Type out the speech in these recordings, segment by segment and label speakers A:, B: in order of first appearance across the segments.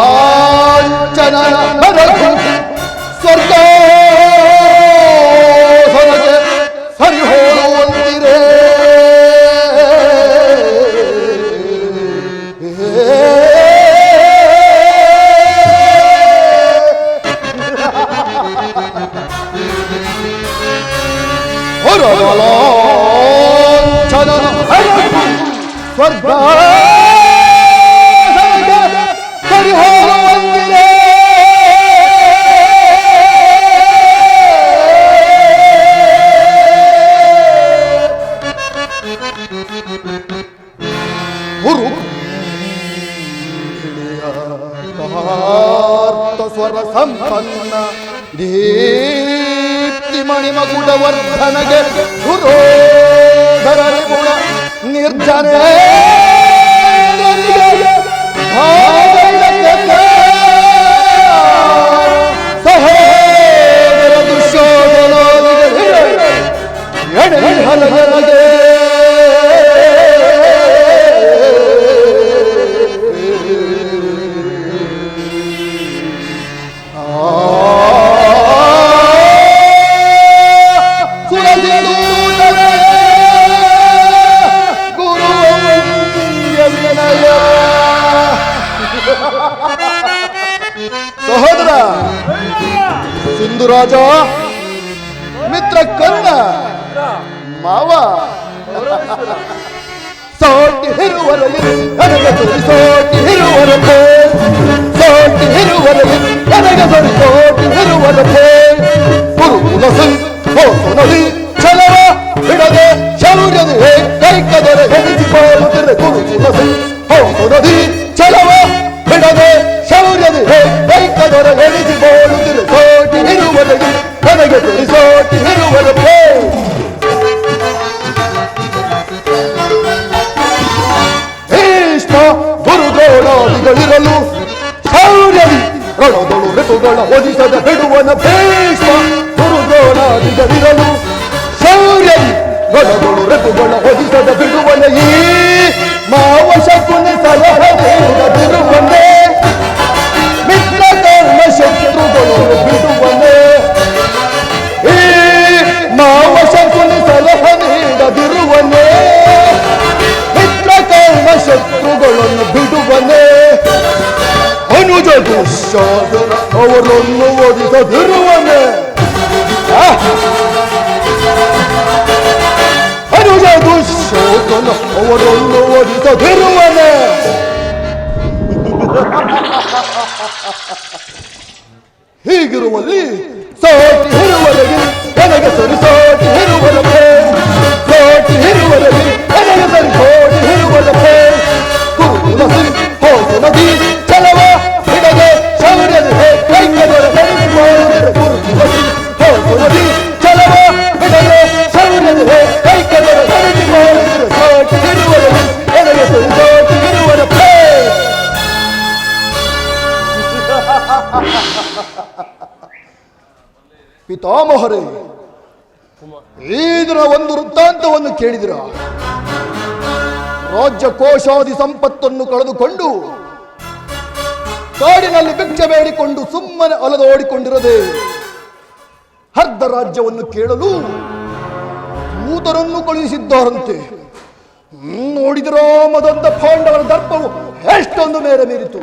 A: ಒರಗಲಾಂಚನ ಬರದು ಸ್ವರ್ಗ ಹೊರಗೆ ಸರಿ ಹೋಗುವಂತಿರೇ ಒರಗಲಾಂಚನ ಬರದು ಸ್ವರ್ಗ ಸ್ವರ ಸಂಪನ್ನ ದೀಪ್ತಿ ಮಣಿಮಕುಟವರ್ಧನಗೆ ಗುರೋಧರಲಿ ಗುಣ ನಿರ್ಜನೆ ಸಹೋದರ ದುಶ್ಯೋಧನಾದಿಗೆ ಎಡೆ ಹಲಗರಗೆ ಸಹೋದರ ಸಿಂಧುರಾಜ ಮಿತ್ರ ಕರ್ಣ ಮಾವ ಸೋಟಿ ಹಿರುವರೆಗೆ ನನಗೆ ಸೋಟಿ ಹಿರುವರೆ ಸೋಟಿ ಹಿರುವರೆಗೆ ನನಗೆ ಸೋಟಿ ಹಿರುವರೆ ಗುರುಕುಲ ಹೋಸನದಿ ಛಲವ ಬಿಡದೆ ಶೌರ್ಯದ ಕೈಕದರೆ ಹೆದರಿಸಿಕೊಳ್ಳುತ್ತಿರೆ ಗುರುಕುಲ ಹೋಸನದಿ ಛಲವ ಬಿಡದೆ ಶೌರ್ಯದ ಕೈಕದರ ಎಳಿಸಿಕೊಳ್ಳುತ್ತಿರೆ ಸೋಟಿ ಹಿರುವರೆಗೆ ನನಗೆ ಸೋಟಿ ಹಿರುವರೆ ಭೀಷ್ಮ ಗುರುಗೋಳಾದಿಗಳಿರಲು ಶೌರ್ಯದಿ ರಣದಳು ಋತುಗಳ ಒದಿಸದ ಬಿಡುವನ ಭೀಷ್ಮ ಗುರುಗೋಳಾದಿಗಳಿರಲು ಶೌರ್ಯದಿ ರಣದಳು ಋತುಗಳ ಒದಿಸದ ಬಿಡುವನ ಈ ಮಾವ ಶಕುನ ಸಲಹದಿರುವನೇ ಮಿತ್ರ ಕರ್ಮ ಶತ್ರುಗಳು ಬಿಡುವನೇ ಈ ಮಾವ ಶಕುನ ಸಲಹ ನೀಡದಿರುವನೇ ಮಿತ್ರ ಕರ್ಮ ಶತ್ರುಗಳನ್ನು ಬಿಡುವನೇ ಅನುಜ ದುಶ್ಯಾಸನ ಅವರನ್ನು ಓದಿಸದಿರುವನೇ ಅನುಜ ದುಶ್ಯಾಸನ ಅವರನ್ನು ಓದಿಸದಿರುವನೇ ಹೀಗಿರುವಲ್ಲಿ ಸೋಟಿ ಹಿರುವರೆಗೆ ನನಗೆ ಸರಿ ಸೋಟಿ ಹಿರುವರೆ ಸೋಟಿ ಹಿರುವರೆಗೆ ನನಗೆ ಸರಿ ಸೋಟಿ ಹಿರುವರೆ ಗುರುಕುಲ ಹೋದ ನದಿ ಚಲವ ಬಿಡದೆ ಶೌರ್ಯದ ಕೈಕದರ ಗುರುಕುಲ ಹೋದ ನದಿ ಚಲವ ಬಿಡದೆ ಶೌರ್ಯದ ಕೈಕದರ ಸೋಟಿ ಹಿರುವರೆಗೆ ನನಗೆ ಸರಿ ಸೋಟಿ ಹಿರುವರೆ ಪಿತಾಮಹರೇ, ಈ ದಿನ ಒಂದು ವೃತ್ತಾಂತವನ್ನು ಕೇಳಿದಿರ. ರಾಜ್ಯ ಕೋಶಾದಿ ಸಂಪತ್ತನ್ನು ಕಳೆದುಕೊಂಡು ಕಾಡಿನಲ್ಲಿ ಭಿಕ್ಷೆ ಬೇಡಿಕೊಂಡು ಸುಮ್ಮನೆ ಅಲದೋಡಿಕೊಂಡಿರದೆ ಅರ್ಧ ರಾಜ್ಯವನ್ನು ಕೇಳಲು ದೂತರನ್ನು ಕಳುಹಿಸಿದ್ದಾರಂತೆ. ನೋಡಿದಿರೋ ಮದಂತ ಪಾಂಡವರ ದರ್ಪವು ಎಷ್ಟೊಂದು ಮೇರೆ ಮೀರಿತು.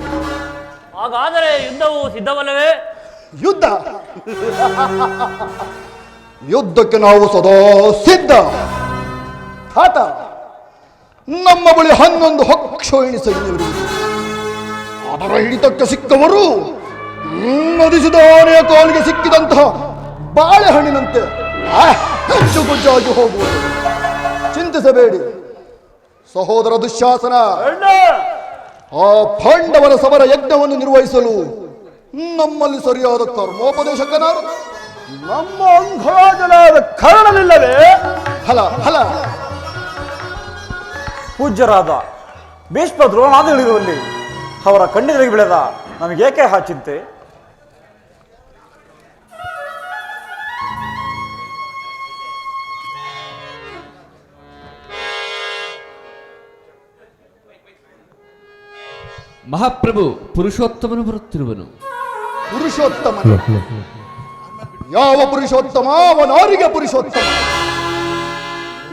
B: ಹಾಗಾದರೆ ಯುದ್ಧವು ಸಿದ್ಧವಲ್ಲವೇ?
A: ಯುದ್ಧ ಯುದ್ಧಕ್ಕೆ ನಾವು ಸದಾ ಸಿದ್ಧ. ತಾತ, ನಮ್ಮ ಬಳಿ 11 ಅಕ್ಷೋಹಿಣಿ ಸೈನ್ಯವಿರುವುದು. ಅದರ ಹಿಡಿತಕ್ಕೆ ಸಿಕ್ಕವರು ಮದಿಸಿದ ಆನೆಯ ಕಾಲಿಗೆ ಸಿಕ್ಕಿದಂತಹ ಬಾಳೆಹಣ್ಣಿನಂತೆ ಹೆಚ್ಚು ಗುಜ್ಜಾಗಿ ಹೋಗುವುದು. ಚಿಂತಿಸಬೇಡಿ, ಸಹೋದರ ದುಶ್ಯಾಸನ,
B: ಅಣ್ಣ
A: ಆ ಪಾಂಡವರ ಸಮರ ಯಜ್ಞವನ್ನು ನಿರ್ವಹಿಸಲು ನಮ್ಮಲ್ಲಿ ಸರಿಯಾದ ಕರ್ಮೋಪದೇಶಕನಾರು
B: ನಮ್ಮ ಅಂಗರಾಜನಾದ ಕರ್ಣನಿಲ್ಲವೇ?
A: ಫಲ ಫಲ
C: ಪೂಜ್ಯರಾದ ಭೀಷ್ಮ ದ್ರೋಣಾದಿಗಳಿರುವಲ್ಲಿ ಅವರ ಕಣ್ಣೆದುರಿಗೆ ಬೆಳೆದ ನಮಗೇಕೆ ಆ ಚಿಂತೆ?
D: ಮಹಾಪ್ರಭು ಪುರುಷೋತ್ತಮನು ಬರುತ್ತಿರುವನು.
A: ಪುರುಷೋತ್ತಮ? ಯಾವ ಪುರುಷೋತ್ತಮ? ಅವನಾರಿಗೆ ಪುರುಷೋತ್ತಮ.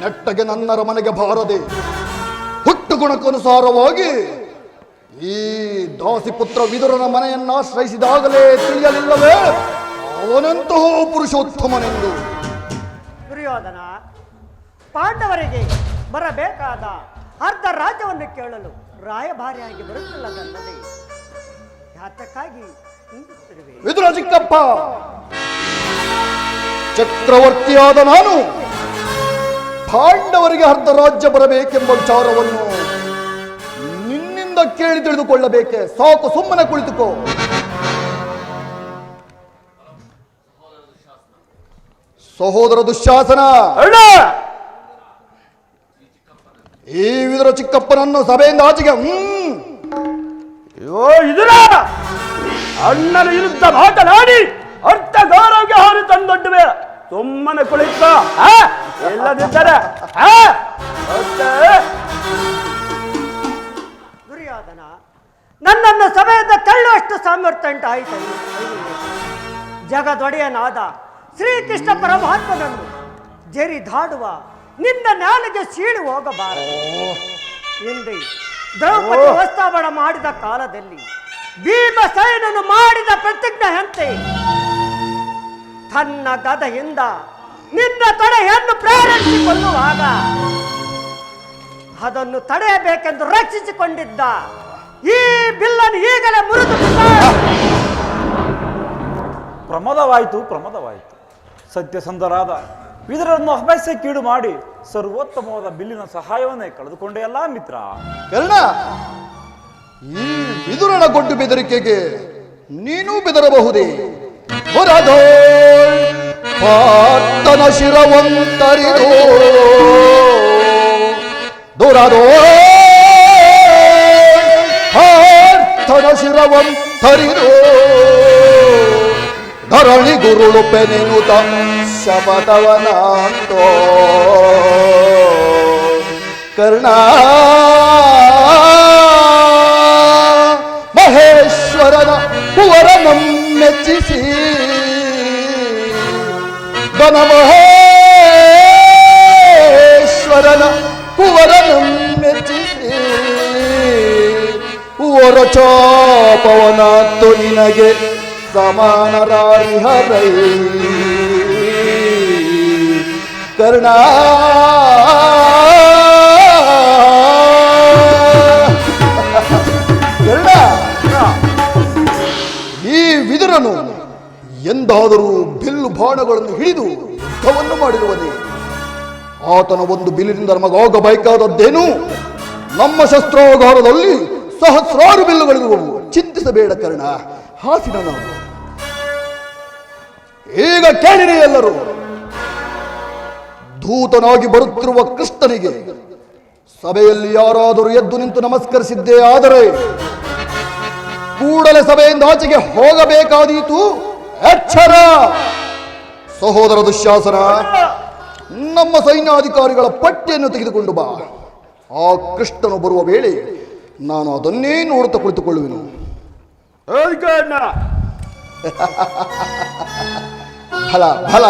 A: ನೆಟ್ಟಗೆ ನನ್ನರ ಮನೆಗೆ ಬಾರದೆ ಹುಟ್ಟು ಗುಣಕ್ಕನುಸಾರವಾಗಿ ಈ ದಾಸಿಪುತ್ರ ವಿದುರನ ಮನೆಯನ್ನು ಆಶ್ರಯಿಸಿದಾಗಲೇ ತಿಳಿಯಲಿಲ್ಲವೇ ಅವನಂತಹ ಪುರುಷೋತ್ತಮನೆಂದು?
E: ದುರ್ಯೋಧನ, ಪಾಂಡವರಿಗೆ ಬರಬೇಕಾದ ಅರ್ಧ ರಾಜ್ಯವನ್ನು ಕೇಳಲು ರಾಯಭಾರಿಯಾಗಿ ಬರುತ್ತಿಲ್ಲದಲ್ಲದೆ ಯಾತಕ್ಕಾಗಿ ನಿಂದಿಸುತ್ತಿರುವೆ?
A: ವಿದುರ ಚಿಕ್ಕಪ್ಪ, ಚಕ್ರವರ್ತಿಯಾದ ನಾನು ಪಾಂಡವರಿಗೆ ಅರ್ಧ ರಾಜ್ಯ ಬರಬೇಕೆಂಬ ವಿಚಾರವನ್ನು ನಿನ್ನಿಂದ ಕೇಳಿ ತಿಳಿದುಕೊಳ್ಳಬೇಕೆ? ಸಾಕು, ಸುಮ್ಮನೆ ಕುಳಿತುಕೋ. ಸಹೋದರ ದುಶ್ಯಾಸನ,
B: ಅಣ್ಣ
A: ಈ ವಿದುರ ಚಿಕ್ಕಪ್ಪನನ್ನು ಸಭೆಯಿಂದ ಆಚೆಗೆ
B: ಅಯ್ಯೋ ಇದರ ಅಣ್ಣನ ವಿರುದ್ಧ ಮಾತನಾಡಿ ಅರ್ಥ ಗೌರವಕ್ಕೆ ಹಾರಿ ತಂದೊಡ್ಡುವೆ. ಸುಮ್ಮನೆ ಕುಳಿತ ಇಲ್ಲದಿದ್ದರೆ
E: ದುರ್ಯೋಧನ, ನನ್ನನ್ನು ಸಭೆಯಿಂದ ತಳ್ಳುವಷ್ಟು ಸಾಮರ್ಥ್ಯ ಉಂಟಾಯಿತು. ಜಗದೊಡೆಯನಾದ ಶ್ರೀಕೃಷ್ಣ ಪರಮಾತ್ಮನನ್ನು ಜರಿದಾಡುವ ನಿನ್ನ ನಾಲಿಗೆ ಸೀಳಿ ಹೋಗಬಾರದು. ಹಿಂದೆ ದ್ರೌಪದಿ ವಸ್ತಾವಳ ಮಾಡಿದ ಕಾಲದಲ್ಲಿ ಭೀಮಸೇನನು ಮಾಡಿದ ಪ್ರತಿಜ್ಞೆಯಂತೆ ತನ್ನ ಗದೆಯಿಂದ ನಿನ್ನ ತಡೆಯನ್ನು ಪ್ರೇರೇಪಿಸಿಕೊಳ್ಳುವಾಗ ಅದನ್ನು ತಡೆಯಬೇಕೆಂದು ರಕ್ಷಿಸಿಕೊಂಡಿದ್ದ ಈ ಬಿಲ್ಲನ್ನು ಈಗಲೇ ಮುರಿದು
C: ಪ್ರಮದವಾಯಿತು. ಸತ್ಯಸಂಧರಾದ ವಿದುರನ್ನು ಅಭಯಸ ಕೀಡು ಮಾಡಿ ಸರ್ವೋತ್ತಮವಾದ ಬಿಲ್ಲಿನ ಸಹಾಯವನ್ನೇ ಕಳೆದುಕೊಂಡೆಯಲ್ಲ ಮಿತ್ರ.
A: ಕರ್ಣ, ಈ ವಿದುರನ ಗೊಡ್ಡು ಬೆದರಿಕೆಗೆ ನೀನು ಬೆದರಬಹುದೇ? ಹೊರದೋ ಪಾರ್ಥನ ಶಿರವಂತರಿದು ದುರದೋ ಪಾರ್ಥನ ಶಿರವಂತರಿದು ಧರಣಿ ಗುರುಳು ಪೆನೆನುತ ಶಪಥವನಾಂತೋ ಕರ್ಣ ಮಹೇಶ್ವರನ ಕುವರನಂ ಮೆಚ್ಚಿಸಿ ಮಹೇಶ್ವರನ ಕುವರನಂ ಮೆಚ್ಚಿಸಿ ಒರಚಾಪವನಾತ್ತು ನಿನಗೆ ಸಮಾನರಾರಿಹರೈ ಕರ್ಣ. ಕರ್ಣ, ಈ ವಿದುರನು ಎಂದಾದರೂ ಬಿಲ್ಲು ಬಾಣಗಳನ್ನು ಹಿಡಿದು ಯುದ್ಧವನ್ನು ಮಾಡಿರುವುದೇ? ಆತನ ಒಂದು ಬಿಲ್ಲಿನಿಂದ ನಮಗಾಗಬೇಕಾದದ್ದೇನು? ನಮ್ಮ ಶಸ್ತ್ರಾಗಾರದಲ್ಲಿ ಸಹಸ್ರಾರು ಬಿಲ್ಲುಗಳಿರುವವು. ಚಿಂತಿಸಬೇಡ ಕರ್ಣ, ಹಾಸಿನ ನಾವು. ಈಗ ಕೇಳಿರಿ ಎಲ್ಲರೂ, ದೂತನಾಗಿ ಬರುತ್ತಿರುವ ಕೃಷ್ಣನಿಗೆ ಸಭೆಯಲ್ಲಿ ಯಾರಾದರೂ ಎದ್ದು ನಿಂತು ನಮಸ್ಕರಿಸಿದ್ದೇ ಆದರೆ ಕೂಡಲೇ ಸಭೆಯಿಂದ ಆಚೆಗೆ ಹೋಗಬೇಕಾದೀತು. ಎಚ್ಚರ! ಸಹೋದರ ದುಶ್ಯಾಸನ, ನಮ್ಮ ಸೈನ್ಯಾಧಿಕಾರಿಗಳ ಪಟ್ಟಿಯನ್ನು ತೆಗೆದುಕೊಂಡು ಬಾ. ಆ ಕೃಷ್ಣನು ಬರುವ ವೇಳೆ ನಾನು ಅದನ್ನೇ ನೋಡುತ್ತಾ ಕುಳಿತುಕೊಳ್ಳುವೆನು. ಫಲ ಫಲ.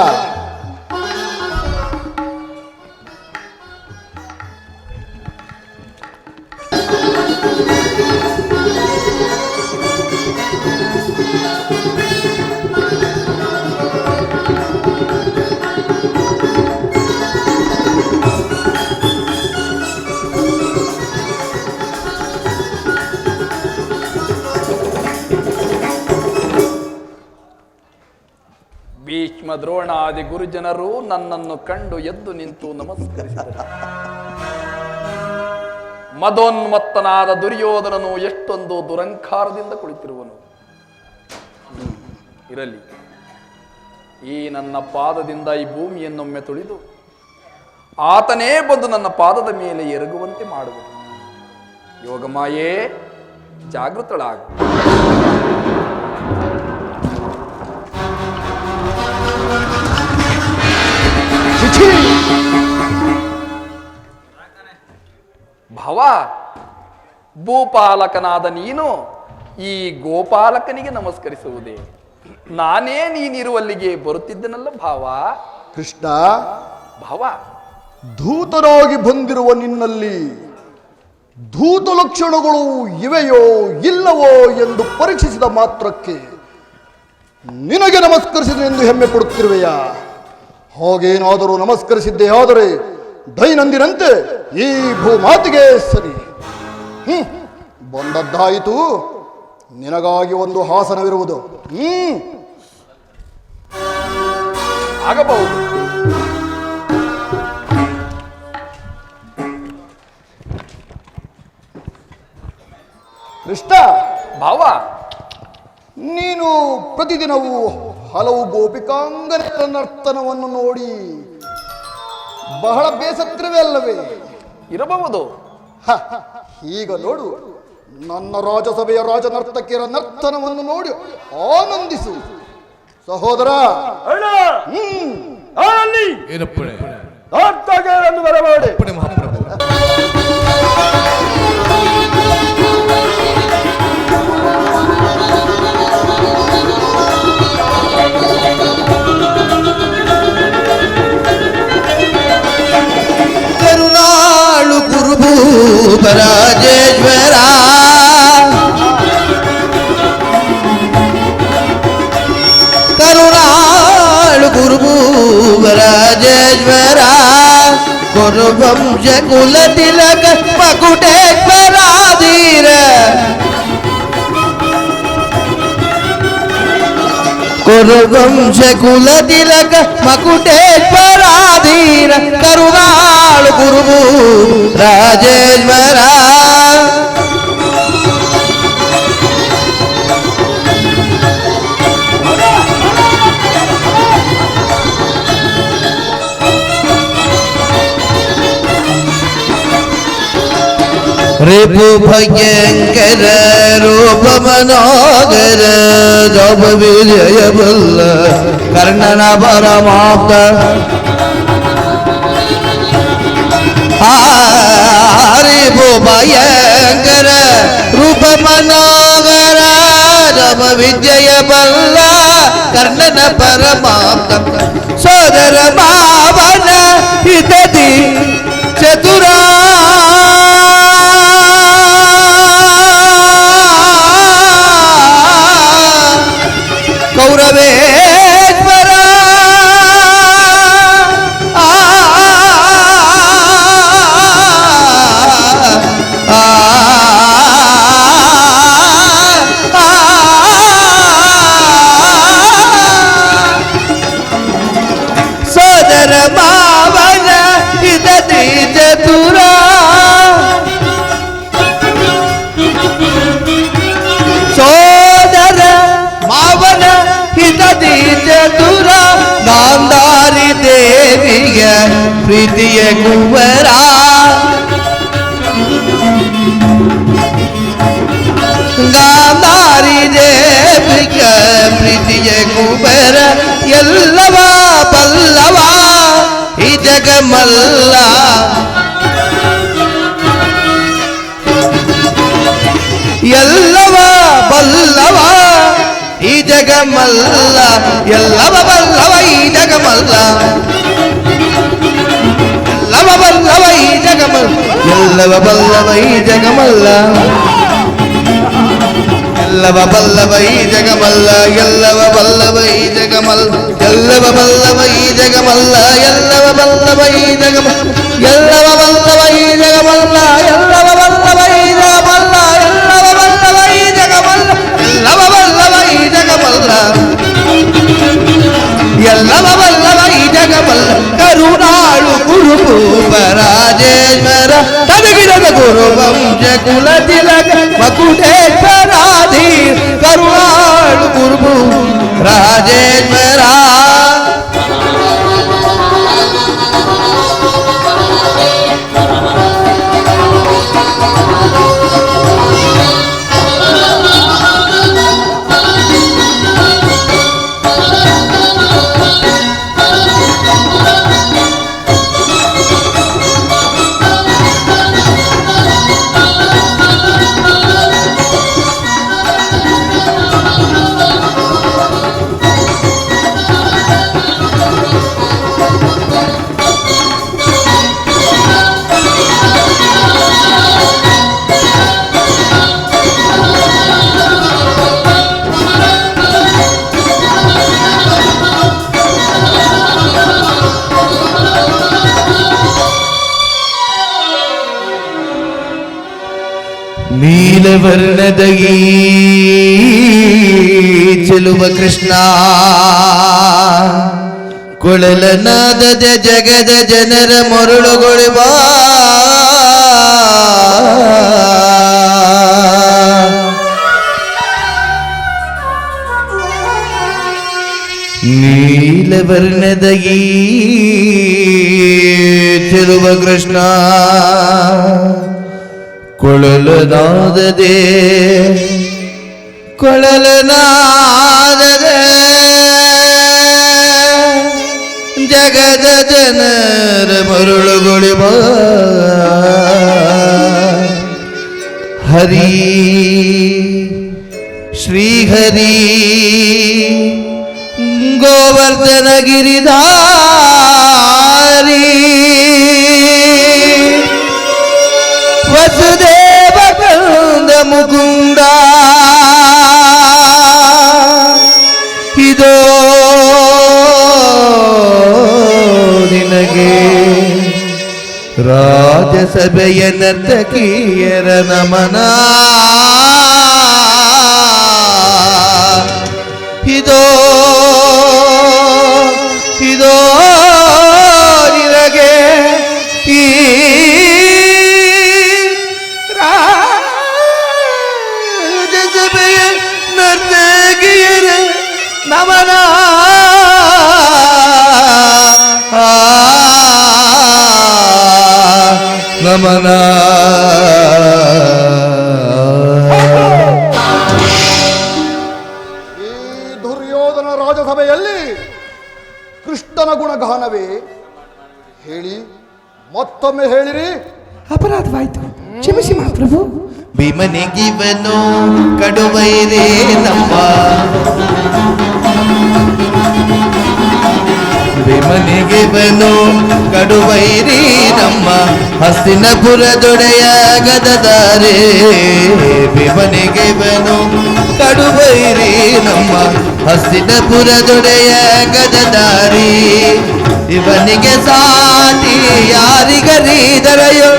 F: ಭೀಷ್ಮ ದ್ರೋಣಾದಿ ಗುರುಜನರು ನನ್ನನ್ನು ಕಂಡು ಎದ್ದು ನಿಂತು ನಮಸ್ಕರಿಸಿದರು. ಮದೋನ್ಮತ್ತನಾದ ದುರ್ಯೋಧನನು ಎಷ್ಟೊಂದು ದುರಂಕಾರದಿಂದ ಕುಳಿತಿರುವನು. ಇರಲಿ, ಈ ನನ್ನ ಪಾದದಿಂದ ಈ ಭೂಮಿಯನ್ನೊಮ್ಮೆ ತುಳಿದು ಆತನೇ ಬಂದು ನನ್ನ ಪಾದದ ಮೇಲೆ ಎರಗುವಂತೆ ಮಾಡುವುದು. ಯೋಗಮಾಯೇ, ಜಾಗೃತಳಾಗು. ಭವ, ಭೂಪಾಲಕನಾದ ನೀನು ಈ ಗೋಪಾಲಕನಿಗೆ ನಮಸ್ಕರಿಸುವುದೇ? ನಾನೇ ನೀನಿರುವಲ್ಲಿಗೆ ಬರುತ್ತಿದ್ದನಲ್ಲ ಭಾವ.
A: ಕೃಷ್ಣ,
F: ಭಾವ,
A: ಧೂತನಾಗಿ ಬಂದಿರುವ ನಿನ್ನಲ್ಲಿ ಧೂತ ಲಕ್ಷಣಗಳು ಇವೆಯೋ ಇಲ್ಲವೋ ಎಂದು ಪರೀಕ್ಷಿಸಿದ ಮಾತ್ರಕ್ಕೆ ನಿನಗೆ ನಮಸ್ಕರಿಸಿದೆನೆಂದು ಹೆಮ್ಮೆ ಪಡುತ್ತಿರುವೆಯಾ? ಹಾಗೇನಾದರೂ ನಮಸ್ಕರಿಸಿದ್ದೇ ಆದರೆ ದೈನಂದಿನಂತೆ ಈ ಭೂಮಾತಿಗೆ ಸರಿ. ಬಂದದ್ದಾಯಿತು, ನಿನಗಾಗಿ ಒಂದು ಹಾಸನವಿರುವುದು.
F: ಆಗಬಹುದು.
A: ಕೃಷ್ಣ,
F: ಭಾವ,
A: ನೀನು ಪ್ರತಿದಿನವೂ ಹಲವು ಗೋಪಿಕಾಂಗನೆಯರ ನರ್ತನವನ್ನು ನೋಡಿ ಬಹಳ ಬೇಸತ್ತಿರುವೆ ಅಲ್ಲವೇ?
F: ಇರಬಹುದು.
A: ಈಗ ನೋಡು, ನನ್ನ ರಾಜಸಭೆಯ ರಾಜನರ್ತಕಿಯರ ನರ್ತನವನ್ನು ನೋಡಿ ಆನಂದಿಸು ಸಹೋದರ.
B: ಅಣ್ಣ, ಅಲ್ಲಿ ನರ್ತಕಿಯರನ್ನು ಬರಮಾಡಿ.
G: ಕರುಣಾಳು ಗುರುಭೂಪರಾಜೇಶ್ವರ, ಕರುಣಾಳು ಗುರುಭೂಪರಾಜೇಶ್ವರ, ಕುರುವಂಶ ಕುಲ ತಿಲಕ ಮಕುಟೇಶ್ವರಾಧೀರ, ಕುರುವಂಶ ಕುಲ ತಿಲಕ ಮಕುಟೇಶ್ವರಾಧೀರ, ಕರುಣಾಳು ಗುರುವು ರಾಜೇಶ್ವರ. ರಿಪು ಭಯಂಕರ ರೂಪ ಮನೋಗರ, ಜಪ ವಿಜಯ ಬಲ್ಲ ಕರ್ಣನ ಪರಮಾಪ್ತ, ರಿಪು ಭಯಂಕರ ರೂಪ ಮನೋಗರ, ಜಪ ವಿಜಯ ಬಲ್ಲ ಕರ್ಣನ ಪರಮಾಪ್ತ, ಸೋದರ ಭಾವನ ಹಿತದಿ ಚತುರ, ಕೌರವೇಶ್ವರ, ಸೋದರ ಮಾವನ ಹಿತದಿ ಚತುರ, ಸೋದರ ಮಾವನ ಹಿತದಿ ಚತುರ, ಗಾಂಧಾರಿ ದೇವಿಯ ಪ್ರೀತಿಯ ಕುವರ, ಗಾಂಧಾರಿ ದೇವಿಯ ಪ್ರೀತಿಯ ಕುವರ, ಎಲ್ಲವ ಪಲ್ಲವ ಈ ಜಗಮಲ್ಲ, ಎಲ್ಲವ ಬಲ್ಲವ ಈ ಜಗಮಲ್ಲ, ಎಲ್ಲವ ಬಲ್ಲವ ಈ ಜಗಮಲ್ಲ, ಎಲ್ಲವ ಬಲ್ಲವ ಈ ಜಗಮಲ್ಲ, ಎಲ್ಲವ ಬಲ್ಲವ ಈ ಜಗಮಲ್ಲ, ಎಲ್ಲವ ಬಲ್ಲವ ಈ ಜಗಮಲ್ಲ, ಎಲ್ಲವ ಬಲ್ಲವ ಈ ಜಗಮಲ್ಲ, ಎಲ್ಲವ ಬಲ್ಲವ ಈ ಜಗಮಲ್ಲ, ಎಲ್ಲವ ಬಲ್ಲವ ಈ ಜಗಮಲ್ಲ, ಎಲ್ಲವ ಬಲ್ಲವ ಈ ಜಗಮಲ್ಲ, ಎಲ್ಲವ ಬಲ್ಲವ ಈ ಜಗಮಲ್ಲ, ಎಲ್ಲವ ಬಲ್ಲವ ಈ ಜಗಮಲ್ಲ, ಎಲ್ಲವ ಬಲ್ಲವ ಈ ಜಗಮಲ್ಲ, ಎಲ್ಲವ ಬಲ್ಲವ ಈ ಜಗಮಲ್ಲ, ಕರುಣಾಳು ಗುರುಭೂಪರಾಜೇಶ್ವರ. ರಾಜೇಶ್ವರ ತದಗಿಡದ ಗುರು ವಂಶ ಕುಲ ತಿಲಕ ಮಕುಟೇಶ್ವರಾಧಿ ಕರುಣಾಳು ಗುರು ರಾಜೇಶ್ವರ ನೀಲವರ್ಣದ ಈ ಚೆಲುವ ಕೃಷ್ಣ ಕೊಳಲನಾದದ ಜಗದ ಜನರ ಮರುಳುಗೊಳಿವ ನೀಲವರ್ಣದ ಈ ಚೆಲುವ ಕೃಷ್ಣ ಕೊಳಲನಾದದೆ ಕೊಳಲನಾದದೆ ಜಗದ ಜನರ ಮರುಳುಗೊಳಿವ ಹರಿ ಶ್ರೀಹರಿ ಗೋವರ್ಧನ ಗಿರಿಧಾರಿ ವಸುದೇವ ಕಂದ ಮುಕುಂದ ಇದೋ ನಿನಗೆ ರಾಜಸಭೆಯ ನರ್ತಕಿಯರ ನಮನ ಇದೋ ಇದೋ ನಿನಗೆ ಈ ರಾಜಸಭೆಯ ನರ್ತಕಿಯರ ನಮನ ನಮನ
A: ಈ ದುರ್ಯೋಧನ ರಾಜಸಭೆಯಲ್ಲಿ ಕೃಷ್ಣನ ಗುಣಗಾನವೇ ಹೇಳಿ, ಮತ್ತೊಮ್ಮೆ ಹೇಳಿರಿ.
H: ಅಪರಾಧವಾಯ್ತು, ಕ್ಷಮಿಸಿ ಮಹಾಪ್ರಭು.
G: ಭೀಮನಿಗಿವನು ಕಡುವೈರೇ ನಮ್ಮ ಭೀಮನಿಗಿವನು ಕಡುವೈರಿ ನಮ್ಮ ಹಸ್ತಿನಪುರದೊಡೆಯ ಗದದಾರೆ ಭೀಮನಿಗಿವನು ಕಡುವೈರಿ ನಮ್ಮ ಹಸ್ತಿನಪುರದೊಡೆಯ ಗದದಾರಿ ಇವನಿಗೆ ಸಾಟಿ ಯಾರಿಗರೀದರೆಯೋ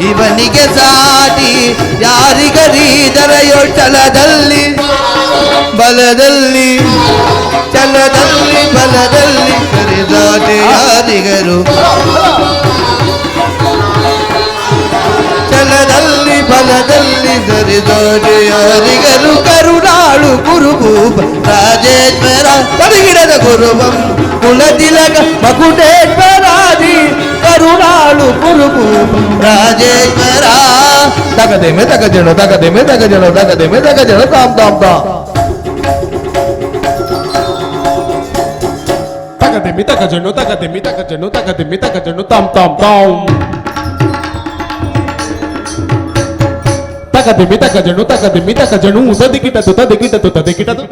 G: ಇವನಿಗೆ ಸಾಟಿ ಯಾರಿಗರೀದರೆಯೋ ಛಲದಲ್ಲಿ ಬಲದಲ್ಲಿ ಛಲದಲ್ಲಿ ಬಲದಲ್ಲಿ ಕರೆದಾಟೆ ಯಾರಿಗರು ಛಲದಲ್ಲಿ ಬಲದಲ್ಲಿ ಕರೆದಾಟೆ ಯಾರಿಗರು ಕರುಣಾಳು ಗುರುಭೂಪ ರಾಜೇಶ್ವರ ಪರಿಗಿಡದ ಗುರುವಂ ಕುಲತಿಲಕ ಮಕುಟೇಶ್ವರಾದಿ ಕರುಣಾಳು ಗುರುಭೂಪ ರಾಜೇಶ್ವರ ತಗದೆಮೆ ತಗಜಣು ತಗದೆಮೆ ತಗಜಣು ತಗದೆಮೆ ತಗಜಣು ತಾಮ್ ತಾಮ್ ತಾಮ್
H: ತಗದೆಮಿ ತಗಜನು ತಗದೆಮಿ ತಗಜನು ತಗದೆಮಿ ತಗಜನು ತಾಮ್ ತಾಮ್ ತಾಮ್ ತಗದೆಮಿ ತಗಜನು ತಗದೆಮಿ ತಗಜನು ತದಿಗಿಟದು ತದಿಗಿಟದು ತದಿಗಿಟದು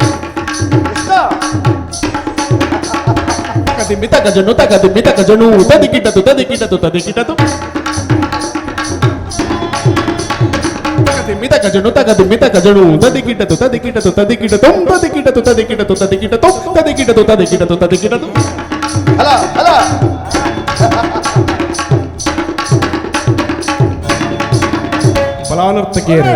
H: ತಗದೆಮಿ ತಗಜನು ತಗದೆಮಿ ತಗಜನು ತದಿಗಿಟದು ತದಿಗಿಟದು ತದಿಗಿಟದು ತಗದೆಮಿ ತಗಜನು ತಗದೆಮಿ ತಗಜನು ತದಿಗಿಟದು ತದಿಗಿಟದು ತದಿಗಿಟದು ತದಿಗಿಟದು ತದಿಗಿಟದು ತದಿಗಿಟದು ತದಿಗಿಟದು ತದಿಗಿಟದು ತದಿಗಿಟದು
A: ಅಲ ಅಲ
H: ಬಲಾನರ್ತಕೇರೆ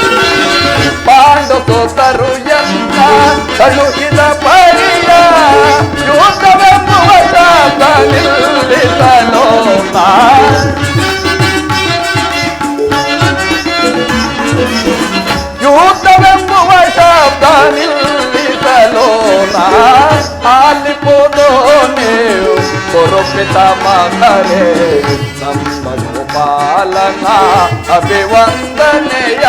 F: ಯೋಧರು ಎಲ್ಲ ಕಳುಹಿದ ಪರಿಯ ಯೋಧವೆಂಬುವ ಶಾಪ ನಿಲ್ಲಿಸಲು ಯುದ್ಧವೆಂಬುವ ಶಬ್ದ ನಿಲ್ಲಿಸಲು ಆಲಿಪುದು ನೀವು ಕುರುಪಿತ ಮಗರೇ ನಮ್ಮ ಗೋಪಾಲನ ಅಭಿವಂದನೆಯ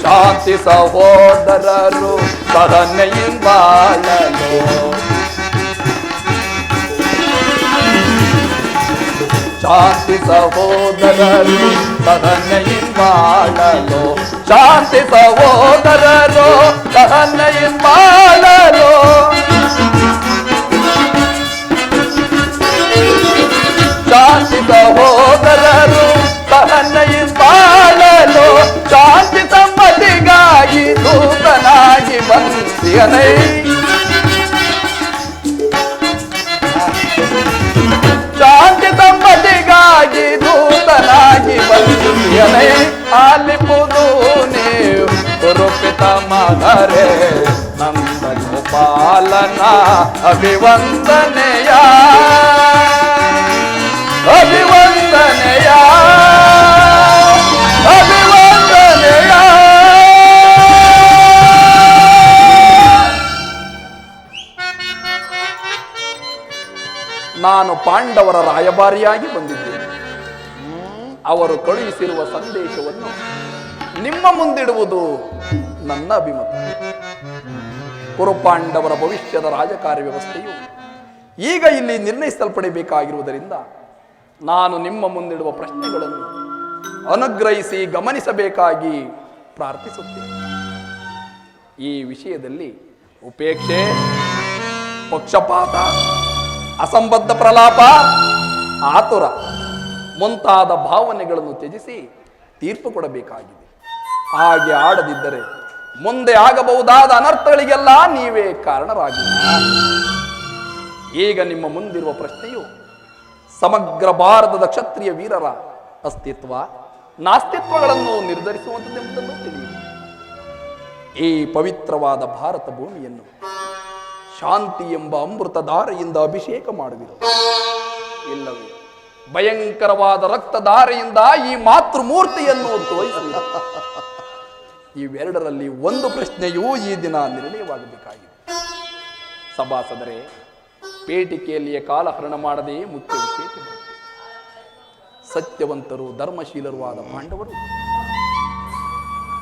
F: ಶಾಂತಿ ಸಹೋದರರು ಸಹನೆಯಿಂದಾಳಲು ಶಾಂತಿ ಸಹೋದರರು ಸಹನೆಯಿಂದಾಳಲು ಶಾಂತಿ ಸಹೋದರರು ಸಹನೆಯಿಂದಾಳಲು ಶಾಂತಿ ಸಹೋದರರು ಸಹನೆಯಿಂದಾಳಲು ಶಾಂತಿ ಸಮ್ಮತಿಗಾಗಿ ದೂತನಾಗಿ ಬಂದಿಯನೈ ಶಾಂತಿ ಸಮ್ಮತಿಗಾಗಿ ದೂತನಾಗಿ ಬಂದಿಯನೈ ಆಲಿಪುದು ನೀವು ಕುರುಪಿತ ಮಗರೇ ನಂದ ಗೋಪಾಲನ ಅಭಿವಂದನೆಯ ಅಭಿವಂದನೆಯ ಅಭಿವಂದನೆಯ ನಾನು ಪಾಂಡವರ ರಾಯಭಾರಿಯಾಗಿ ಬಂದಿದ್ದೇನೆ. ಅವರು ಕಳುಹಿಸಿರುವ ಸಂದೇಶವನ್ನು ನಿಮ್ಮ ಮುಂದಿಡುವುದು ನನ್ನ ಅಭಿಮತ. ಕುರುಪಾಂಡವರ ಭವಿಷ್ಯದ ರಾಜಕಾರ್ಯ ವ್ಯವಸ್ಥೆಯು ಈಗ ಇಲ್ಲಿ ನಿರ್ಣಯಿಸಲ್ಪಡಬೇಕಾಗಿರುವುದರಿಂದ ನಾನು ನಿಮ್ಮ ಮುಂದಿಡುವ ಪ್ರಶ್ನೆಗಳನ್ನು ಅನುಗ್ರಹಿಸಿ ಗಮನಿಸಬೇಕಾಗಿ ಪ್ರಾರ್ಥಿಸುತ್ತೇನೆ. ಈ ವಿಷಯದಲ್ಲಿ ಉಪೇಕ್ಷೆ, ಪಕ್ಷಪಾತ, ಅಸಂಬದ್ಧ ಪ್ರಲಾಪ, ಆತುರ ಮುಂತಾದ ಭಾವನೆಗಳನ್ನು ತ್ಯಜಿಸಿ ತೀರ್ಪು ಕೊಡಬೇಕಾಗಿದೆ. ಹಾಗೆ ಆಡದಿದ್ದರೆ ಮುಂದೆ ಆಗಬಹುದಾದ ಅನರ್ಥಗಳಿಗೆಲ್ಲ ನೀವೇ ಕಾರಣರಾಗಿ. ಈಗ ನಿಮ್ಮ ಮುಂದಿರುವ ಪ್ರಶ್ನೆಯು ಸಮಗ್ರ ಭಾರತದ ಕ್ಷತ್ರಿಯ ವೀರರ ಅಸ್ತಿತ್ವ ನಾಸ್ತಿತ್ವಗಳನ್ನು ನಿರ್ಧರಿಸುವಂಥದ್ದೆಂಬುದನ್ನು ತಿಳಿಯಿರಿ. ಈ ಪವಿತ್ರವಾದ ಭಾರತ ಭೂಮಿಯನ್ನು ಶಾಂತಿ ಎಂಬ ಅಮೃತ ಧಾರೆಯಿಂದ ಅಭಿಷೇಕ ಮಾಡುವಿರು, ಇಲ್ಲವೇ ಭಯಂಕರವಾದ ರಕ್ತಧಾರೆಯಿಂದ ಈ ಮಾತೃಮೂರ್ತಿಯನ್ನು ತೋರಿಸಿಲ್ಲ. ಇವೆರಡರಲ್ಲಿ ಒಂದು ಪ್ರಶ್ನೆಯೂ ಈ ದಿನ ನಿರ್ಣಯವಾಗಬೇಕಾಗಿದೆ. ಸಭಾಸದರೇ, ಪೇಟಿಕೆಯಲ್ಲಿಯೇ ಕಾಲಹರಣ ಮಾಡದೆ ಮುಖ್ಯ ವಿಷಯಕ್ಕೆ ಬರುತ್ತೆ. ಸತ್ಯವಂತರು ಧರ್ಮಶೀಲರೂ ಆದ ಪಾಂಡವರು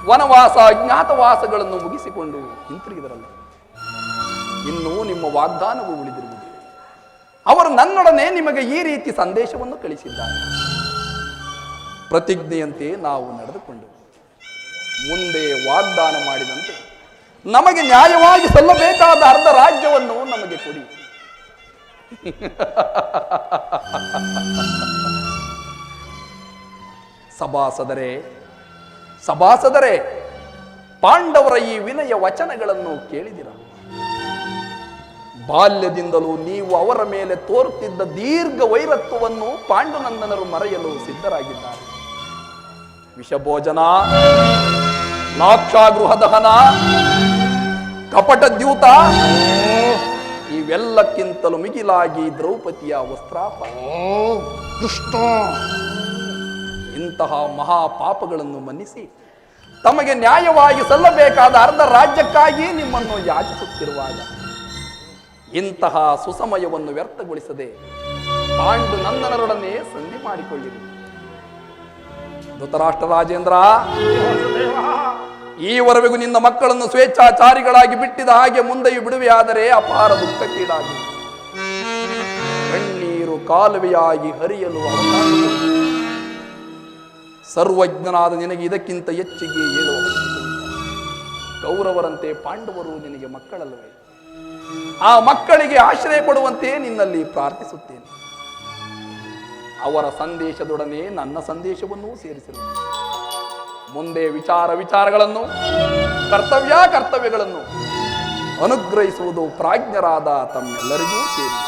F: ವನವಾಸ ಅಜ್ಞಾತವಾಸಗಳನ್ನು ಮುಗಿಸಿಕೊಂಡು ಹಿಂತಿರುಗಿದರಲ್ಲ. ಇನ್ನೂ ನಿಮ್ಮ ವಾಗ್ದಾನವು ಉಳಿದಿರುವುದು. ಅವರು ನನ್ನೊಡನೆ ನಿಮಗೆ ಈ ರೀತಿ ಸಂದೇಶವನ್ನು ಕಳಿಸಿದ್ದಾರೆ. ಪ್ರತಿಜ್ಞೆಯಂತೆ ನಾವು ನಡೆದುಕೊಂಡು ಮುಂದೆ ವಾಗ್ದಾನ ಮಾಡಿದಂತೆ ನಮಗೆ ನ್ಯಾಯವಾಗಿ ಸಲ್ಲಬೇಕಾದ ಅರ್ಧ ರಾಜ್ಯವನ್ನು ನಮಗೆ ಕೊಡಿ. ಸಭಾಸದರೇ, ಪಾಂಡವರ ಈ ವಿನಯ ವಚನಗಳನ್ನು ಕೇಳಿದಿರ. ಬಾಲ್ಯದಿಂದಲೂ ನೀವು ಅವರ ಮೇಲೆ ತೋರುತ್ತಿದ್ದ ದೀರ್ಘ ವೈರತ್ವವನ್ನು ಪಾಂಡುನಂದನರು ಮರೆಯಲು ಸಿದ್ಧರಾಗಿದ್ದಾರೆ. ವಿಷಭೋಜನ, ಲಾಕ್ಷಾಗೃಹ ದಹನ, ಕಪಟ ದ್ಯೂತ, ಇವೆಲ್ಲಕ್ಕಿಂತಲೂ ಮಿಗಿಲಾಗಿ ದ್ರೌಪದಿಯ ವಸ್ತ್ರಾಪಹರಣ, ಇಂತಹ ಮಹಾಪಾಪಗಳನ್ನು ಮನ್ನಿಸಿ ತಮಗೆ ನ್ಯಾಯವಾಗಿ ಸಲ್ಲಬೇಕಾದ ಅರ್ಧ ರಾಜ್ಯಕ್ಕಾಗಿ ನಿಮ್ಮನ್ನು ಯಾಚಿಸುತ್ತಿರುವಾಗ ಇಂತಹ ಸುಸಮಯವನ್ನು ವ್ಯರ್ಥಗೊಳಿಸದೆ ಪಾಂಡು ನಂದನರೊಡನೆ ಸಂಧಿ ಮಾಡಿಕೊಳ್ಳಿರಿ. ಧೃತರಾಷ್ಟ್ರ ರಾಜೇಂದ್ರ, ಈವರೆಗೂ ನಿನ್ನ ಮಕ್ಕಳನ್ನು ಸ್ವೇಚ್ಛಾಚಾರಿಗಳಾಗಿ ಬಿಟ್ಟಿದ ಹಾಗೆ ಮುಂದೆಯೂ ಬಿಡುವೆಯಾದರೆ ಅಪಾರ ದುಃಖಕ್ಕೀಡಾಗಿ ಕಣ್ಣೀರು ಕಾಲುವೆಯಾಗಿ ಹರಿಯಲು ಅವಕಾಶ. ಸರ್ವಜ್ಞನಾದ ನಿನಗೆ ಇದಕ್ಕಿಂತ ಹೆಚ್ಚಿಗೆ ಹೇಳುವ ಕೌರವರಂತೆ ಪಾಂಡವರು ನಿನಗೆ ಮಕ್ಕಳಲ್ಲವೇ? ಆ ಮಕ್ಕಳಿಗೆ ಆಶ್ರಯ ಕೊಡುವಂತೆ ನಿನ್ನಲ್ಲಿ ಪ್ರಾರ್ಥಿಸುತ್ತೇನೆ. ಅವರ ಸಂದೇಶದೊಡನೆ ನನ್ನ ಸಂದೇಶವನ್ನೂ ಸೇರಿಸಿರು. ಮುಂದೆ ವಿಚಾರಗಳನ್ನು ಕರ್ತವ್ಯಗಳನ್ನು ಅನುಗ್ರಹಿಸುವುದು ಪ್ರಾಜ್ಞರಾದ ತಮ್ಮೆಲ್ಲರಿಗೂ ಸೇರಿ.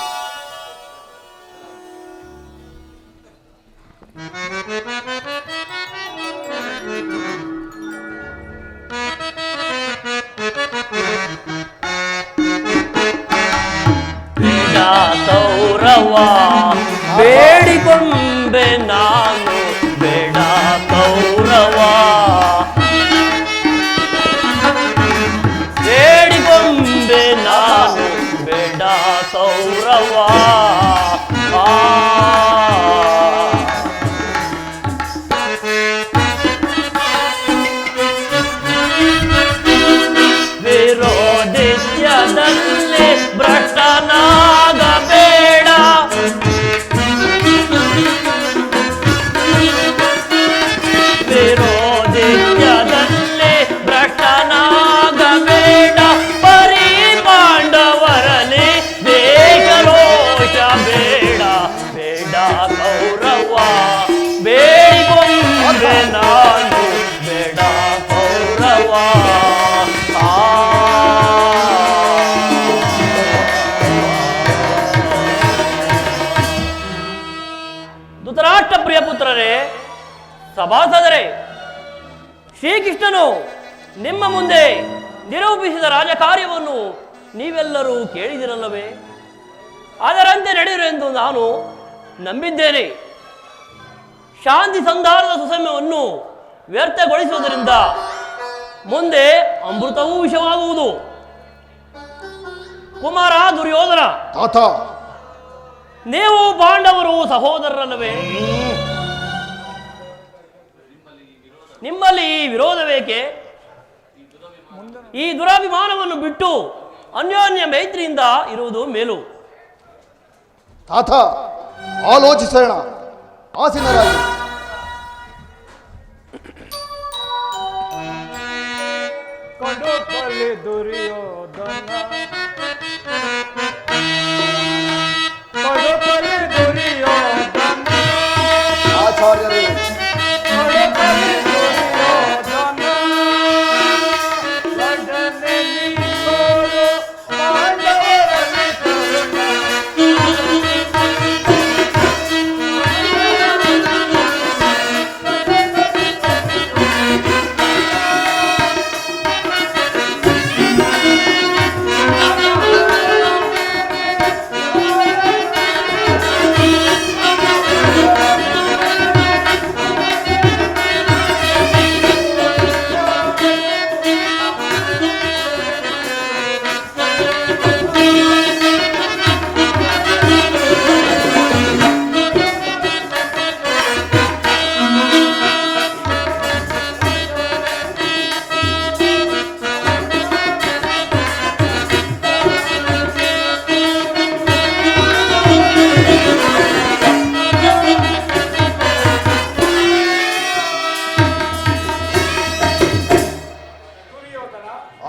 B: ಸೌರವ ಬೇಡಿಕೊಂಬೆ ನಾನು ಬೇಡ ಸೌರವ ಬೇಡಿಕೊಂಬೆ ನಾನು ಬೇಡ ಸೌರವ ವಿರೋಧಿಸ್ಯದಲ್ಲಿ ಭ್ರಷ್ಟನಾಗಬೇಡ ವಿರೋಧಿಸ್ಯದಲ್ಲಿ ಭ್ರಷ್ಟನಾಗಬೇಡ ಪರಿ ಪಾಂಡವರಲ್ಲಿ ದೇಶರೋಷ ಬೇಡ ಬೇಡ ಕೌರವ ಬೇಡಿಕೊಂಡೆ ನಾನು ಬೇಡ ಕೌರವ ಧೃತರಾಷ್ಟ್ರ ಪ್ರಿಯ ಪುತ್ರರೇ, ಸಭಾಸದರೇ, ಶ್ರೀಕೃಷ್ಣನು ನಿಮ್ಮ ಮುಂದೆ ನಿರೂಪಿಸಿದ ರಾಜಕಾರ್ಯವನ್ನು ನೀವೆಲ್ಲರೂ ಕೇಳಿದಿರಲ್ಲವೇ? ಅದರಂತೆ ನಡೆಯುವುದೆಂದು ನಾನು ನಂಬಿದ್ದೇನೆ. ಶಾಂತಿ ಸಂಧಾನದ ಸುಸಮ್ಯವನ್ನು ವ್ಯರ್ಥಗೊಳಿಸುವುದರಿಂದ ಮುಂದೆ ಅಮೃತವೂ ವಿಷವಾಗುವುದು. ಕುಮಾರ ದುರ್ಯೋಧನ,
A: ತಾತ
B: ನೀವು ಪಾಂಡವರು ಸಹೋದರರಲ್ಲವೇ? ನಿಮ್ಮಲ್ಲಿ ಈ ವಿರೋಧವೇಕೆ? ಈ ದುರಾಭಿಮಾನವನ್ನು ಬಿಟ್ಟು ಅನ್ಯೋನ್ಯ ಮೈತ್ರಿಯಿಂದ ಇರುವುದು ಮೇಲು.
A: ತಾತ ಆಲೋಚಿಸೋಣ, ಆಸೀನರಾಗಿ.
C: ಕಡುಕಲಿ ದುರ್ಯೋಧನ ಕಡುಕಲಿ ದುರ್ಯೋಧನ
A: ಆಚಾರ್ಯರೇ,
C: ಕಡುಕಲಿ ದುರ್ಯೋಧನ ಲಡ್ಡನೆ ನೀನು ಪಾಂಡವರಲ್ಲಿ ತರುಣ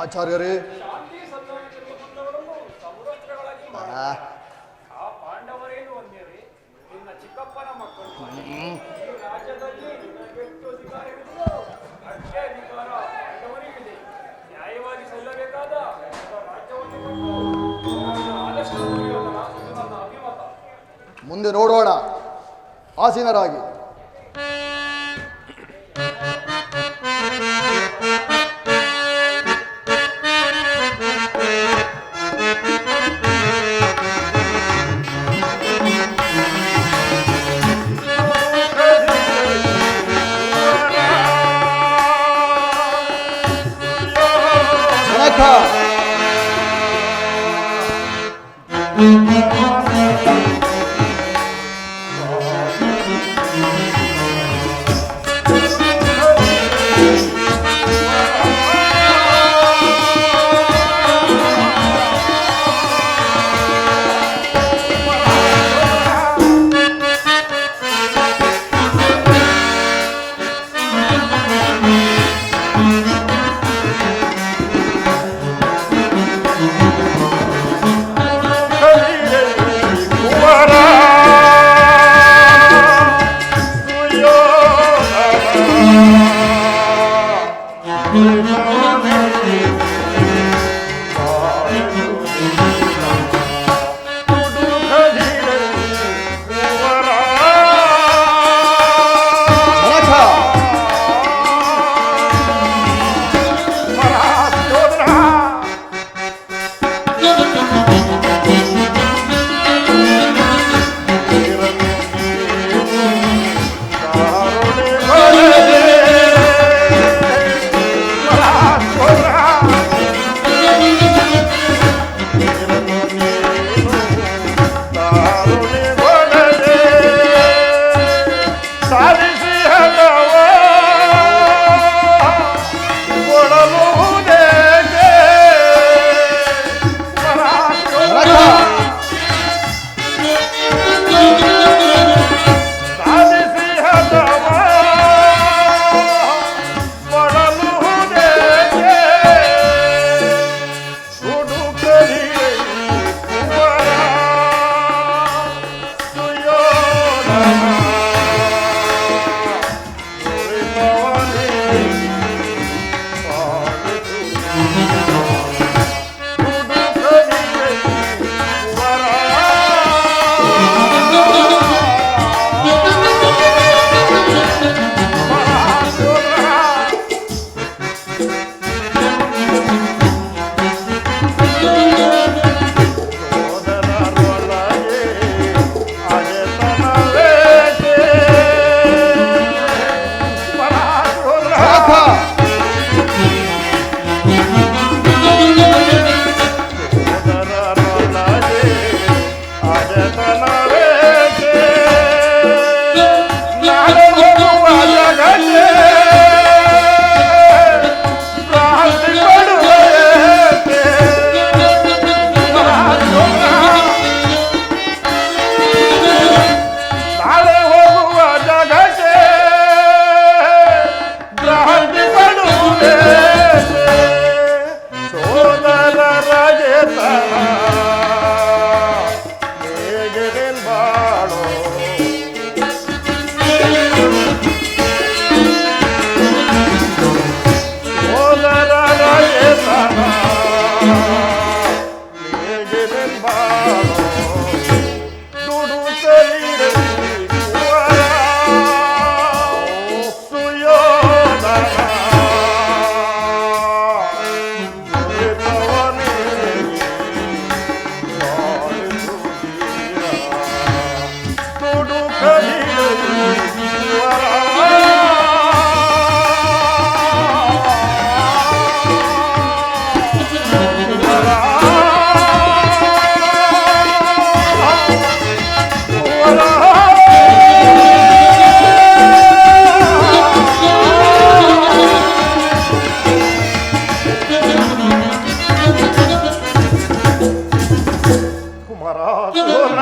A: ಆಚಾರ್ಯರೇ, ಮುಂದೆ ನೋಡೋಣ, ಆಸೀನರಾಗಿ. ಜನಕ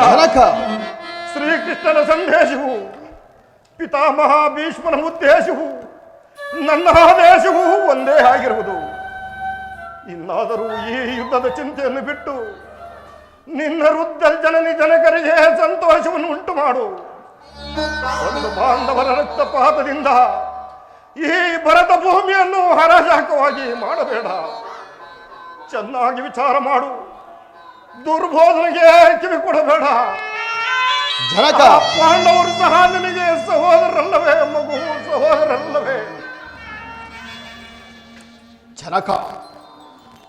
A: ಜನಕ,
I: ಶ್ರೀಕೃಷ್ಣನ ಸಂದೇಶವು ಪಿತಾಮಹ ಭೀಷ್ಮನ ಉದ್ದೇಶವು ನನ್ನ ಆದೇಶವು ಒಂದೇ ಆಗಿರುವುದು. ಇನ್ನಾದರೂ ಈ ಯುದ್ಧದ ಚಿಂತೆಯನ್ನು ಬಿಟ್ಟು ನಿನ್ನ ವೃದ್ಧ ಜನನಿ ಜನಕರಿಗೆ ಸಂತೋಷವನ್ನು ಉಂಟು ಮಾಡು. ಒಂದು ಬಾಂಧವರ ರಕ್ತಪಾತದಿಂದ ಈ ಭರತ ಭೂಮಿಯನ್ನು ಹರಾಜಾಕವಾಗಿ ಮಾಡಬೇಡ. ಚೆನ್ನಾಗಿ ವಿಚಾರ ಮಾಡು. ದುರ್ಬೋಧನೆಗೆ ಕಿವಿ ಕೊಡಬೇಡ.
A: ಜನಕ,
I: ಪಾಂಡವರು ಸಹ ನಿನಗೆ ಸಹೋದರರಲ್ಲವೇ ಮಗು, ಸಹೋದರರಲ್ಲವೇ?
A: ಜನಕ,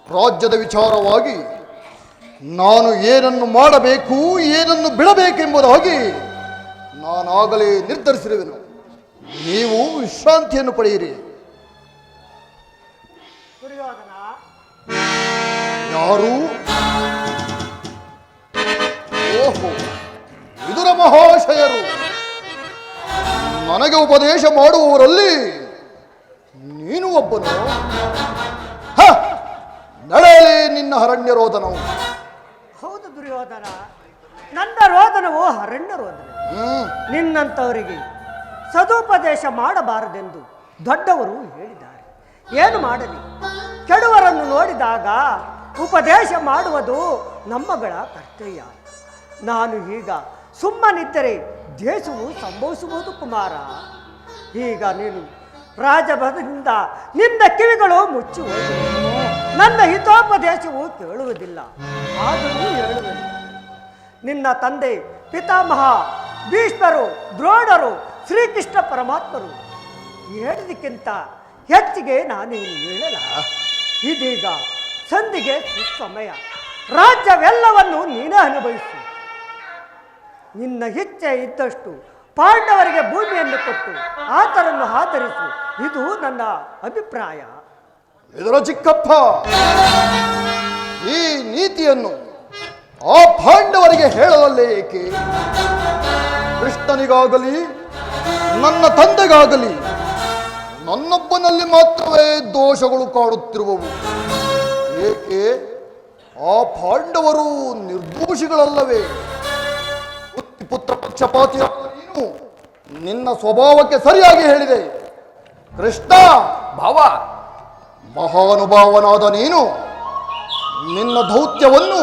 A: ರಾಜ್ಯದ ವಿಚಾರವಾಗಿ ನಾನು ಏನನ್ನು ಮಾಡಬೇಕು, ಏನನ್ನು ಬಿಡಬೇಕೆಂಬುದಾಗಿ ನಾನಾಗಲೇ ನಿರ್ಧರಿಸಿರುವೆನು. ನೀವು ವಿಶ್ರಾಂತಿಯನ್ನು ಪಡೆಯಿರಿ.
E: ದುರ್ಯೋಧನ,
A: ಯಾರು? ಓಹೋ, ವಿದುರ ಮಹಾಶಯರು. ನನಗೆ ಉಪದೇಶ ಮಾಡುವವರಲ್ಲಿ ನೀನು ಒಬ್ಬನು. ನಡೆಯಲಿ ನಿನ್ನ ಅರಣ್ಯ ರೋದನವು.
E: ಹೌದು ದುರ್ಯೋಧನ, ನನ್ನ ರೋದನವು ಅರಣ್ಯ ರೋದನ. ನಿನ್ನಂಥವರಿಗೆ ಸದುಪದೇಶ ಮಾಡಬಾರದೆಂದು ದೊಡ್ಡವರು ಹೇಳಿದ್ದಾರೆ. ಏನು ಮಾಡಲಿ, ಕೆಡುವರನ್ನು ನೋಡಿದಾಗ ಉಪದೇಶ ಮಾಡುವುದು ನಮ್ಮಗಳ ಕರ್ತವ್ಯ. ನಾನು ಈಗ ಸುಮ್ಮನಿದ್ದರೆ ದೇಶವು ಸಂಭವಿಸಬಹುದು ಕುಮಾರ. ಈಗ ನೀನು ರಾಜಭವನದಿಂದ ನಿನ್ನ ಕಿವಿಗಳು ಮುಚ್ಚಿ ಹೋಗಿವೆ. ನನ್ನ ಹಿತೋಪದೇಶವು ಕೇಳುವುದಿಲ್ಲ, ಆದರೂ ಹೇಳುವೆನು. ನಿನ್ನ ತಂದೆ ಪಿತಾಮಹ ಭೀಷ್ಮರು, ದ್ರೋಣರು, ಶ್ರೀಕೃಷ್ಣ ಪರಮಾತ್ಮರು ಹೇಳಿದಕ್ಕಿಂತ ಹೆಚ್ಚಿಗೆ ನಾನೇನು ಹೇಳಲ್ಲ. ಇದೀಗ ಸಂಧಿಗೆ ಸುಸಮಯ. ರಾಜ್ಯವೆಲ್ಲವನ್ನು ನೀನೇ ಅನುಭವಿಸು. ನಿನ್ನ ಇಚ್ಛೆ ಇದ್ದಷ್ಟು ಪಾಂಡವರಿಗೆ ಭೂಮಿಯನ್ನು ಕೊಟ್ಟು ಆತರನ್ನು ಆಧರಿಸು. ಇದು ನನ್ನ ಅಭಿಪ್ರಾಯ.
A: ಇದರ ಚಿಕ್ಕಪ್ಪ, ಈ ನೀತಿಯನ್ನು ಆ ಪಾಂಡವರಿಗೆ ಹೇಳಲಲ್ಲೇ ಏಕೆ? ಕೃಷ್ಣನಿಗಾಗಲಿ ನನ್ನ ತಂದೆಗಾಗಲಿ ನನ್ನೊಬ್ಬನಲ್ಲಿ ಮಾತ್ರವೇ ದೋಷಗಳು ಕಾಡುತ್ತಿರುವವು. ಏಕೆ? ಆ ಪಾಂಡವರು ನಿರ್ದೋಷಿಗಳಲ್ಲವೇ? ಪುತ್ರ ಪಕ್ಷಪಾತಿಯಾದ ನೀನು ನಿನ್ನ ಸ್ವಭಾವಕ್ಕೆ ಸರಿಯಾಗಿ ಹೇಳಿದೆ. ಕೃಷ್ಣ
F: ಭಾವ,
A: ಮಹಾನುಭಾವನಾದ ನೀನು ನಿನ್ನ ದೌತ್ಯವನ್ನು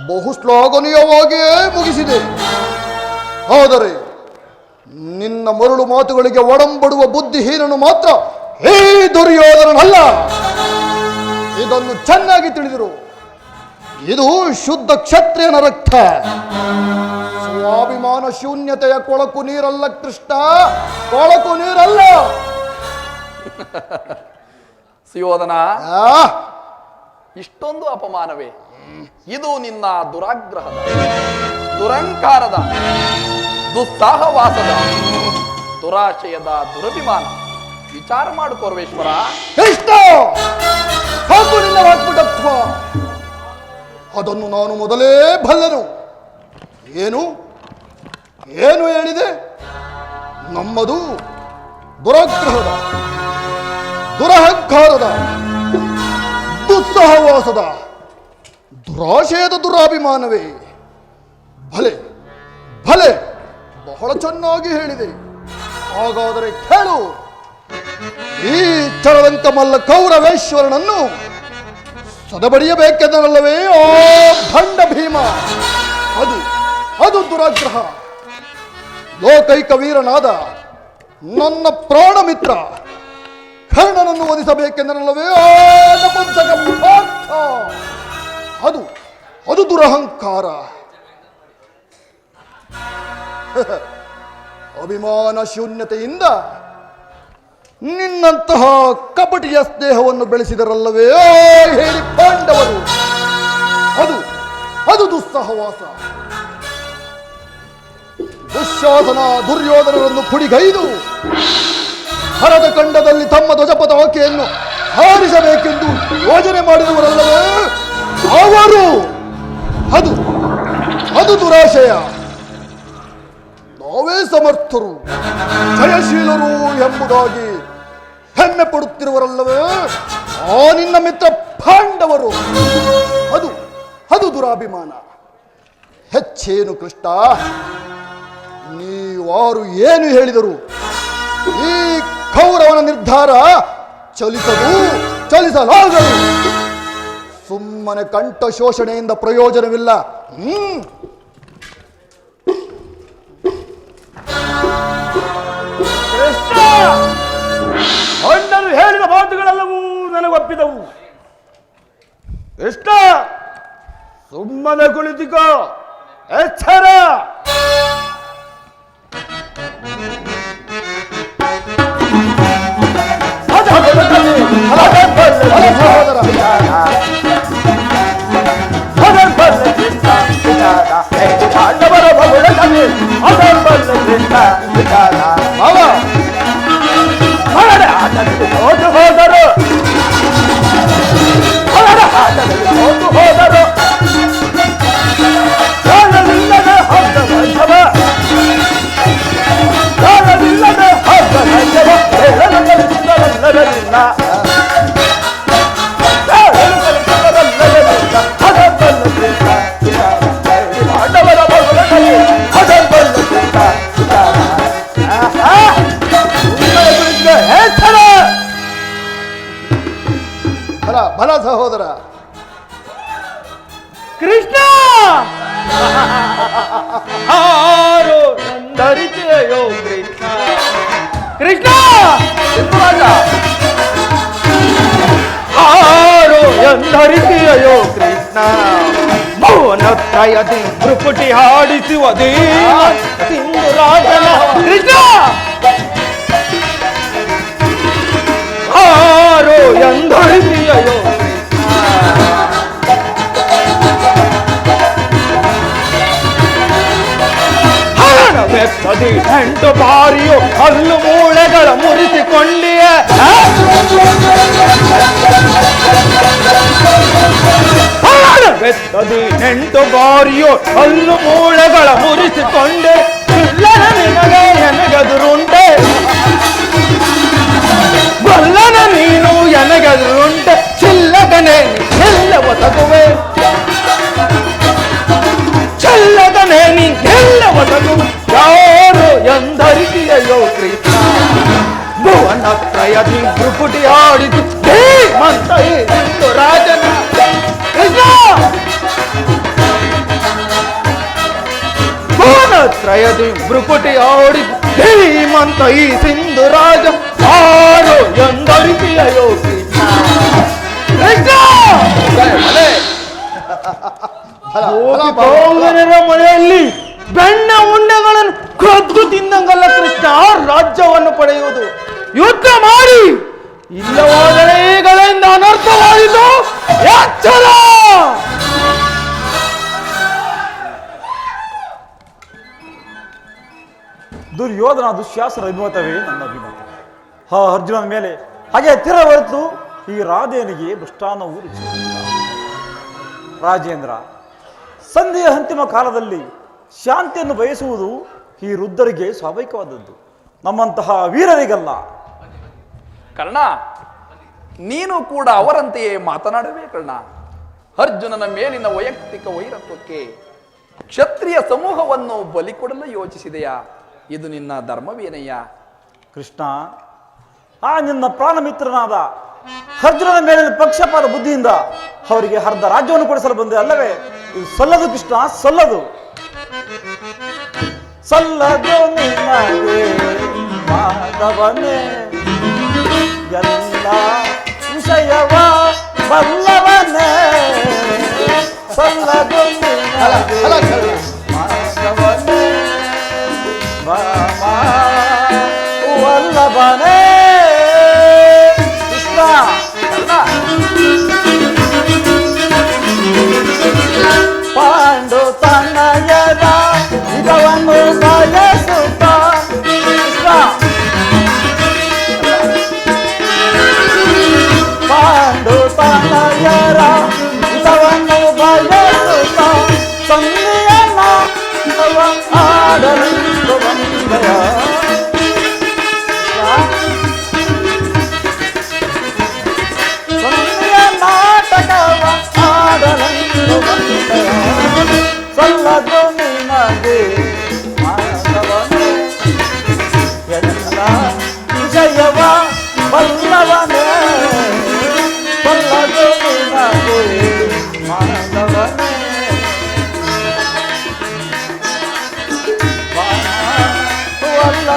A: ಬಹುಶ್ಲಾಘನೀಯವಾಗಿಯೇ ಮುಗಿಸಿದೆ. ಆದರೆ ನಿನ್ನ ಮರುಳು ಮಾತುಗಳಿಗೆ ಒಡಂಬಡುವ ಬುದ್ಧಿಹೀನನು ಮಾತ್ರ ಹೇ ದುರ್ಯೋಧನನಲ್ಲ. ಇದನ್ನು ಚೆನ್ನಾಗಿ ತಿಳಿದಿರು. ಇದು ಶುದ್ಧ ಕ್ಷತ್ರಿಯನ ರಕ್ತ. ಸ್ವಾಭಿಮಾನ ಶೂನ್ಯತೆಯ ಕೊಳಕು ನೀರಲ್ಲ ಕೃಷ್ಣ, ಕೊಳಕು ನೀರಲ್ಲ.
F: ಸುಯೋಧನ,
A: ಆ,
F: ಇಷ್ಟೊಂದು ಅಪಮಾನವೇ? ಇದು ನಿನ್ನ ದುರಾಗ್ರಹದ, ದುರಂಕಾರದ, ದುಸ್ಸಾಹವಾಸದ, ದುರಾಶಯದ ದುರಭಿಮಾನ. ವಿಚಾರ ಮಾಡು ಪರಮೇಶ್ವರ.
A: ಕೃಷ್ಣ, ಸಾಕು ನಿನ್ನ ವಾಗ್ಮುಟತ್ವ. ಅದನ್ನು ನಾನು ಮೊದಲೇ ಬಲ್ಲೆನು. ಏನು ಏನು ಹೇಳಿದೆ? ನಮ್ಮದು ದುರಾಗ್ರಹದ, ದುರಹಂಕಾರದ, ದುಸ್ಸಹವಾಸದ, ದುರಾಶಯದ ದುರಾಭಿಮಾನವೇ. ಭಲೆ ಭಲೆ, ಬಹಳ ಚೆನ್ನಾಗಿ ಹೇಳಿದೆ. ಹಾಗಾದರೆ ಕೇಳು. ಈ ಚರದಂಕ ಮಲ್ಲ ಕೌರವೇಶ್ವರನನ್ನು ಸದಬಡಿಯಬೇಕೆಂದರಲ್ಲವೇ ಆ ಭಂಡ ಭೀಮ. ಅದು ಅದು ದುರಾಗ್ರಹ. ಲೋಕೈಕ ವೀರನಾದ ನನ್ನ ಪ್ರಾಣ ಮಿತ್ರ ಕರ್ಣನನ್ನು ವಧಿಸಬೇಕೆಂದರಲ್ಲವೇ ಆ ನಪುಂಸಕ ಪಾರ್ಥ. ಅದು ಅದು ದುರಹಂಕಾರ. ಅಭಿಮಾನ ಶೂನ್ಯತೆಯಿಂದ ನಿನ್ನಂತಹ ಕಪಟಿಯ ಸ್ನೇಹವನ್ನು ಬೆಳೆಸಿದರಲ್ಲವೇ ಹೇಳಿ ಪಾಂಡವರು. ಅದು ಅದು ದುಸ್ಸಹವಾಸ. ದುಶ್ಯಾಸನ ದುರ್ಯೋಧನರನ್ನು ಪುಡಿಗೈದು ಹರದ ಖಂಡದಲ್ಲಿ ತಮ್ಮ ಧ್ವಜ ಪತಾಕೆಯನ್ನು ಹಾರಿಸಬೇಕೆಂದು ಯೋಜನೆ ಮಾಡಿದವರಲ್ಲವೇ ಅವರು. ಅದು ಅದು ದುರಾಶಯ. ನಾವೇ ಸಮರ್ಥರು, ಜಯಶೀಲರು ಎಂಬುದಾಗಿ ಹೆಮ್ಮೆ ಪಡುತ್ತಿರುವರಲ್ಲವೇ ಆ ನಿನ್ನ ಮಿತ್ರ ಪಾಂಡವರು. ಅದು ಅದು ದುರಾಭಿಮಾನ. ಹೆಚ್ಚೇನು ಕೃಷ್ಣ, ನೀವಾರು ಏನು ಹೇಳಿದರು ಈ ಕೌರವನ ನಿರ್ಧಾರ ಚಲಿಸಲಾಗದು. ಸುಮ್ಮನೆ ಕಂಠ ಶೋಷಣೆಯಿಂದ ಪ್ರಯೋಜನವಿಲ್ಲ.
I: ಅಣ್ಣನು ಹೇಳಿದ ಮಾತುಗಳೆಲ್ಲವೂ ನನಗೊಪ್ಪಿದವು. ಕೃಷ್ಣ, ಸುಮ್ಮನೆ ಕುಳಿತುಕೋ. ಎಚ್ಚರ.
A: ಬಲ ಸಹೋದರ
I: ಕೃಷ್ಣ. ಹಾರೋ ನಂದರಿಕೆಯೋ ಕೃಷ್ಣ. ಕೃಷ್ಣ, ಹಾರೋ ಎಂದರಿಕೆಯೋ ಕೃಷ್ಣ. ಮೌನತ್ರಯದಿ ಮೃಪುಟಿ ಹಾಡಿಸುವುದೇ ಸಿಂಧುರಾಜನ. ಕೃಷ್ಣ, ಹಾರೋ ಎಂದರಿಕೆಯೋ ಮೆತ್ತದಿ 8 ಬಾರಿಯೋ ಹಲ್ಲು ಮೂಳೆಗಳ ಮುರಿಸಿಕೊಂಡಿಯ. ಮೆತ್ತದಿ 8 ಬಾರಿಯೋ ಹಲ್ಲು ಮೂಳೆಗಳ ಮುರಿಸಿಕೊಂಡೆ. ಚಿಲ್ಲನ ನಿನಗೆ ಎನಗದುರುಂಟೆ. ಗೊಲ್ಲನ ನೀನು ಎನಗದುರುಂಟೆ. ಚಿಲ್ಲದನೆ ಎಲ್ಲವ ತಗುವೆ. ಚಲ್ಲದನೆ ನೀ ಎಲ್ಲವ ತಗುವೆ. ಯಾರು ಎಂದರಿಕೆಯೋ ಕೃಷ್ಣ. ಭುವನತ್ರಯದಿ ಭ್ರುಕುಟಿ ಆಡಿತು ಧೀಮಂತ ಇಂದು ರಾಜನ. ಕೃಷ್ಣ, ಭುವನತ್ರಯದಿ ಭ್ರುಕುಟಿ ಆಡಿತು ಧೀಮಂತ ಈ ಸಿಂಧು ರಾಜ. ಯಾರು ಎಂದರಿಕೆಯೋ ಕೃಷ್ಣ. ಕೃಷ್ಣ, ಗೋವಿಂದರ ಮನೆಯಲ್ಲಿ ಬೆಣ್ಣ ಉಂಡೆಗಳನ್ನು ಕದ್ದು ತಿಂದಂಗಲ್ಲ ಕೃಷ್ಣ ರಾಜ್ಯವನ್ನು ಪಡೆಯುವುದು. ಯುದ್ಧ ಮಾಡಿ, ಇಲ್ಲವಾದರೆ ಈಗಳಿಂದ ಅನರ್ಥವಾಯಿತು. ಎಚ್ಚರ.
C: ದುರ್ಯೋಧನ ದುಶ್ಯಾಸನ ಅಭಿಮತವೇ ನನ್ನ ಅಭಿಮತ. ಅರ್ಜುನನ ಮೇಲೆ ಹಾಗೆ ತಿರ ಹೊರತು ಈ ರಾಧೇನಿಗೆ ಮೃಷ್ಟಾನ್ನವು ರುಚಿ. ರಾಜೇಂದ್ರ, ಸಂಧಿಯ ಅಂತಿಮ ಕಾಲದಲ್ಲಿ ಶಾಂತಿಯನ್ನು ಬಯಸುವುದು ಈ ವೃದ್ಧರಿಗೆ ಸ್ವಾಭಾವಿಕವಾದದ್ದು, ನಮ್ಮಂತಹ ವೀರರಿಗಲ್ಲ.
F: ಕರ್ಣ, ನೀನು ಕೂಡ ಅವರಂತೆಯೇ ಮಾತನಾಡಬೇಕಣ್ಣ. ಅರ್ಜುನನ ಮೇಲಿನ ವೈಯಕ್ತಿಕ ವೈರತ್ವಕ್ಕೆ ಕ್ಷತ್ರಿಯ ಸಮೂಹವನ್ನು ಬಲಿ ಕೊಡಲು ಯೋಚಿಸಿದೆಯಾ? ಇದು ನಿನ್ನ ಧರ್ಮವೇನಯ್ಯ?
C: ಕೃಷ್ಣ, ಆ ನಿನ್ನ ಪ್ರಾಣಮಿತ್ರನಾದ ಅರ್ಜುನನ ಮೇಲಿನ ಪಕ್ಷಪಾತ ಬುದ್ಧಿಯಿಂದ ಅವರಿಗೆ ಅರ್ಧ ರಾಜ್ಯವನ್ನು ಕೊಡಿಸಲು ಬಂದೆ ಅಲ್ಲವೇ? ಇದು ಸಲ್ಲದು ಕೃಷ್ಣ, ಸಲ್ಲದು. ಸಲ್ಲದು ನಿನಗೆ ಮಾಧವನೇ, ಎಲ್ಲ ವಿಷಯವ ಬಲ್ಲವನೇ. ಸಲ್ಲದು ನಿನಗೆ ಮಾಧವನೇ, ವಲ್ಲಭನೇ. ಕೃಷ್ಣ, ಪಾಂಡು ತನ್ನಯರ ಇದವನ್ನು ಭಯ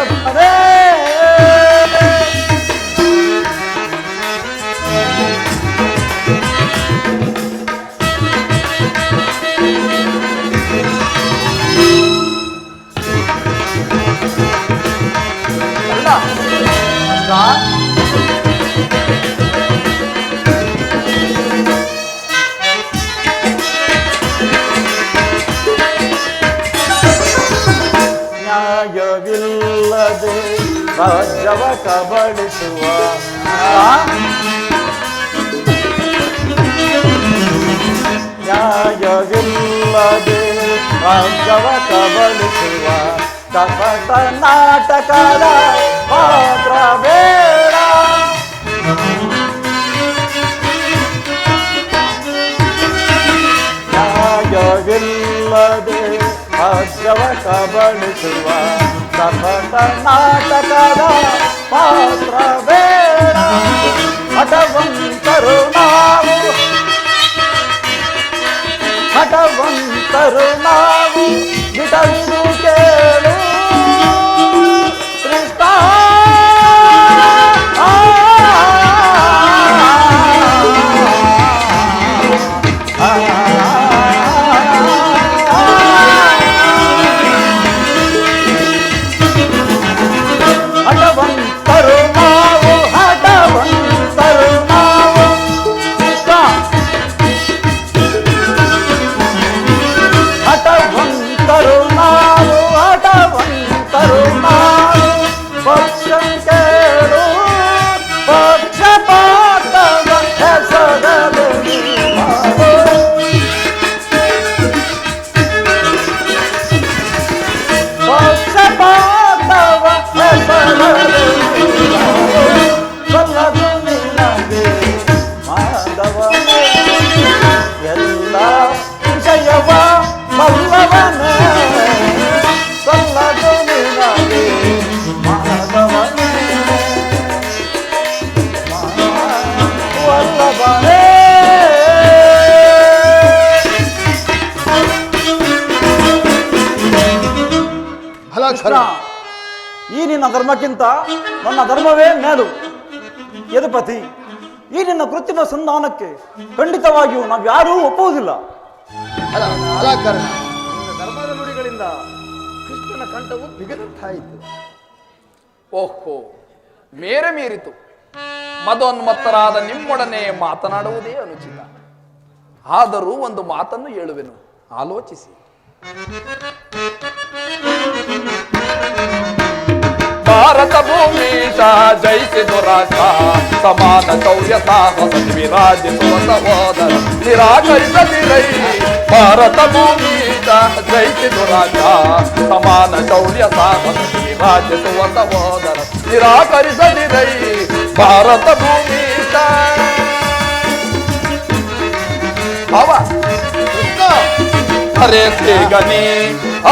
C: ವಲ್ಲಭನೇ ನ್ಯಾಯವಿಲ್ಲದೆ ರಾಜ್ಯವ ಕಬಳಿಸುವ ನ್ಯಾಯವಿಲ್ಲದೆ ರಾಜ್ಯವ ಕಬಳಿಸುವ ಕಪಟ ನಾಟಕದ ಪಾತ್ರ ಬೇಡ ನ್ಯಾಯವಿಲ್ಲದೆ ರಾಜ್ಯವ ಕಬಳಿಸುವ ಕಪಟ ನಾಟಕದ ಪಾತ್ರ ಬೇಡ ಹಠವಂತರು ನಾವು ಹಠವಂತರು ನಾವು ಬಿಟವಿದು ಕೇಳು ಕೃಷ್ಣ ಹಠವಂತರು ನಾವು ಹಠವಂತರು ನಾವು ಕೃಷ್ಣ ಹಠವಂತರು ನಾವು ಹಠವಂತರು ನಾವು ಪಕ್ಷ ಕೇಳು ಪಕ್ಷಪಾತವ ಹೆಸರಲು ಪಕ್ಷಪಾತವ ಹೆಸರಲು ಸಲ್ಲದು ನಿನಗೆ ಮಾಧವನೇ ಎಲ್ಲ ವಿಷಯವ ಬಲ್ಲವನೇ ಸಲ್ಲದು ನಿನಗೆ ಮಾಧವನೇ ವಲ್ಲಭನೇ
A: ಹಲಾಕ್ಷರ
C: ಈ ನಿನ್ನ ಧರ್ಮಕ್ಕಿಂತ ನನ್ನ ಧರ್ಮವೇ ಮೇಲು. ಯದುಪತಿ, ಈ ನಿನ್ನ ಕೃತ್ರಿಮ ಸಂಧಾನಕ್ಕೆ ಖಂಡಿತವಾಗಿಯೂ ನಾವ್ಯಾರೂ ಒಪ್ಪುವುದಿಲ್ಲ.
A: ಹಲಾಕರಣ
F: ಧರ್ಮದ ನುಡಿಗಳಿಂದ ಕೃಷ್ಣನ ಕಂಠವು ಬಿಗದಂತಾಯಿತು. ಓಹೋ, ಮೇರೆ ಮೀರಿತು. ಮದೋನ್ಮತ್ತರಾದ ನಿಮ್ಮೊಡನೆ ಮಾತನಾಡುವುದೇ ಅನುಚಿತ. ಆದರೂ ಒಂದು ಮಾತನ್ನು ಹೇಳುವೆನು, ಆಲೋಚಿಸಿ. ಭಾರತ ಭೂಮಿ ಜಯಿಸಿದು ರಾಷ್ಟ್ರ ಸಮಾನ ಶೌರ್ಯ ಸಾಹಸ ವಿರಾಜಿಸುವ ಸಹೋದರ ನಿರಾಕರಿಸದಿರೈ. ಭಾರತ ಭೂಮಿ ಜಯಿಸಿದು ರಾಷ್ಟ್ರ ಸಮಾನ ಶೌರ್ಯ ಸಾಹಸ ವಿರಾಜಿಸುವ ಸಹೋದರ ನಿರಾಕರಿಸದಿರೈ. ಭಾರತ ಭೂಮಿ ಭಾವ ಹರೇ ಶ್ರೀ ಗಣಿ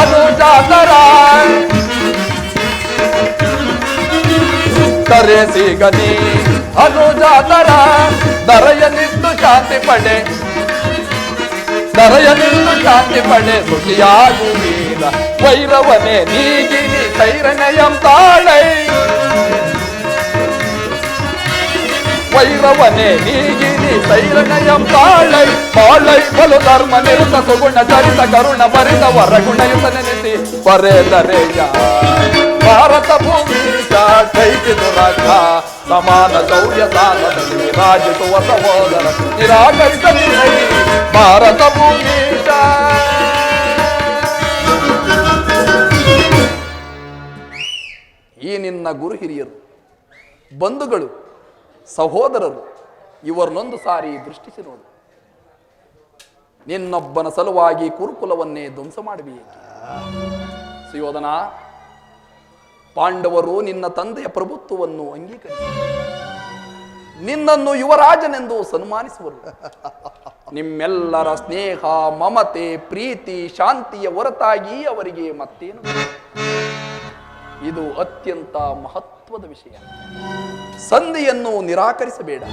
F: ಅನುಜಾತರಾಯ್ ಕರೆಸಿ ಗನಿ ಅನುಜಾತರ ದರೆಯನಿಂದು ಶಾಂತಿ ಪಡೆ ದರೆಯನಿಂದು ಶಾಂತಿ ಪಡೆ ಸುಖಿಯಾಗುವೀರ ವೈರವನೇ ನೀಗಿನಿ ಸೈರಣಯಂ ತಾಳೈ ವೈರವನೇ ನೀಗಿನಿ ಸೈರಣಯಂ ತಾಳೈ ಬಾಳೈ ಬಲು ಧರ್ಮ ನಿರುತ ಸುಗುಣ ಚರಿತ ಕರುಣ ಭರಿತ ವರಗುಣಯುತ ನೆನೆಸಿ ಬರೆದರೆಯ ಭಾರತ ಭೂಮಿ ಜಯಿಸಿದು ರಾಜ್ಯ ಸಮಾನ ಶೌರ್ಯ ಸಾಧನೆ ರಾಜಿಸುವ ಸಹೋದರ ನಿರಾಕರಿಸದಿರೈ. ಭಾರತ ಭೂಮಿ ಈ ನಿನ್ನ ಗುರು ಹಿರಿಯರು, ಬಂಧುಗಳು, ಸಹೋದರರು ಇವರನ್ನೊಂದು ಸಾರಿ ದೃಷ್ಟಿಸಿ ನೋಡು. ನಿನ್ನೊಬ್ಬನ ಸಲುವಾಗಿ ಕುರುಕುಲವನ್ನೇ ಧ್ವಂಸ ಮಾಡಬೇಕು. ಸುಯೋಧನ, ಪಾಂಡವರು ನಿನ್ನ ತಂದೆಯ ಪ್ರಭುತ್ವವನ್ನು ಅಂಗೀಕರಿಸಿ ನಿನ್ನನ್ನು ಯುವರಾಜನೆಂದು ಸನ್ಮಾನಿಸುವರು. ನಿಮ್ಮೆಲ್ಲರ ಸ್ನೇಹ, ಮಮತೆ, ಪ್ರೀತಿ, ಶಾಂತಿಯ ಹೊರತಾಗಿ ಅವರಿಗೆ ಮತ್ತೇನು? ಇದು ಅತ್ಯಂತ ಮಹತ್ವದ ವಿಷಯ. ಸಂಧಿಯನ್ನು ನಿರಾಕರಿಸಬೇಡ.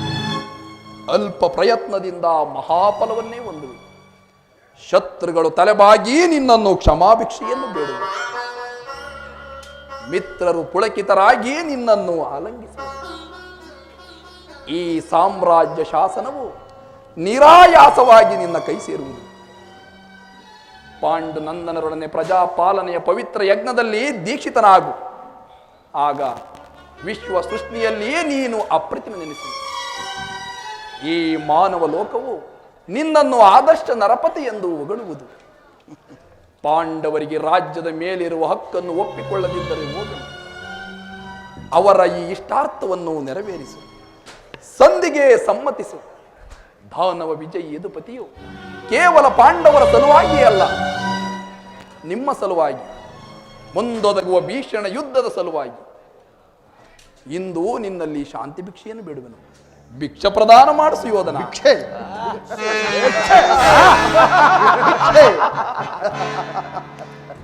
F: ಅಲ್ಪ ಪ್ರಯತ್ನದಿಂದ ಮಹಾಫಲವನ್ನೇ ಹೊಂದುವೆ. ಶತ್ರುಗಳು ತಲೆಬಾಗಿ ನಿನ್ನನ್ನು ಕ್ಷಮಾಭಿಕ್ಷೆಯನ್ನು ಬೇಡುವೆ. ಮಿತ್ರರು ಪುಳಕಿತರಾಗಿ ನಿನ್ನನ್ನು ಆಲಂಗಿಸುವರು. ಈ ಸಾಮ್ರಾಜ್ಯ ಶಾಸನವು ನಿರಾಯಾಸವಾಗಿ ನಿನ್ನ ಕೈ ಸೇರುವುದು. ಪಾಂಡು ನಂದನರೊಡನೆ ಪ್ರಜಾಪಾಲನೆಯ ಪವಿತ್ರ ಯಜ್ಞದಲ್ಲಿ ದೀಕ್ಷಿತನಾಗು. ಆಗ ವಿಶ್ವ ಸೃಷ್ಟಿಯಲ್ಲಿಯೇ ನೀನು ಅಪ್ರತಿಮ ನೆನೆಸು. ಈ ಮಾನವ ಲೋಕವು ನಿನ್ನನ್ನು ಆದರ್ಶ ನರಪತಿ ಎಂದು ಹೊಗಳುವುದು. ಪಾಂಡವರಿಗೆ ರಾಜ್ಯದ ಮೇಲಿರುವ ಹಕ್ಕನ್ನು ಒಪ್ಪಿಕೊಳ್ಳದಿದ್ದರೆ ಹೋಗಲಿ. ಅವರ ಈ ಇಷ್ಟಾರ್ಥವನ್ನು ನೆರವೇರಿಸು. ಸಂಧಿಗೆ ಸಮ್ಮತಿಸು. ದಾನವ ವಿಜಯಿ ಯದುಪತಿಯು ಕೇವಲ ಪಾಂಡವರ ಸಲುವಾಗಿಯೇ ಅಲ್ಲ, ನಿಮ್ಮ ಸಲುವಾಗಿ, ಮುಂದೊದಗುವ ಭೀಷಣ ಯುದ್ಧದ ಸಲುವಾಗಿ ಇಂದು ನಿನ್ನಲ್ಲಿ ಶಾಂತಿ ಭಿಕ್ಷೆಯನ್ನು ಬೇಡುವೆನು. ಭಿಕ್ಷ ಪ್ರದಾನ ಮಾಡಿಸು ಯೋಧನ.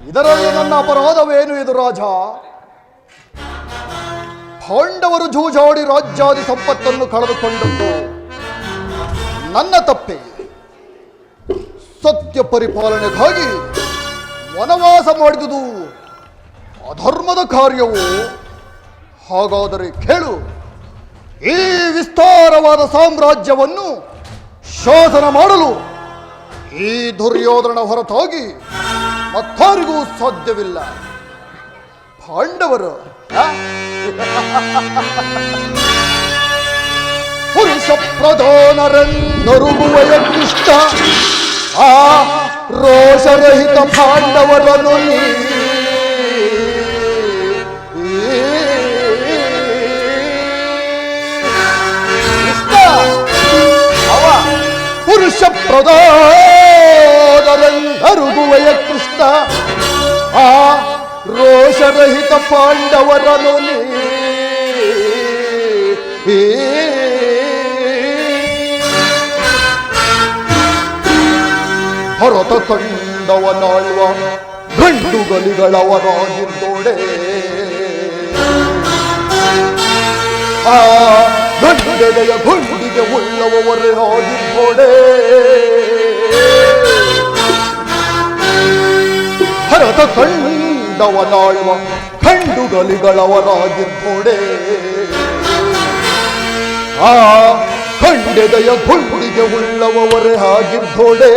A: ಇದರಲ್ಲಿ ನನ್ನ ಅಪರಾಧವೇನು ಇದು ರಾಜ? ಪಾಂಡವರು ಜೂಜಾಡಿ ರಾಜ್ಯಾದಿ ಸಂಪತ್ತನ್ನು ಕಳೆದುಕೊಂಡದ್ದು ನನ್ನ ತಪ್ಪೆ. ಸತ್ಯ ಪರಿಪಾಲನೆಗಾಗಿ ವನವಾಸ ಮಾಡಿದುದು ಅಧರ್ಮದ ಕಾರ್ಯವು. ಹಾಗಾದರೆ ಕೇಳು, ಈ ವಿಸ್ತಾರವಾದ ಸಾಮ್ರಾಜ್ಯವನ್ನು ಶಾಸನ ಮಾಡಲು ಈ ದುರ್ಯೋಧನ ಹೊರತಾಗಿ ಮತ್ತಾರಿಗೂ ಸಾಧ್ಯವಿಲ್ಲ. ಪಾಂಡವರು ಪುರುಷ ಪ್ರಧಾನರೆಂದರುಗುವ ಯಜ್ಞಿಷ್ಟ ಆ ರೋಷರಹಿತ ಪಾಂಡವರನ್ನು ಪುರುಷ ಪ್ರಧಾನರೆಂದರುಗುವ ಯಜ್ಞಿಷ್ಟ ಆ ರೋಷರಹಿತ ಪಾಂಡವರನು ಭರತ ಕಂಡವನಾಳುವ ಗಂಡುಗಲಿಗಳವರಾಗಿದ್ದೋಡೆ ಆ ಗಂಡೆಲೆಯ ಗುಂಡಿಗೆ ಉಳ್ಳವರೇ ಆಗಿದ್ದೋಡೆ ಭರತ ಕಂಡವನಾಳುವ ಗಂಡುಗಲಿಗಳವರಾಗಿದ್ದೋಡೆ ಆ ಖಂಡೆದೆಯ ಗುಂಡಿಗೆ ಉಳ್ಳವರೇ ಆಗಿದ್ದೋಡೆ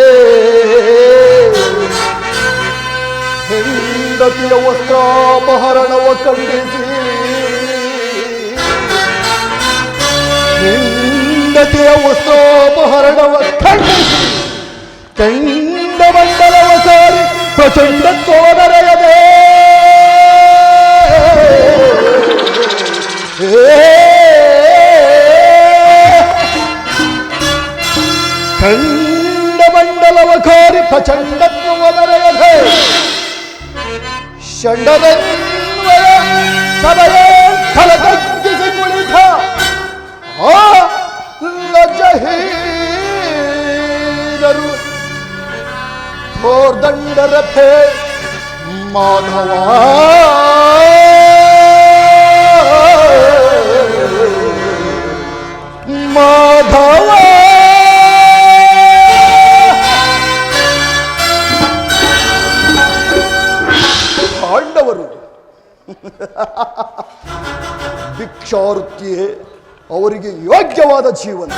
A: ಹೆಂಡತಿಯ ವಸ್ತ್ರಾಪಹರಣವ ಖಂಡಿಸಿ ಹೆಂಡತಿಯ ವಸ್ತ್ರಾಪಹರಣವ ಖಂಡಿಸಿ ಚಂಡಮಂಡಲವ ಸಾರಿ ಪ್ರಚಂಡ ಸೋದರೆಯದೇ ಖಂಡಮಂಡಲವ ಕಾರಿ ಪ್ರಚಂಡತ್ವದರೆಯದೆ ಷಂಡದನ್ವಯ ಸಭೆಯ ತಲೆತಗ್ಗಿಸಿ ಕುಳಿತ ಆ ಲಜ್ಜಹೀನರು ಧೋರ್ದಂಡರಥೆ ಮಾಧವ ಮಾಧವ ಪಾಂಡವರು ಭಿಕ್ಷಾವೃತ್ತಿಯೇ ಅವರಿಗೆ ಯೋಗ್ಯವಾದ ಜೀವನ.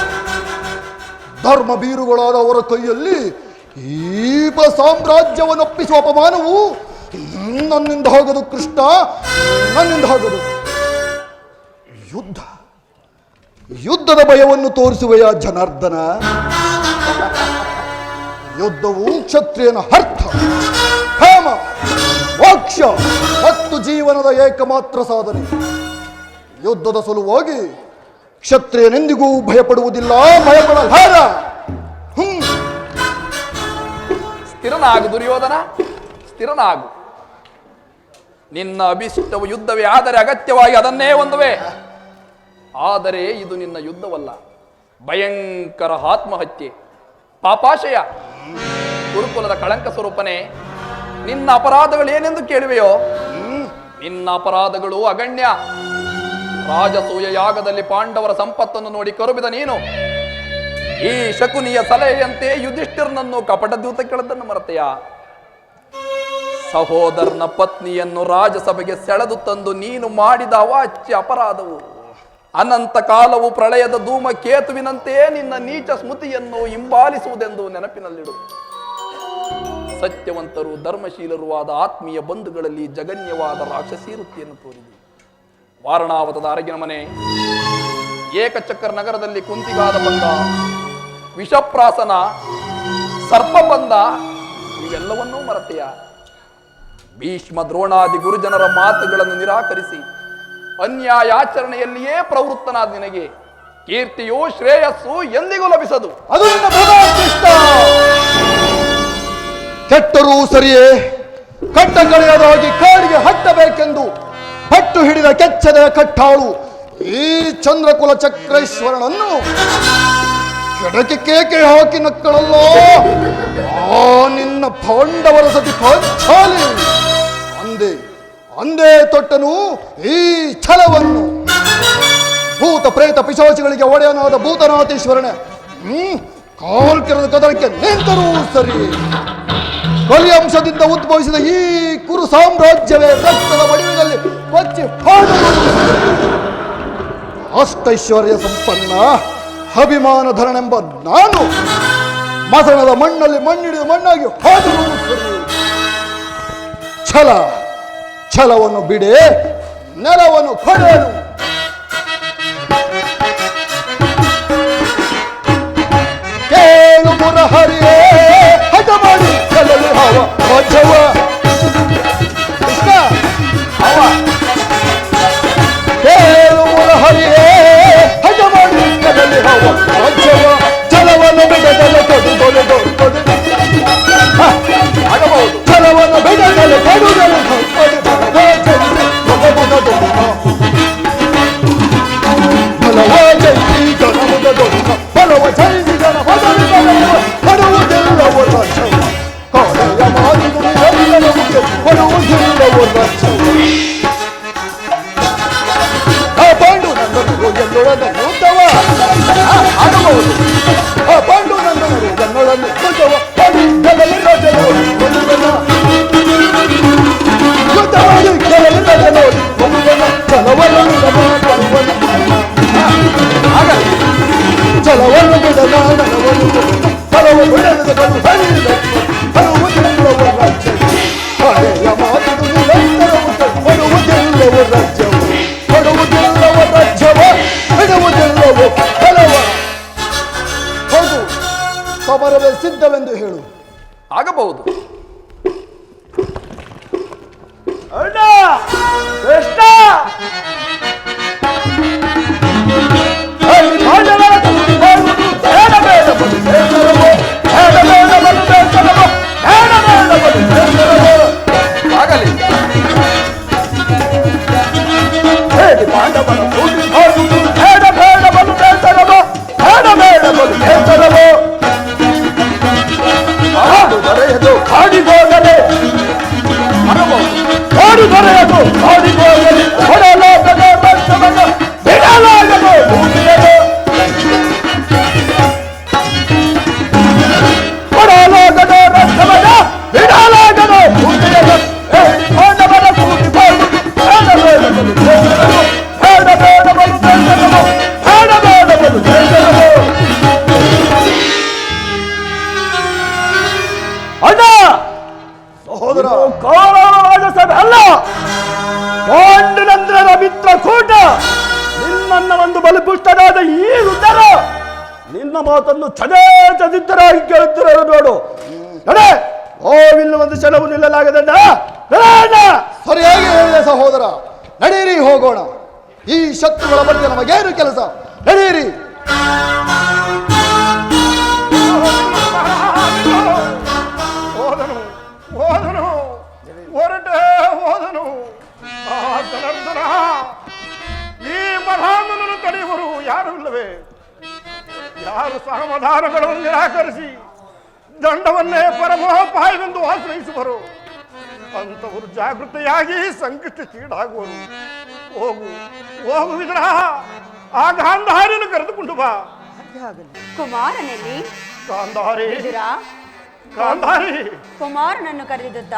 A: ಧರ್ಮ ಬೀರುಗಳಾದ ಅವರ ಕೈಯಲ್ಲಿ ಈ ಸಾಮ್ರಾಜ್ಯವನ್ನು ಒಪ್ಪಿಸುವ ಅಪಮಾನವು ನನ್ನಿಂದ ಆಗದು ಕೃಷ್ಣ, ನನ್ನಿಂದ ಆಗದು. ಯುದ್ಧದ ಭಯವನ್ನು ತೋರಿಸುವೆಯ ಜನಾರ್ದನ? ಯುದ್ಧವು ಕ್ಷತ್ರಿಯನ ಅರ್ಥ, ಕಾಮ, ಮೋಕ್ಷ ಮತ್ತು ಜೀವನದ ಏಕಮಾತ್ರ ಸಾಧನೆ. ಯುದ್ಧದ ಸಲುವಾಗಿ ಕ್ಷತ್ರಿಯನೆಂದಿಗೂ ಭಯಪಡುವುದಿಲ್ಲ, ಭಯಪಡಲಾರ.
F: ಸ್ಥಿರನಾಗು ದುರ್ಯೋಧನ, ಸ್ಥಿರನಾಗು. ನಿನ್ನ ಅಭಿಷ್ಟವು ಯುದ್ಧವೇ ಆದರೆ ಅಗತ್ಯವಾಗಿ ಅದನ್ನೇ ಹೊಂದುವೆ. ಆದರೆ ಇದು ನಿನ್ನ ಯುದ್ಧವಲ್ಲ, ಭಯಂಕರ ಆತ್ಮಹತ್ಯೆ, ಪಾಪಾಶಯ. ಗುರುಕುಲದ ಕಳಂಕ ಸ್ವರೂಪನೇ, ನಿನ್ನ ಅಪರಾಧಗಳೇನೆಂದು ಕೇಳುವೆಯೋ? ನಿನ್ನ ಅಪರಾಧಗಳು ಅಗಣ್ಯ. ರಾಜಸೂಯ ಯಾಗದಲ್ಲಿ ಪಾಂಡವರ ಸಂಪತ್ತನ್ನು ನೋಡಿ ಕರುಬಿದ ನೀನು ಈ ಶಕುನಿಯ ಸಲಹೆಯಂತೆ ಯುಧಿಷ್ಠಿರನನ್ನು ಕಪಟ ದೂತ ಕೆಳದನ್ನು ಮರೆತೆಯ. ಸಹೋದರನ ಪತ್ನಿಯನ್ನು ರಾಜಸಭೆಗೆ ಸೆಳೆದು ತಂದು ನೀನು ಮಾಡಿದ ಅವಾಚ್ಯ ಅಪರಾಧವು ಅನಂತ ಕಾಲವು ಪ್ರಳಯದ ಧೂಮಕೇತುವಿನಂತೆಯೇ ನಿನ್ನ ನೀಚ ಸ್ಮೃತಿಯನ್ನು ಹಿಂಬಾಲಿಸುವುದೆಂದು ನೆನಪಿನಲ್ಲಿಡು. ಸತ್ಯವಂತರು ಧರ್ಮಶೀಲರೂ ಆದ ಆತ್ಮೀಯ ಬಂಧುಗಳಲ್ಲಿ ಜಗನ್ಯವಾದ ರಾಕ್ಷಸೀ ವೃತ್ತಿಯನ್ನು ತೋರಿದೆ. ವಾರಣಾವತದ ಅರಗಿನ ಮನೆ, ಏಕಚಕ್ರ ನಗರದಲ್ಲಿ ಕುಂತಿಗಾದ ಬಂಧ, ವಿಷಪ್ರಾಸನ, ಸರ್ಪಬಂಧ ಇವೆಲ್ಲವನ್ನೂ ಮರೆತೆಯ. ಭೀಷ್ಮ ದ್ರೋಣಾದಿ ಗುರುಜನರ ಮಾತುಗಳನ್ನು ನಿರಾಕರಿಸಿ ಅನ್ಯಾಯಾಚರಣೆಯಲ್ಲಿಯೇ ಪ್ರವೃತ್ತನಾದ ನಿನಗೆ ಕೀರ್ತಿಯು ಶ್ರೇಯಸ್ಸು ಎಂದಿಗೂ ಲಭಿಸದು.
A: ಅದು ನಿನ್ನ ಭಗವದ್ಗೀಷ್ಟ. ಕೆಟ್ಟರೂ ಸರಿಯೇ, ಕಟ್ಟ ಕಳೆಯದಾಗಿ ಕಾಡಿಗೆ ಹಟ್ಟಬೇಕೆಂದು ಪಟ್ಟು ಹಿಡಿದ ಕೆಚ್ಚದ ಕಟ್ಟಾಳು ಈ ಚಂದ್ರಕುಲ ಚಕ್ರೇಶ್ವರನನ್ನು ಕೆಡಕೆ ಕೇಕೆ ಹಾಕಿ ನಕ್ಕಳಲ್ಲೋ ಆ ನಿನ್ನ ಪಾಂಡವರ ಸತಿ ಪಾಂಚಾಲಿ. ಅಂದೇ ತೊಟ್ಟನು ಈ ಛಲವನ್ನು. ಭೂತ ಪ್ರೇತ ಪಿಶಾಚಿಗಳಿಗೆ ಒಡೆಯನಾದ ಭೂತನಾಥೇಶ್ವರನೇ ಕಾಲ್ಕೆರದ ಕದಳಕ್ಕೆ ನಿಂತರೂ ಸರಿ. ಕಲಿಯಂಶದಿಂದ ಉದ್ಭವಿಸಿದ ಈ ಕುರು ಸಾಮ್ರಾಜ್ಯವೇ ರಕ್ತದ ಮಡಿವಿನಲ್ಲಿ ಕೊಚ್ಚಿ ಹೋದರು. ಅಷ್ಟೈಶ್ವರ್ಯ ಸಂಪನ್ನ ಅಭಿಮಾನಧರನೆಂಬ ನಾನು ಮಸಣದ ಮಣ್ಣಲ್ಲಿ ಮಣ್ಣಿಡಿದು ಮಣ್ಣಾಗಿ ಹೋದರೂ ಸರಿ. ಛಲವನ್ನು ಬಿಡೆ, ನೆಲವನ್ನು ಕೊಡೇನು. ಕೇಳು ಮುರಹರಿಯೇ ಹಠ ಮಾಡಿ ಕಲಲು ಹಾವ ರಾಜವ ಕೃಷ್ಣ ಹಾವ. ಕೇಳು ಮುರಹರಿಯೇ ಹಠ ಮಾಡಿ ಕಲಲು ಹಾವ ರಾಜವ. ಛಲವನ್ನು ಬಿಡದಲೆ ಕೊಡು ಕೊಡು ಕೊಡು ಆಗಬಹುದು. ಛಲವನ್ನು ಬಿಡದಲೆ ಕೊಡುದಲೆ ಸಮರವೇ ಸಿದ್ಧವೆಂದು ಹೇಳು.
F: ಆಗಬಹುದು.
I: ಮಾತನ್ನು ಚದಿದ್ದರಾಗಿ ಕೇಳುತ್ತಿರೋದು ನೋಡು. ನಡೆ, ಓವಿಲ್ಲ ಒಂದು ಕ್ಷಣವು ನಿಲ್ಲಲಾಗದಣ್ಣ.
A: ಸರಿಯಾಗಿ ಹೇಳಿದೆ ಸಹೋದರ. ನಡೀರಿ ಹೋಗೋಣ. ಈ ಶತ್ರುಗಳ ಮಧ್ಯೆ ನಮಗೇನು ಕೆಲಸ? ನಡೀರಿ.
I: ಹೋದನು ಈ ಮಹಾಮನನ್ನು ತಡೆಯುವರು ಯಾರು ಇಲ್ಲವೇ? ಯಾರು ಸಮಾಧಾನಗಳನ್ನು ನಿರಾಕರಿಸಿ ದಂಡವನ್ನೇ ಪರಮೋಪಾಯವೆಂದು ಆಶ್ರಯಿಸುವರು ಅಂತವರು ಜಾಗೃತೆಯಾಗಿ ಸಂಕಷ್ಟಕ್ಕೀಡಾಗುವರು. ಹೋಗು ವಿಗ್ರಹ, ಆ ಗಾಂಧಾರಿಯನ್ನು ಕರೆದುಕೊಂಡು ಬಾ.
J: ಕುಮಾರನಲ್ಲಿ
I: ಗಾಂಧಾರಿ, ಗಾಂಧಾರಿ
J: ಕುಮಾರನನ್ನು ಕರೆದಿದ್ದ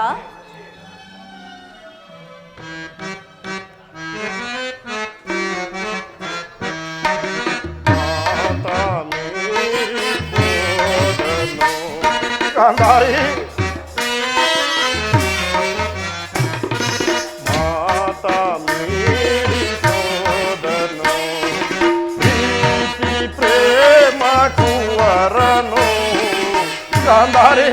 I: ಗಾಂಧಾರಿ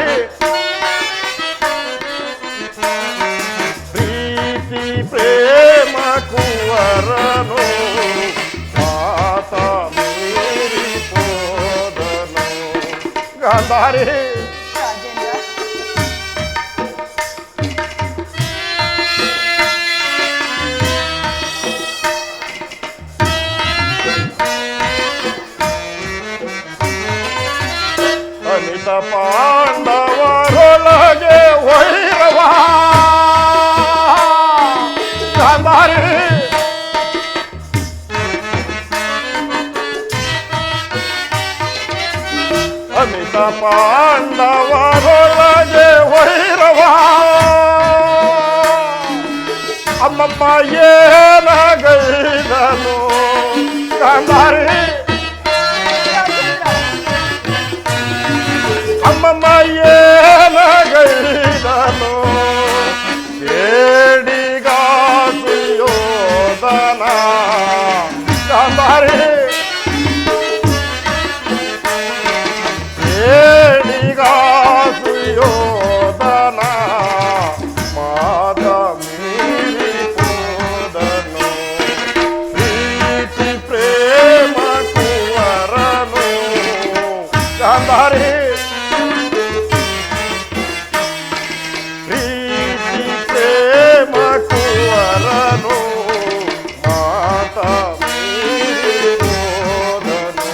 I: ಪ್ರೀತಿ ಪ್ರೇಮ ಕುವರನು ಮಾತ ಮೀರಿ ಹೋದನು ಗಾಂಧಾರಿ
J: ರಾಜೇಂದ್ರ
I: ಅನಿತ ಪಾಂಡವರೊಳಗೆ ವೈರವ ಗಾಂಧಾರಿ ಅನಿತ ಪಾಂಡವರೊಳಗೆ ವೈರವ ಅಮ್ಮಮ್ಮ ಏನಗೈದನು ಗಾಂಧಾರಿ ಅಮ್ಮಮ್ಮ ಏನಗೈದನು ಕೇಡಿಗಾಸು ಯೋಧನ ಗಾಂಧಾರಿ ಕೇಡಿಗಾಸು ಯೋಧನ ಮಾತ ಮೀರಿ ಹೋದನು ಪ್ರೀತಿ ಪ್ರೇಮ ಕುವರನು ಗಾಂಧಾರಿ ಪ್ರೀತಿ ಪ್ರೇಮ ಕುವರನು ಮಾತ ಮೀರಿ ಹೋದನು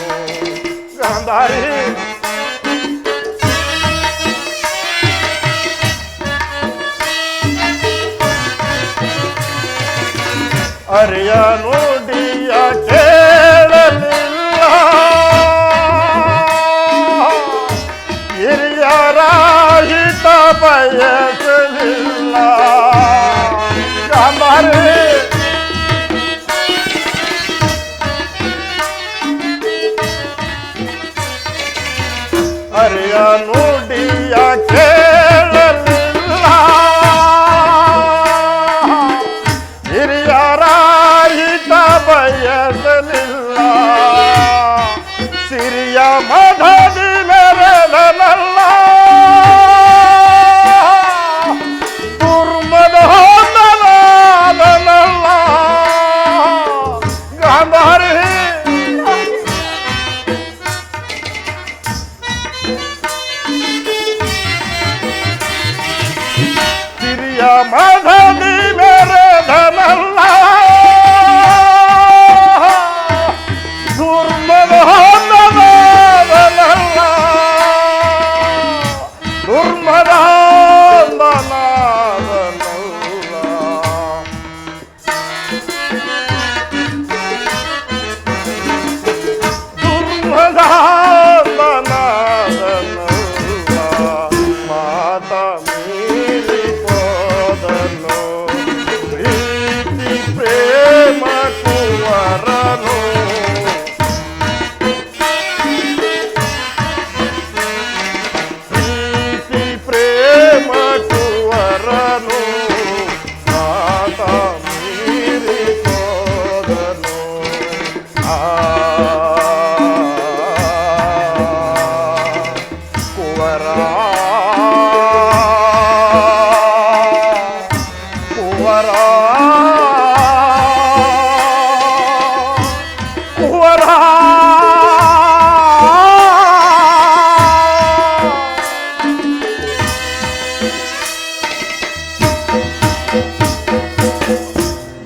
I: ಗಾಂಧಾರಿ ಅರಿಯ ನುಡಿಯ ಕೇಳಲಿಲ್ಲ ಹಿರಿಯರ ಹಿತ ಬಯಸಲಿಲ್ಲ ಗಾಂಧಾರಿ ಅರಿಯ ನುಡಿಯ ಕೇಳಲಿಲ್ಲ ಹಿರಿಯರ ಹಿತ ಬಯಸಲಿಲ್ಲ ಸಿರಿಯ ಮಧದಿ ಮೆರೆದನಲ್ಲ ದುರ್ಮದ ಹೊಂದಲಾದನಲ್ಲ ಗಾಂಧಾರಿ ಸಿರಿಯ ಮಧದಿ ಮೆರೆದನಲ್ಲ ದುರ್ಮದ ಹೊಂದಲಾದನಲ್ಲ ದುರ್ಮದ ಹೊಂದಲಾದನಲ್ಲ ದುರ್ಮದ ಹೊಂದಲಾದನಲ್ಲ ಮಾತ ಮೀರಿ ಹೋದನು ಪ್ರೀತಿ ಪ್ರೇಮ ಕುವರನು ಪ್ರೀತಿ ಪ್ರೇಮ ಕುವರನು ಮಾತ ಮೀರಿ ಹೋದನು ಕುವರ ಕುವರ ಕುವರ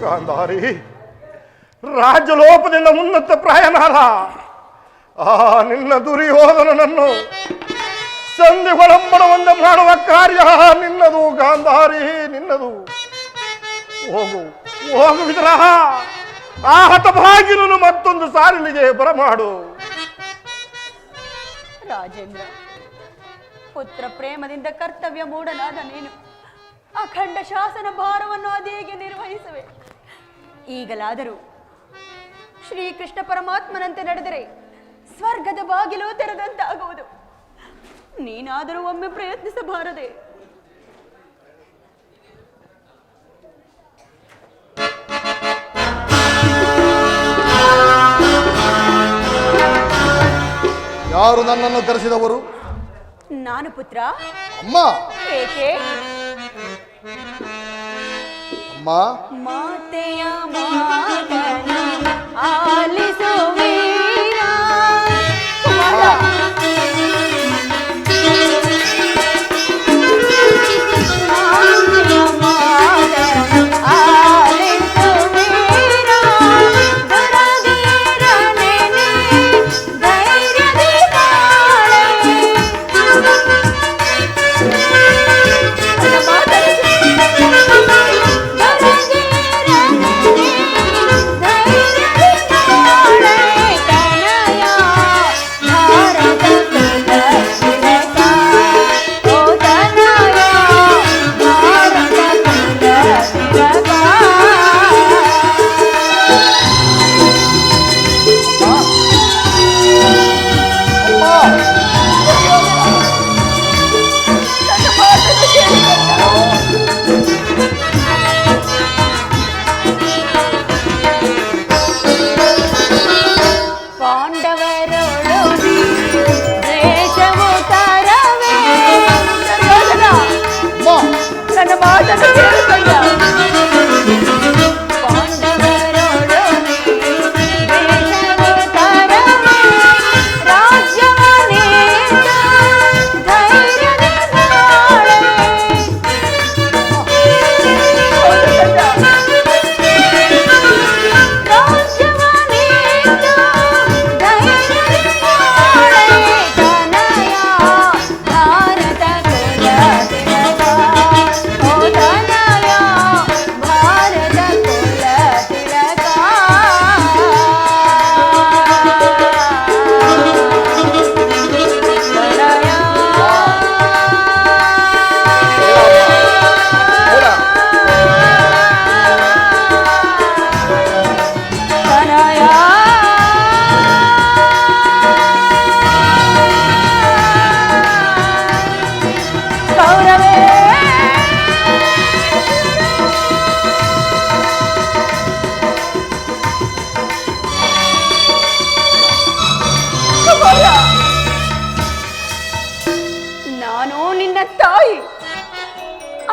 I: ಗಾಂಧಾರಿ ರಾಜ್ಯಲೋಪದಿಂದ ಉನ್ನತ ಪ್ರಾಯನಾದ ಆ ನಿನ್ನ ದುರ್ಯೋಧನನನ್ನು ಸಂಧಿ ಒಳಂಬಣವಂದ ಮಾಡುವ ಕಾರ್ಯ ನಿನ್ನದು ಗಾಂಧಾರಿ ನಿನ್ನದು ಹೋಗು ಹೋಗು ವಿದುರಹ ಆ ಹತಭಾಗಿನನ್ನು ಮತ್ತೊಂದು ಸಾರಿಲಿಗೆ ಬರಮಾಡು
J: ರಾಜೇಂದ್ರ ಪುತ್ರ ಪ್ರೇಮದಿಂದ ಕರ್ತವ್ಯ ಮೂಢನಾದ ನೀನು ಅಖಂಡ ಶಾಸನ ಭಾರವನ್ನು ಅದೇಗೆ ನಿರ್ವಹಿಸುವೆ ಈಗಲಾದರೂ ಶ್ರೀಕೃಷ್ಣ ಪರಮಾತ್ಮನಂತೆ ನಡೆದರೆ ಸ್ವರ್ಗದ ಬಾಗಿಲು ತೆರೆದಂತಾಗುವುದು ನೀನಾದರೂ ಒಮ್ಮೆ ಪ್ರಯತ್ನಿಸಬಾರದೆ
A: ಯಾರು ನನ್ನನ್ನು ಕರೆಸಿದವರು?
J: ನಾನು ಪುತ್ರ.
A: ಅಮ್ಮ
J: ಏಕೆ?
A: ಅಮ್ಮ
J: ಮಾತೆಯ ಮಾತನ ಆಲಿಸುವೀರ. ಕುಮಾರ, ಮಾತೆಯ ಮಾತನ ಆಲಿಸುವೀರ. ದುರಧೀರನೆ ಧೈರ್ಯದಿ ಬಾಳೆ.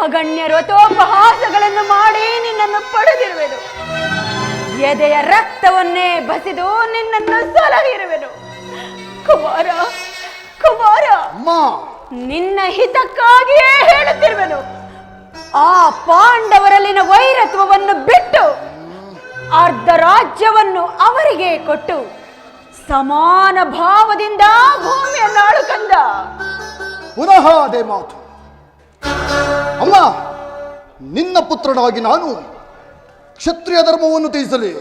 J: ಅಗಣ್ಯ ರಥೋಪಹಾಸಗಳನ್ನು ಮಾಡಿ ನಿನ್ನನ್ನು ಪಡೆದಿರುವೆನು. ಎದೆಯ ರಕ್ತವನ್ನೇ ಬಸಿದು ನಿನ್ನನ್ನು ಸಲಹಿರುವೆನು. ಕುಮಾರ, ಕುಮಾರ, ನಿನ್ನ ಹಿತಕ್ಕಾಗಿಯೇ ಹೇಳುತ್ತಿರುವೆನು. ಆ ಪಾಂಡವರಲ್ಲಿನ ವೈರತ್ವವನ್ನು ಬಿಟ್ಟು ಅರ್ಧ ರಾಜ್ಯವನ್ನು ಅವರಿಗೆ ಕೊಟ್ಟು ಸಮಾನ ಭಾವದಿಂದ ಭೂಮಿಯನ್ನು ಆಳು ಕಂದ.
A: ಪುನಃ ಅದೇ ಮಾತು. ಅಮ್ಮ, ನಿನ್ನ ಪುತ್ರನಾಗಿ ನಾನು ಕ್ಷತ್ರಿಯ ಧರ್ಮವನ್ನು ತ್ಯಜಿಸಲಿ?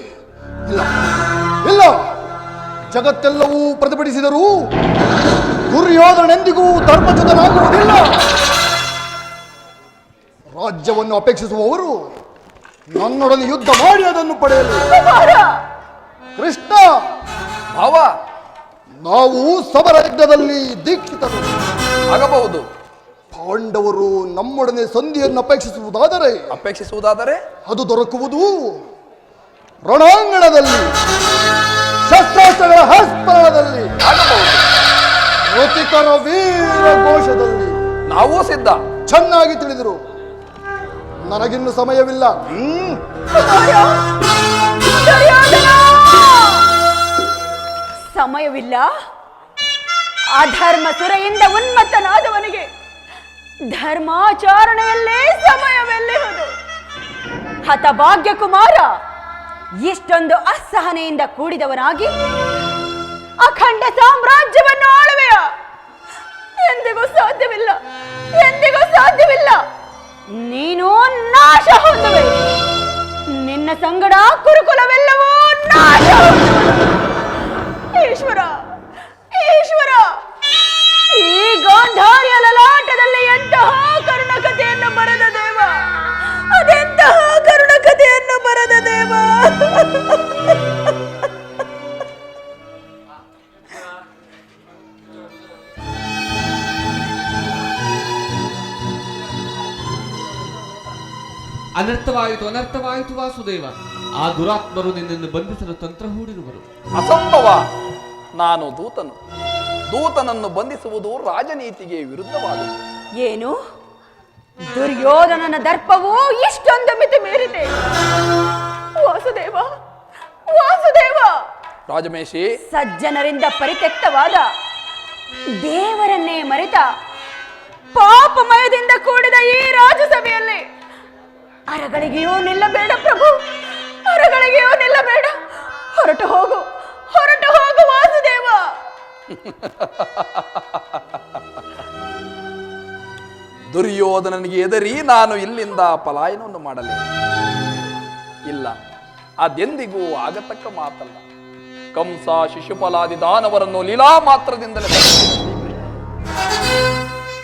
A: ಇಲ್ಲ ಇಲ್ಲ, ಜಗತ್ತೆಲ್ಲವೂ ಪ್ರತಿಭಟಿಸಿದರೂ ದುರ್ಯೋಧನೆಂದಿಗೂ ಧರ್ಮಚ್ಯುತನಾಗುವುದಿಲ್ಲ. ರಾಜ್ಯವನ್ನು ಅಪೇಕ್ಷಿಸುವವರು ನನ್ನೊಡನೆ ಯುದ್ಧ ಮಾಡಿ ಅದನ್ನು ಪಡೆಯಲು. ಕೃಷ್ಣ
F: ಭಾವ,
A: ನಾವು ಸಮರಯಜ್ಞದಲ್ಲಿ ದೀಕ್ಷಿತರು
F: ಆಗಬಹುದು.
A: ಪಾಂಡವರು ನಮ್ಮೊಡನೆ ಸಂಧಿಯನ್ನು ಅಪೇಕ್ಷಿಸುವುದಾದರೆ ಅದು ದೊರಕುವುದು ರಣಾಂಗಣದಲ್ಲಿ, ಶಸ್ತ್ರಾಸ್ತ್ರಗಳ ಹಸ್ಪರಣದಲ್ಲಿ, ಋತಿಕರ ವೀರ ಘೋಷದಲ್ಲಿ.
F: ನಾವು ಸಿದ್ಧ.
A: ಚೆನ್ನಾಗಿ ತಿಳಿದಿರು, ನನಗಿನ್ನು ಸಮಯವಿಲ್ಲ.
J: ಸಮಯವಿಲ್ಲ? ಅಧರ್ಮ ಸುರೆಯಿಂದ ಉನ್ಮತ್ತನಾದವನಿಗೆ ಧರ್ಮಾಚರಣೆಯಲ್ಲೇ ಸಮಯವೆಲ್ಲಿಹುದು? ಹತಭಾಗ್ಯ ಕುಮಾರ, ಇಷ್ಟೊಂದು ಅಸಹನೆಯಿಂದ ಕೂಡಿದವನಾಗಿ ಅಖಂಡ ಸಾಮ್ರಾಜ್ಯವನ್ನು ಆಳುವೆಯ? ಎಂದಿಗೂ ಸಾಧ್ಯವಿಲ್ಲ, ಎಂದಿಗೂ ಸಾಧ್ಯವಿಲ್ಲ. ನೀನು ನಾಶ ಹೊಂದುವೆ. ನಿನ್ನ ಸಂಗಡ ಕುರುಕುಲವೆಲ್ಲವೂ ನಾಶ. ಈಶ್ವರ, ಈಶ್ವರ, ಈ ಗಾಂಧಾರಿಯ ಲಲಾಟದಲ್ಲಿ ಎಂತಹ ಕರುಣಕಥೆಯನ್ನು ಬರೆದ ದೇವ, ಅದೆಂತಹ ಕರುಣಕಥೆಯನ್ನು ಬರೆದ ದೇವ.
D: ಅನರ್ಥವಾಯಿತು, ಅನರ್ಥವಾಯಿತು ವಾಸುದೇವ. ಆ ದುರಾತ್ಮರು ನಿನ್ನನ್ನು ಬಂಧಿಸಲು ತಂತ್ರ ಹೂಡಿರುವರು.
F: ಅಸಂಭವ. ನಾನು ದೂತನು. ದೂತನನ್ನು ಬಂಧಿಸುವುದು ರಾಜನೀತಿಗೆ ವಿರುದ್ಧವಾದದ್ದು.
J: ಏನು ದುರ್ಯೋಧನನ ದರ್ಪವು ಇಷ್ಟೊಂದು ಮಿತಿ ಮೀರಿದೆ. ವಾಸುದೇವ ವಾಸುದೇವ,
F: ರಾಜಮೇಶಿ,
J: ಸಜ್ಜನರಿಂದ ಪರಿತ್ಯಕ್ತವಾದ ದೇವರನ್ನೇ ಮರೆತ ಪಾಪಮಯದಿಂದ ಕೂಡಿದ ಈ ರಾಜಸಭೆಯಲ್ಲಿ ಅರಗಳಿಗೆಯೂ ನಿಲ್ಲಬೇಡ ಪ್ರಭು, ಅರಗಳಿಗೆಯೂ ನಿಲ್ಲಬೇಡ. ಹೊರಟು ಹೋಗು ವಾಸುದೇವ.
F: ದುರ್ಯೋಧನನಿಗೆ ಎದರಿ ನಾನು ಇಲ್ಲಿಂದ ಪಲಾಯನವನ್ನು ಮಾಡಲೇ ಇಲ್ಲ. ಅದೆಂದಿಗೂ ಆಗತಕ್ಕ ಮಾತಲ್ಲ. ಕಂಸ, ಶಿಶುಪಾಲಾದಿ ದಾನವರನ್ನು ಲೀಲಾ ಮಾತ್ರದಿಂದಲೇ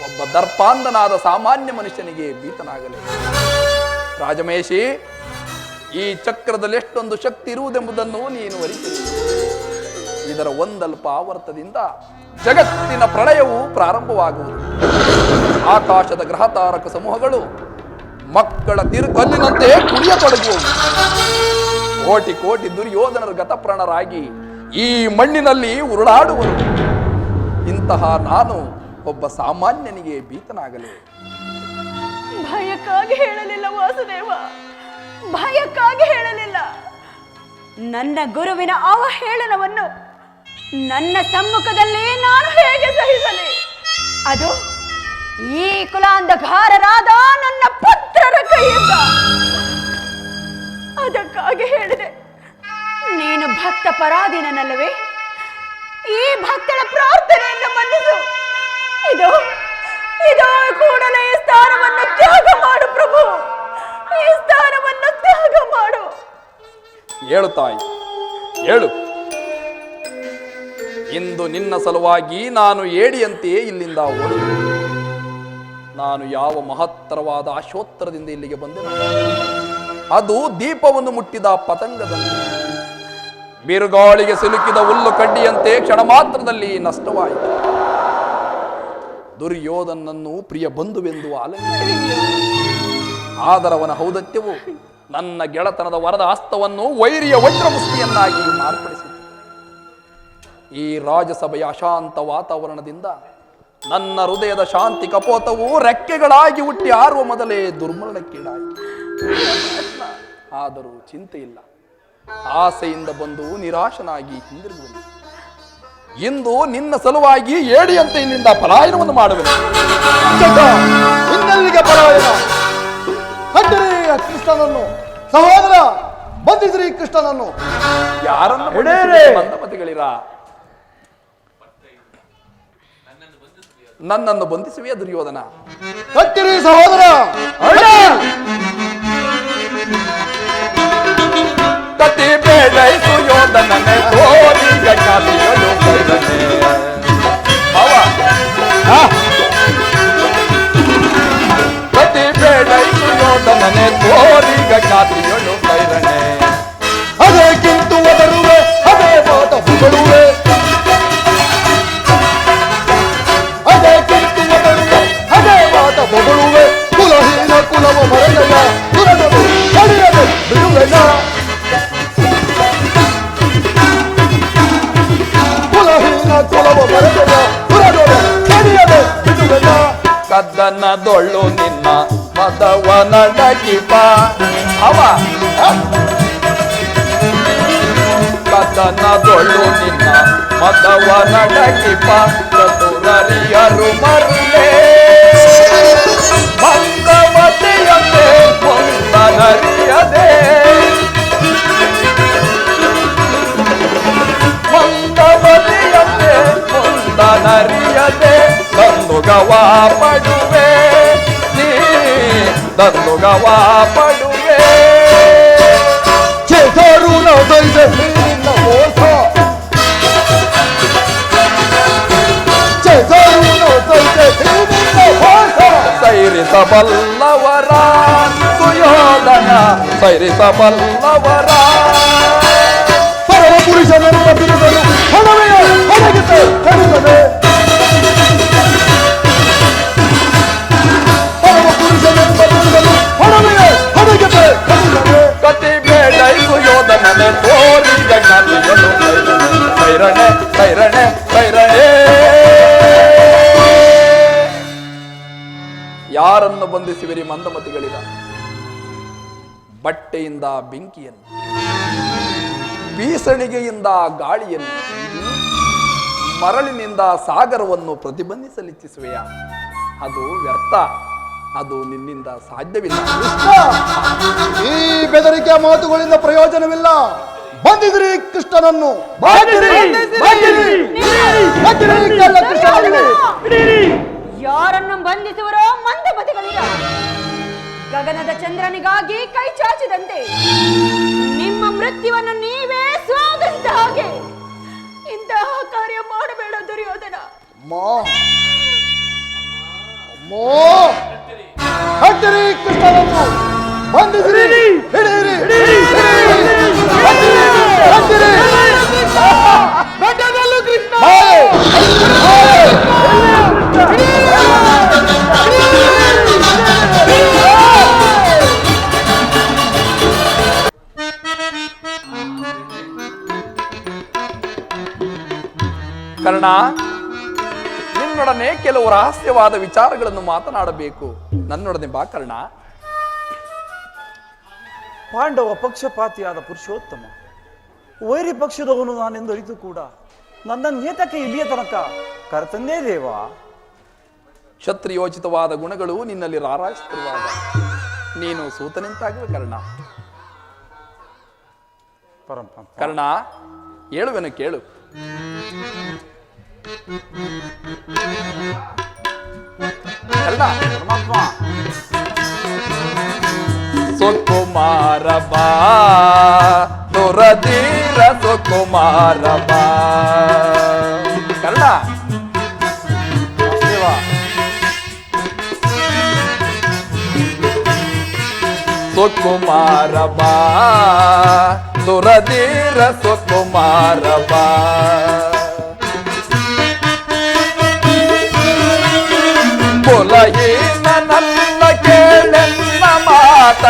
F: ಒಬ್ಬ ದರ್ಪಾಂಧನಾದ ಸಾಮಾನ್ಯ ಮನುಷ್ಯನಿಗೆ ಭೀತನಾಗಲೇ. ರಾಜಮೇಶಿ, ಈ ಚಕ್ರದಲ್ಲಿ ಎಷ್ಟೊಂದು ಶಕ್ತಿ ಇರುವುದೆಂಬುದನ್ನು ನೀನು ಅರಿತಿರುವೆ. ಇದರ ಒಂದಲ್ಪ ಆವರ್ತದಿಂದ ಜಗತ್ತಿನ ಪ್ರಳಯವು ಪ್ರಾರಂಭವಾಗುವುದು. ಆಕಾಶದ ಗ್ರಹತಾರಕ ಸಮೂಹಗಳು ಮಕ್ಕಳ ತಿರುಕಲ್ಲಿನಂತೆ ಕುಡಿಯತೊಡಗುವವು. ಕೋಟಿ ಕೋಟಿ ದುರ್ಯೋಧನರು ಗತಪ್ರಾಣರಾಗಿ ಈ ಮಣ್ಣಿನಲ್ಲಿ ಉರುಳಾಡುವರು. ಇಂತಹ ನಾನು ಒಬ್ಬ ಸಾಮಾನ್ಯನಿಗೆ ಭೀತನಾಗಲೇ.
J: ಭಯಕ್ಕಾಗಿ ಹೇಳಲಿಲ್ಲ ವಾಸುದೇವ, ಭಯಕ್ಕಾಗಿ ಹೇಳಲಿಲ್ಲ. ನನ್ನ ಗುರುವಿನ ಅವಹೇಳನವನ್ನು ನನ್ನ ಸಮ್ಮುಖದಲ್ಲಿ ನಾನು ಹೇಗೆ ಸಹಿಸಲಿ? ಅದು ಈ ಕುಲಾಂಧಕಾರರಾದ ನನ್ನ ಪುತ್ರರ ಕೈಯಿಂದ. ಅದಕ್ಕಾಗಿ ಹೇಳಿದೆ, ನೀನು ಭಕ್ತ ಪರಾಧೀನನಲ್ಲವೇ? ಈ ಭಕ್ತರ ಪ್ರಾರ್ಥನೆಯನ್ನು ಮನ್ನಿಸು. ಇದು ಕೂಡಲೇ ಈ ಸ್ಥಾನವನ್ನು ತ್ಯಾಗ ಮಾಡು ಪ್ರಭು, ಈ ಸ್ಥಾನವನ್ನು ತ್ಯಾಗ ಮಾಡು.
F: ಹೇಳು ತಾಯಿ, ಹೇಳು. ಇಂದು ನಿನ್ನ ಸಲುವಾಗಿ ನಾನು ಏಡಿಯಂತೆಯೇ ಇಲ್ಲಿಂದ ಓಡುವೆ. ನಾನು ಯಾವ ಮಹತ್ತರವಾದ ಆಶೋತ್ತರದಿಂದ ಇಲ್ಲಿಗೆ ಬಂದೆನು. ಅದು ದೀಪವನ್ನು ಮುಟ್ಟಿದ ಪತಂಗದಂತೆ, ಬಿರುಗಾಳಿಗೆ ಸಿಲುಕಿದ ಹುಲ್ಲು ಕಡ್ಡಿಯಂತೆ ಕ್ಷಣ ಮಾತ್ರದಲ್ಲಿ ನಷ್ಟವಾಯಿತು. ದುರ್ಯೋಧನನ್ನು ಪ್ರಿಯ ಬಂಧುವೆಂದು ಆಲಂಬಿಸಿದೆ. ಆದರವನ ಔದತ್ಯವು ನನ್ನ ಗೆಳತನದ ವರದ ಹಸ್ತವನ್ನು ವೈರಿಯ ವಜ್ರಮುಷ್ಟಿಯನ್ನಾಗಿ ಮಾರ್ಪಡಿಸಿತು. ಈ ರಾಜಸಭೆಯ ಅಶಾಂತ ವಾತಾವರಣದಿಂದ ನನ್ನ ಹೃದಯದ ಶಾಂತಿ ಕಪೋತವು ರೆಕ್ಕೆಗಳಾಗಿ ಹುಟ್ಟಿ ಹಾರುವ ಮೊದಲೇ ದುರ್ಮರಣಕ್ಕೀಡಾಯಿತು. ಆದರೂ ಚಿಂತೆ ಇಲ್ಲ. ಆಸೆಯಿಂದ ಬಂದು ನಿರಾಶನಾಗಿ ಹಿಂದಿರುಗುವುದು. ಇಂದು ನಿನ್ನ ಸಲುವಾಗಿ ಏಡಿಯಂತೆ ಇಲ್ಲಿಂದ ಪಲಾಯನವನ್ನು ಮಾಡುವೆನು.
A: ಇನ್ನೆಲ್ಲಿಗೆ ಪಲಾಯನ? ಕಟ್ಟಿರಿ ಕೃಷ್ಣನನ್ನು, ಸಹೋದರ ಬಂಧಿಸಿರಿ ಕೃಷ್ಣನನ್ನು.
F: ಯಾರನ್ನು ಮಂದಮತಿಗಳಿರ? ನನ್ನನ್ನು ಬಂಧಿಸುವೆ ದುರ್ಯೋಧನ.
A: ಕಟ್ಟಿರಿ ಸಹೋದರ.
F: ಕತಿ ಬೇಡೈಸು ಯೋಧನನೆ ತೋರಿಗ ಕಾಲಿಯಲು ಕೈರನೆ. ಕತಿ ಬೇಡೈಸು ಯೋಧನನೆ ತೋರಿಗ ಕಾಲಿಯಲು ಕೈರನೆ.
A: ಅದೇ ಕಿಂತು ಒದರುವೆ, ಅದೇ ಮಾತ ಹೊಗಳುವೆ. ಅದೇ ಕಿಂತು ಒದರುವೆ, ಅದೇ ಮಾತ ಹೊಗಳುವೆ. ಕುಲಹೀನ ಕುಲವ ಮರೆಯ ಕುಲದದು ಕಡಿಯದೆ ಬಿಡುವೆನ. ಕುಲಹೀನ ಕುಲವ ಮರೆಯ ಕುಲದೊಡೆ ಕಡಿಯದೆ ಬಿಡುವೆನ.
F: ಕದ್ದನದೊಳ್ಳು ನಿನ್ನ ಮದವನಡಗಿಪ ಅವ. ಕದ್ದನದೊಳ್ಳು ನಿನ್ನ ಮದವನಡಗಿಪ ಚತುರರಿಯರು ಮರುಳೆ. ಮಂದಮತಿಯಂತೆ ಮುಂದನರಿಯದೆ, ಮಂದಮತಿಯಂತೆ ಮುಂದನರಿಯದೆ ದಂದುಗವಾ ಪಡುವೆ ನೀ, ದಂದುಗವಾ ಪಡುವೆ.
A: ಚೇತರುಣ ದೈದೆ ನಿನ್ನ ಮೋಸ, ಚೇತರುಣ ದೈದೆ ನಿನ್ನ ಮೋಸ.
F: ಸೈರಿಸಬಲ್ಲವರ ಸುಯೋಧನ, ಸೈರಿಸಬಲ್ಲವರ.
A: ಪರಮ ಪುರುಷನೆಂಬ ಬಿರುದನು ಹಣವೆಯ ಹೊರಗಿತೆ ಕಡಿಮೆ. ಪರಮ ಪುರುಷನೆಂಬ ಬಿರುದನು ಹಣವೆಯ ಹೊರಗಿತೆ ಕಡಿಮೆ.
F: ಕತಿ ಬೇಡೈಸು ಯೋಧನನೆ ತೋರಿಗ ಜ್ಞಾತಿಯಲು ಕೈರಣೆ ಕೈರಣೆ ಕೈರಣೆ. ಯಾರನ್ನು ಬಂಧಿಸುವಿರಿ ಮಂದಮತಿಗಳಿರ? ಬಟ್ಟೆಯಿಂದ ಬೆಂಕಿಯನ್ನು, ಬೀಸಣಿಗೆಯಿಂದ ಗಾಳಿಯನ್ನು, ಮರಳಿನಿಂದ ಸಾಗರವನ್ನು ಪ್ರತಿಬಂಧಿಸಲಿಚ್ಛಿಸುವೆಯ? ಅದು ವ್ಯರ್ಥ. ಅದು ನಿನ್ನಿಂದ ಸಾಧ್ಯವಿಲ್ಲ.
A: ಈ ಬೆದರಿಕೆಯ ಮಾತುಗಳಿಂದ ಪ್ರಯೋಜನವಿಲ್ಲ. ಬಂದಿದ್ರಿ ಕೃಷ್ಣನನ್ನು,
J: ಯಾರನ್ನು ಬಂಧಿಸುವರೋ ಮಂದಮತಿಗಳಿರ? ಗಗನದ ಚಂದ್ರನಿಗಾಗಿ ಕೈ ಚಾಚಿದಂತೆ ನಿಮ್ಮ ಮೃತ್ಯುವನ್ನು ನೀವೇ ಸ್ವಾಗತ ಹಾಗೆ ಇಂತಹ ಕಾರ್ಯ ಮಾಡಬೇಡ ದುರ್ಯೋಧನ.
A: ಹಟ್ಟಿರಿ ಕೃಷ್ಣನನ್ನು, ಬಂಧಿಸಿರಿ, ಹಿಡಿಯಿರಿ, ಬೆಟ್ಟದಲ್ಲೂ ಕೃಷ್ಣ.
F: ಕರ್ಣ, ನಿನ್ನೊಡನೆ ಕೆಲವು ರಹಸ್ಯವಾದ ವಿಚಾರಗಳನ್ನು ಮಾತನಾಡಬೇಕು. ನನ್ನೊಡನೆ ಬಾ ಕರ್ಣ.
C: ಪಾಂಡವ ಪಕ್ಷಪಾತಿಯಾದ ಪುರುಷೋತ್ತಮ, ವೈರಿ ಪಕ್ಷದವನು ನಾನೆಂದು ಅರಿತು ಕೂಡ ನನ್ನ ನೇತಕ್ಕೆ ಇಲ್ಲಿಯ ತನಕ ಕರೆತಂದೇ ದೇವ.
F: ಕ್ಷತ್ರಿಯೋಚಿತವಾದ ಗುಣಗಳು ನಿನ್ನಲ್ಲಿ ರಾರಾಯಿಸುತ್ತಿರುವಾಗ ನೀನು ಸೂತನೆಂತಾಗುವೆ ಕರ್ಣ. ಕರ್ಣ, ಹೇಳುವೆನು ಕೇಳು. ಕರ್ಣ, ಪರಮಾತ್ಮ ಸುಕುಮಾರ ಬಾ, ದುರಧೀರ ಸುಕುಮಾರ ಬಾ. ಕರ್ಣ, ಸುಕುಮಾರ ಬಾ, ದುರಧೀರ ಸುಕುಮಾರ ಬಾ. ಕುಲಹೀನ ನನ್ನ ಕೇಳೆನ್ನ ಮಾತ,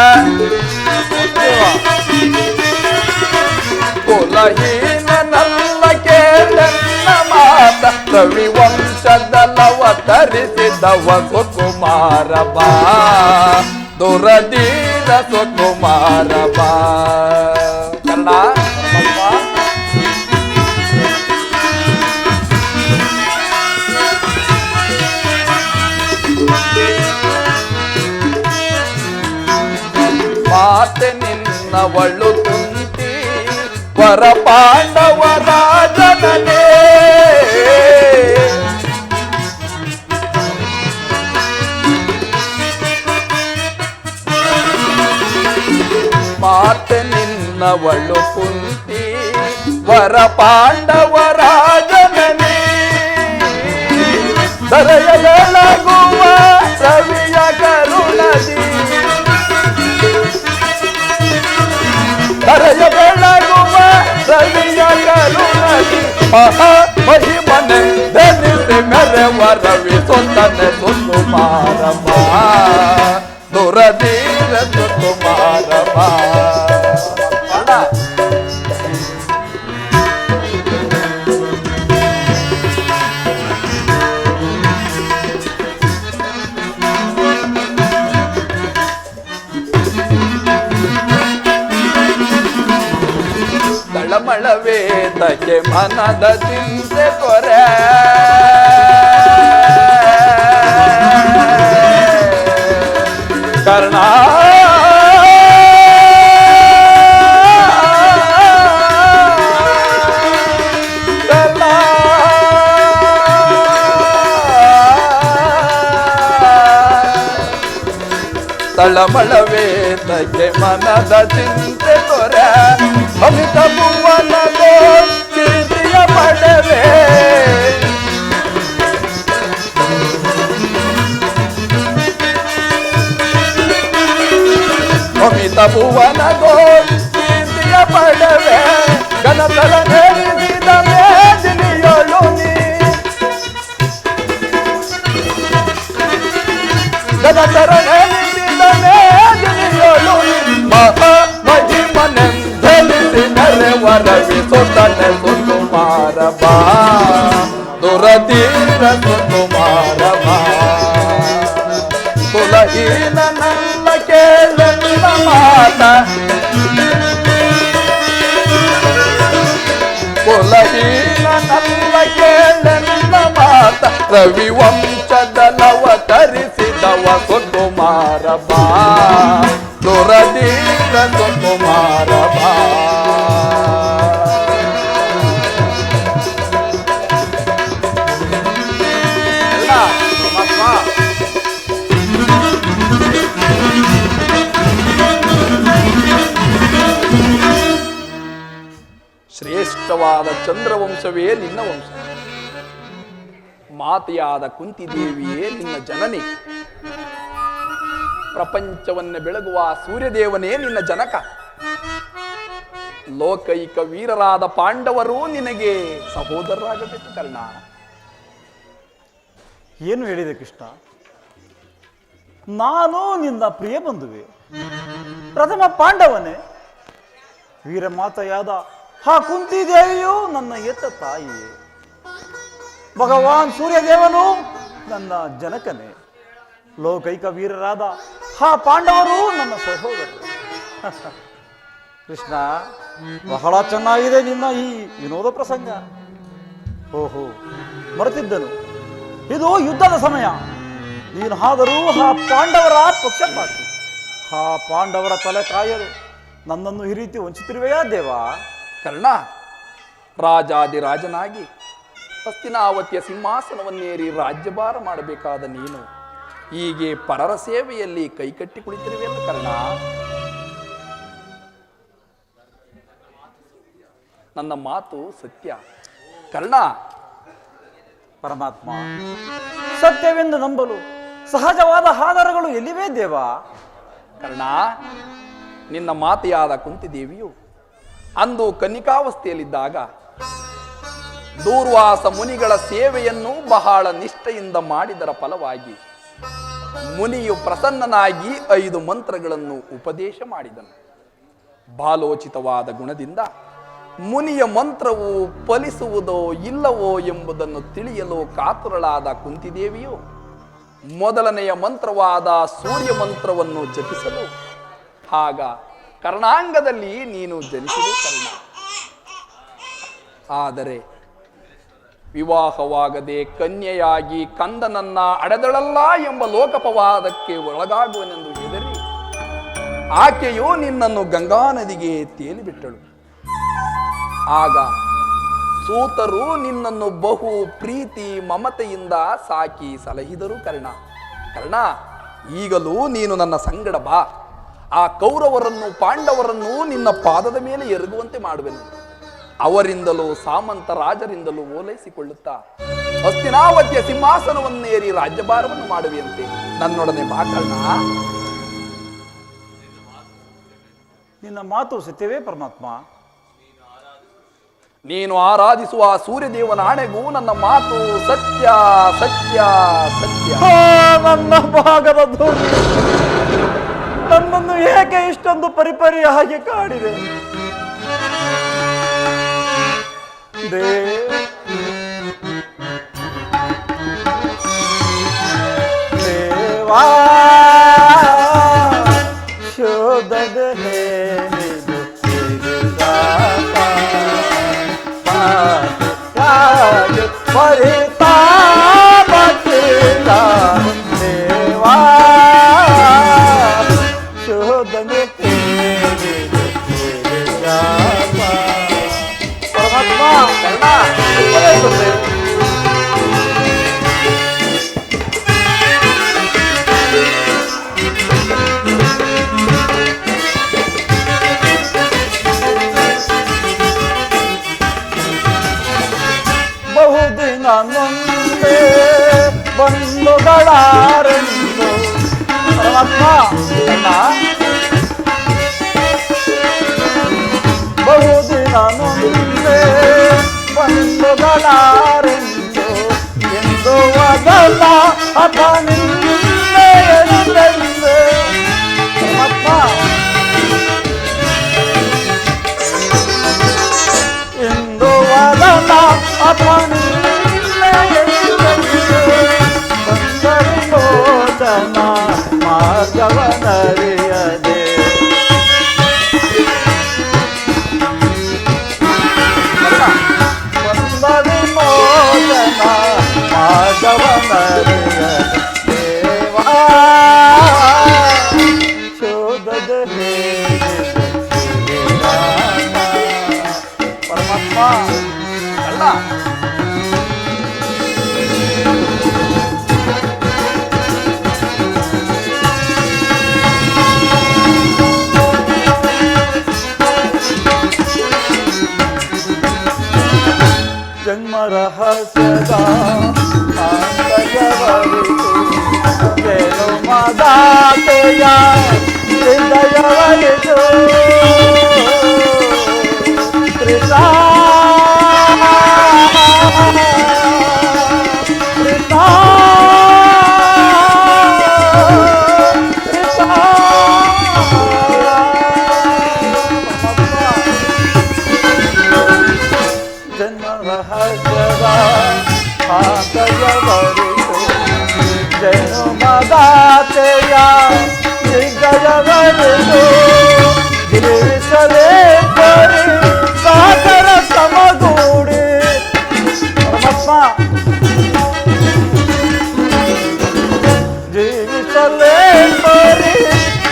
F: ಕುಲಹೀನ ನನ್ನ ಕೇಳೆನ್ನ ಮಾತ. ರವಿ ವಂಶದಲ್ಲವತರಿಸಿದವ ಸುಕುಮಾರ ಬಾ, ದುರಧೀರ ಸುಕುಮಾರ ಬಾ. ಕರ್ಣ, ಮಾತೆ ನಿನ್ನವಳು ಕುಂತಿ ವರ ಪಾಂಡವ ರಾಜನೇ. ಮಾತೆ ನಿನ್ನವಳು ಕುಂತಿ ವರ ಪಾಂಡವ ರಾಜನೇ. ದರೆಯ ಬೆಳಗುವ ರವಿಯ ಕರುಣದಿ, ದರೆಯ ಬೆಳಗುವ ರವಿಯ ಕರುಣದಿ. ಮಹಿಮನೆ ಧನಿಸಿ ಮೆರೆವ ರವಿ ಸೊಂದನೆ ಸುಕುಮಾರಮ್ಮ, ದುರಧೀರ ಸುಕುಮಾರಮ್ಮ. ತಳಮಳವೇದಕ್ಕೆ ಮನದ ಚಿಂತೆ ಕೊರೆ, ಕರ್ಣ. ತಳಮಳವೇದಕ್ಕೆ ಮನದ ಚಿಂತೆ ಕೊರೆ, ಅಮಿತ ಭುವನಗೋ ಕೀರ್ತಿಯ ಪಡವೆ. ಅಮಿತ ಭುವನಗೋ ಕೀರ್ತಿಯ ಪಡವೆ. ಗಣತಲ ನೆರೆದಿದ ಮೇದಿನಿಯೊಳು ನೀ, ಗಣತರ ನೆರೆದಿದ ಮೇದಿನಿಯೊಳು ಮಹಿಮನೆಂದೆನಿಸಿ ಮೆರೆವರವಿ ಸೊತ್ತನೆ ಸುಕುಮಾರ ಬಾ, ದುರಧೀರ ಸುಕುಮಾರ ಬಾ. ಕುಲಹೀನನಲ್ಲ ಕೇಳನ್ನ ಮಾತ ರವಿ ವಂಶದಲವತರಿಸಿದವ ಸುಕುಮಾರ ಬಾ ದುರದೀನ ಸುಕುಮಾರ ಬಾ. ಶ್ರೇಷ್ಠವಾದ ಚಂದ್ರವಂಶವೇ ನಿನ್ನ ವಂಶ, ಮಾತೆಯಾದ ಕುಂತಿದೇವಿಯೇ ನಿನ್ನ ಜನನಿ, ಪ್ರಪಂಚವನ್ನೇ ಬೆಳಗುವ ಸೂರ್ಯದೇವನೇ ನಿನ್ನ ಜನಕ, ಲೋಕೈಕ ವೀರರಾದ ಪಾಂಡವರು ನಿನಗೆ ಸಹೋದರರಾಗಬೇಕು ಕರ್ಣ.
C: ಏನು ಹೇಳಿದೆ ಕೃಷ್ಣ? ನಾನು ನಿನ್ನ ಪ್ರಿಯ ಬಂಧುವೆ, ಪ್ರಥಮ ಪಾಂಡವನೇ, ವೀರಮಾತೆಯಾದ ಆ ಕುಂತಿದೇವಿಯು ನನ್ನ ಎತ್ತ ತಾಯಿಯೇ, ಭಗವಾನ್ ಸೂರ್ಯದೇವನು ನನ್ನ ಜನಕನೇ, ಲೋಕೈಕ ವೀರರಾದ ಆ ಪಾಂಡವರು ನನ್ನ ಸಹೋದರರು. ಕೃಷ್ಣ, ಬಹಳ ಚೆನ್ನಾಗಿದೆ ನಿನ್ನ ಈ ವಿನೋದ ಪ್ರಸಂಗ. ಓಹೋ, ಮರೆತಿದ್ದನು, ಇದು ಯುದ್ಧದ ಸಮಯ. ನೀನು ಆದರೂ ಆ ಪಾಂಡವರ ಪಕ್ಷಪಾತಿ, ಆ ಪಾಂಡವರ ತಲೆ ಕಾಯಲು ನನ್ನನ್ನು ಈ ರೀತಿ ವಂಚಿತಿರುವೆಯಾ ದೇವ?
F: ಕರ್ಣ, ರಾಜಾದಿರಾಜನಾಗಿ ಹಸ್ತಿನಾವತಿಯ ಸಿಂಹಾಸನವನ್ನೇರಿ ರಾಜ್ಯಭಾರ ಮಾಡಬೇಕಾದ ನೀನು ಹೀಗೆ ಪರರ ಸೇವೆಯಲ್ಲಿ ಕೈಕಟ್ಟಿ ಕುಳಿತಿರುವೆಯಲ್ಲ ಕರ್ಣ. ನನ್ನ ಮಾತು ಸತ್ಯ ಕರ್ಣ.
C: ಪರಮಾತ್ಮ, ಸತ್ಯವೆಂದು ನಂಬಲು ಸಹಜವಾದ ಆಧಾರಗಳು ಎಲ್ಲಿವೆ ದೇವ?
F: ಕರ್ಣ, ನಿನ್ನ ಮಾತೆಯಾದ ಕುಂತಿದೇವಿಯು ಅಂದು ಕನ್ನಿಕಾವಸ್ಥೆಯಲ್ಲಿದ್ದಾಗ ದೂರ್ವಾಸ ಮುನಿಗಳ ಸೇವೆಯನ್ನು ಬಹಳ ನಿಷ್ಠೆಯಿಂದ ಮಾಡಿದರ ಫಲವಾಗಿ ಮುನಿಯು ಪ್ರಸನ್ನನಾಗಿ 5 ಮಂತ್ರಗಳನ್ನು ಉಪದೇಶ ಮಾಡಿದನು. ಬಾಲೋಚಿತವಾದ ಗುಣದಿಂದ ಮುನಿಯ ಮಂತ್ರವು ಫಲಿಸುವುದೋ ಇಲ್ಲವೋ ಎಂಬುದನ್ನು ತಿಳಿಯಲು ಕಾತುರಳಾದ ಕುಂತಿದೇವಿಯು ಮೊದಲನೆಯ ಮಂತ್ರವಾದ ಸೂರ್ಯ ಮಂತ್ರವನ್ನು ಜಪಿಸಲು ಆಗ ಕರ್ಣಾಂಗದಲ್ಲಿ ನೀನು ಜನಿಸಿದೆ ಕರ್ಣ. ಆದರೆ ವಿವಾಹವಾಗದೆ ಕನ್ಯೆಯಾಗಿ ಕಂದನನ್ನ ಅಡೆದಳಲ್ಲ ಎಂಬ ಲೋಕಪವಾದಕ್ಕೆ ಒಳಗಾಗುವನೆಂದು ಹೆದರಿ ಆಕೆಯು ನಿನ್ನನ್ನು ಗಂಗಾ ನದಿಗೆ ತೇಲಿಬಿಟ್ಟಳು. ಆಗ ಸೂತರು ನಿನ್ನನ್ನು ಬಹು ಪ್ರೀತಿ ಮಮತೆಯಿಂದ ಸಾಕಿ ಸಲಹಿದರು ಕರ್ಣ. ಕರ್ಣ, ಈಗಲೂ ನೀನು ನನ್ನ ಸಂಗಡ ಬಾ. ಆ ಕೌರವರನ್ನು ಪಾಂಡವರನ್ನು ನಿನ್ನ ಪಾದದ ಮೇಲೆ ಎರಗುವಂತೆ ಮಾಡುವೆನು. ಅವರಿಂದಲೂ ಸಾಮಂತ ರಾಜರಿಂದಲೂ ಓಲೈಸಿಕೊಳ್ಳುತ್ತಾ ಹಸ್ತಿನಾವತಿಯ ಸಿಂಹಾಸನವನ್ನೇರಿ ರಾಜ್ಯಭಾರವನ್ನು ಮಾಡುವೆಯಂತೆ. ನನ್ನೊಡನೆ ಬಾ ಕರ್ಣ.
C: ನಿನ್ನ ಮಾತು ಸತ್ಯವೇ ಪರಮಾತ್ಮ?
F: ನೀನು ಆರಾಧಿಸುವ ಸೂರ್ಯದೇವನ ಆಣೆಗೂ ನನ್ನ ಮಾತು ಸತ್ಯ ಸತ್ಯ ಸತ್ಯ.
C: ನನ್ನ ಭಾಗದ ಧ್ವನಿ ನನ್ನನ್ನು ಏಕೆ ಇಷ್ಟೊಂದು ಪರಿಪರಿಯಾಗಿ ಕಾಡಿದೆ ದೇವಾ? ಶೋಧನೆ ದೇವಾ, ಶೋಧನೆ ಪರಮಾತ್ಮ ಕರ್ಣ. ಬಹುದಿನ ನೊಂದೆ ಬಂಧುಗಳಾರೆಂದು ಪರಮಾತ್ಮ ಕರ್ಣ. ಬಹುದಿನ ನೊಂದೆ ಬಂಧುಗಳಾರೆಂದು ಎಂದು ಅದಲ್ಲ ಅತ ನಿನ್ನೆ ಎನ್ನೆಂದೆ ಪರಮಾತ್ಮ. ಎಂದು ಅದಲ್ಲ ಅತ ನಿನ್ನೆ ಎನ್ನೆಂದೆ ಬಂದರಿಮೋಚನ ಮಾರ್ಗವನರಿಯದೆ ಕರ್ಣ.
F: ಕರ್ಣ
C: ಜನ್ಮ ರಹಸ್ಯದ ಆಂತರ್ಯವರಿತು ಜನುಮದಾತೆಯ ಹೃದಯವರಿತು ಕೃಷ್ಣ ಕೃಷ್ಣ ಜನ್ಮ ರಹಸ್ಯದ ಆಂತರ್ಯವರಿತು ಜನುಮದಾತೆಯ ಹೃದಯವರಿತು ಗಿರಿಸಲೇ ಬರಿ ಸಾಗರ ಸಮಗೂಡಿ ಪರಮಾತ್ಮ ಜೀವಿಸಲೇ ಬರಿ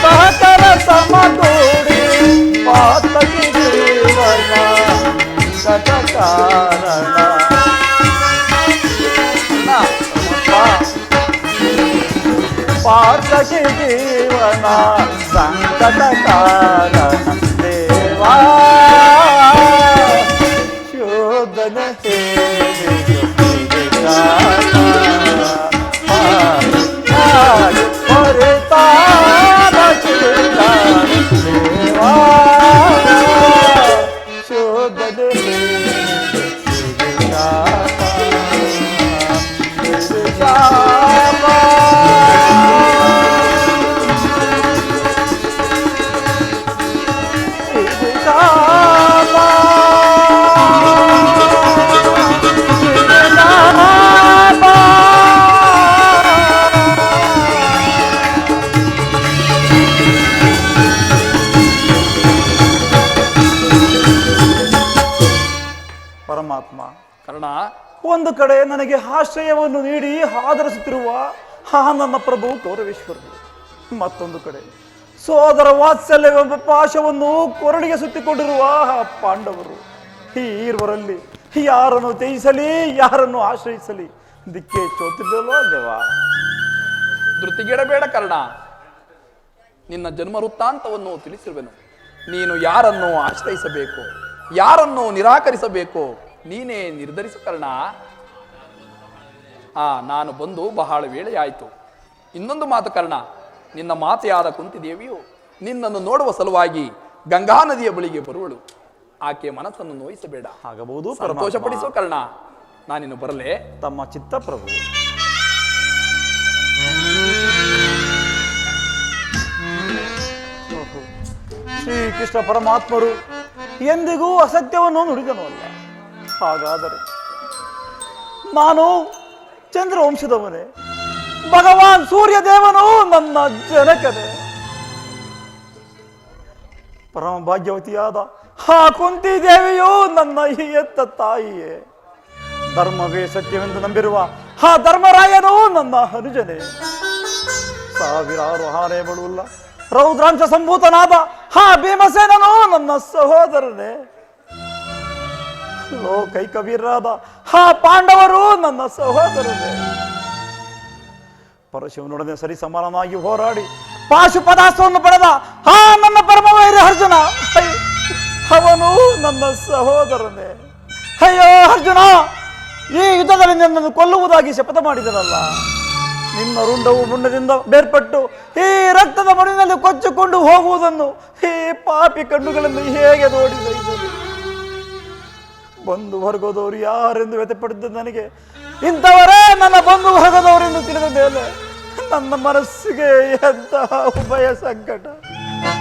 C: ಸಾಗರ ಸಮಗೂಡಿ ಪಾತಕಿ ಜೀವನ ಕಟ ಕಾರಣ ಪಾತಕಿ ಜೀವನ ಸಂಕಟ ಕಾರಣ ದೇವಾ ಶೋಧನ ದೇವಾ ಶೋಧನ ಪರಮಾತ್ಮ
F: ಕರ್ಣ
C: ಒಂದು ಕಡೆ ನನಗೆ ಆಶ್ರಯವನ್ನು ನೀಡಿ ಆದರಿಸುತ್ತಿರುವ ನನ್ನ ಪ್ರಭು ಗೌರವೇಶ್ವರರು, ಮತ್ತೊಂದು ಕಡೆ ಸೋದರ ವಾತ್ಸಲ್ಯವೆಂಬ ಪಾಶವನ್ನು ಕೊರಳಿಗೆ ಸುತ್ತಿಕೊಂಡಿರುವ ಪಾಂಡವರು. ಈ ಇರುವರಲ್ಲಿ ಯಾರನ್ನು ತ್ಯಜಿಸಲಿ, ಯಾರನ್ನು ಆಶ್ರಯಿಸಲಿ ದಿಕ್ಕೆ ಚೋತಿದ್ದಲ್ವಾ ದೇವಾ?
F: ಧೃತಿಗೆಡಬೇಡ ಕರ್ಣ, ನಿನ್ನ ಜನ್ಮ ವೃತ್ತಾಂತವನ್ನು ತಿಳಿಸಿರುವೆನು. ನೀನು ಯಾರನ್ನು ಆಶ್ರಯಿಸಬೇಕು, ಯಾರನ್ನು ನಿರಾಕರಿಸಬೇಕು ನೀನೇ ನಿರ್ಧರಿಸು ಕರ್ಣ. ನಾನು ಬಂದು ಬಹಳ ವೇಳೆಯಾಯಿತು. ಇನ್ನೊಂದು ಮಾತು ಕರ್ಣ, ನಿನ್ನ ಮಾತೆಯಾದ ಕುಂತಿದೇವಿಯು ನಿನ್ನನ್ನು ನೋಡುವ ಸಲುವಾಗಿ ಗಂಗಾ ನದಿಯ ಬಳಿಗೆ ಬರುವಳು. ಆಕೆ ಮನಸ್ಸನ್ನು ನೋಯಿಸಬೇಡ,
C: ಆಗಬಹುದು.
F: ಸಂತೋಷಪಡಿಸು ಕರ್ಣ. ನಾನಿನ್ನು ಬರಲೇ?
C: ತಮ್ಮ ಚಿತ್ತ ಪ್ರಭು. ಶ್ರೀಕೃಷ್ಣ ಪರಮಾತ್ಮರು ಎಂದಿಗೂ ಅಸತ್ಯವನ್ನು ನುಡಿದನು ಅಲ್ಲ. ಹಾಗಾದರೆ ನಾನು ಚಂದ್ರವಂಶದವನೇ, ಭಗವಾನ್ ಸೂರ್ಯ ದೇವನು ನನ್ನ ಜನಕನೇ, ಪರಮ ಭಾಗ್ಯವತಿಯಾದ ಕುಂತಿ ದೇವಿಯು ನನ್ನ ಈ ಎತ್ತ ತಾಯಿಯೇ, ಧರ್ಮವೇ ಸತ್ಯವೆಂದು ನಂಬಿರುವ ಧರ್ಮರಾಯನು ನನ್ನ ಅನುಜನೇ, ಸಾವಿರಾರು ಆನೆ ಬಳುವುಲ್ಲ ರೌದ್ರಾಂಶ ಸಂಭೂತನಾದ ಭೀಮಸೇನನು ನನ್ನ ಸಹೋದರನೇ, ಲೋಕೈಕವೀರರಾದ ಪಾಂಡವರು ನನ್ನ ಸಹೋದರನೇ, ಪರಶುವನೊಡನೆ ಸರಿ ಸಮಾನನಾಗಿ ಹೋರಾಡಿ ಪಾಶುಪದಾಸ್ತ್ರವನ್ನು ಪಡೆದ ನನ್ನ ಪರಮವೈರಿ ಅರ್ಜುನ, ಅವನು ನನ್ನ ಸಹೋದರನೇ. ಅಯ್ಯೋ ಅರ್ಜುನ, ಈ ಯುದ್ಧದಲ್ಲಿ ನಿನ್ನನ್ನು ಕೊಲ್ಲುವುದಾಗಿ ಶಪಥ ಮಾಡಿದನಲ್ಲ, ನಿನ್ನ ರುಂಡವು ಮುಂಡದಿಂದ ಬೇರ್ಪಟ್ಟು ಈ ರಕ್ತದ ಮಡಿನಲ್ಲಿ ಕೊಚ್ಚಿಕೊಂಡು ಹೋಗುವುದನ್ನು ಈ ಪಾಪಿ ಕಣ್ಣುಗಳನ್ನು ಹೇಗೆ ನೋಡಿ ಸಹಿಸಲಿ? ಬಂಧು ವರ್ಗದವರು ಯಾರೆಂದು ವ್ಯಥೆಪಡಿದ್ದ ನನಗೆ ಇಂಥವರೇ ನನ್ನ ಬಂಧು ವರ್ಗದವರೆಂದು ತಿಳಿದ ಮೇಲೆ ನನ್ನ ಮನಸ್ಸಿಗೆ ಎಂತಹ ಉಭಯ ಸಂಕಟ.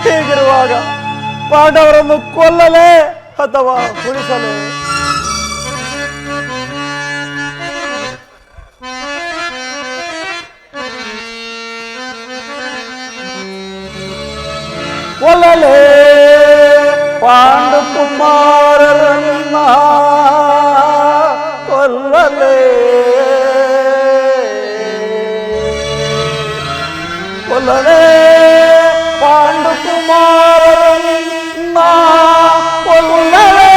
C: ಹೀಗಿರುವಾಗ ಪಾಂಡವರನ್ನು ಕೊಲ್ಲಲೇ ಅಥವಾ ಉಳಿಸಲೇ? ಕೊಲ್ಲಲೇ ಪಾಂಡು ಕುಮಾರರನ್ನ, ಕೊಲ್ಲಲೇ ಕೊಲ್ಲಲೇ ಪಾಂಡು ಕುಮಾರರನ್ನ, ಕೊಲ್ಲಲೇ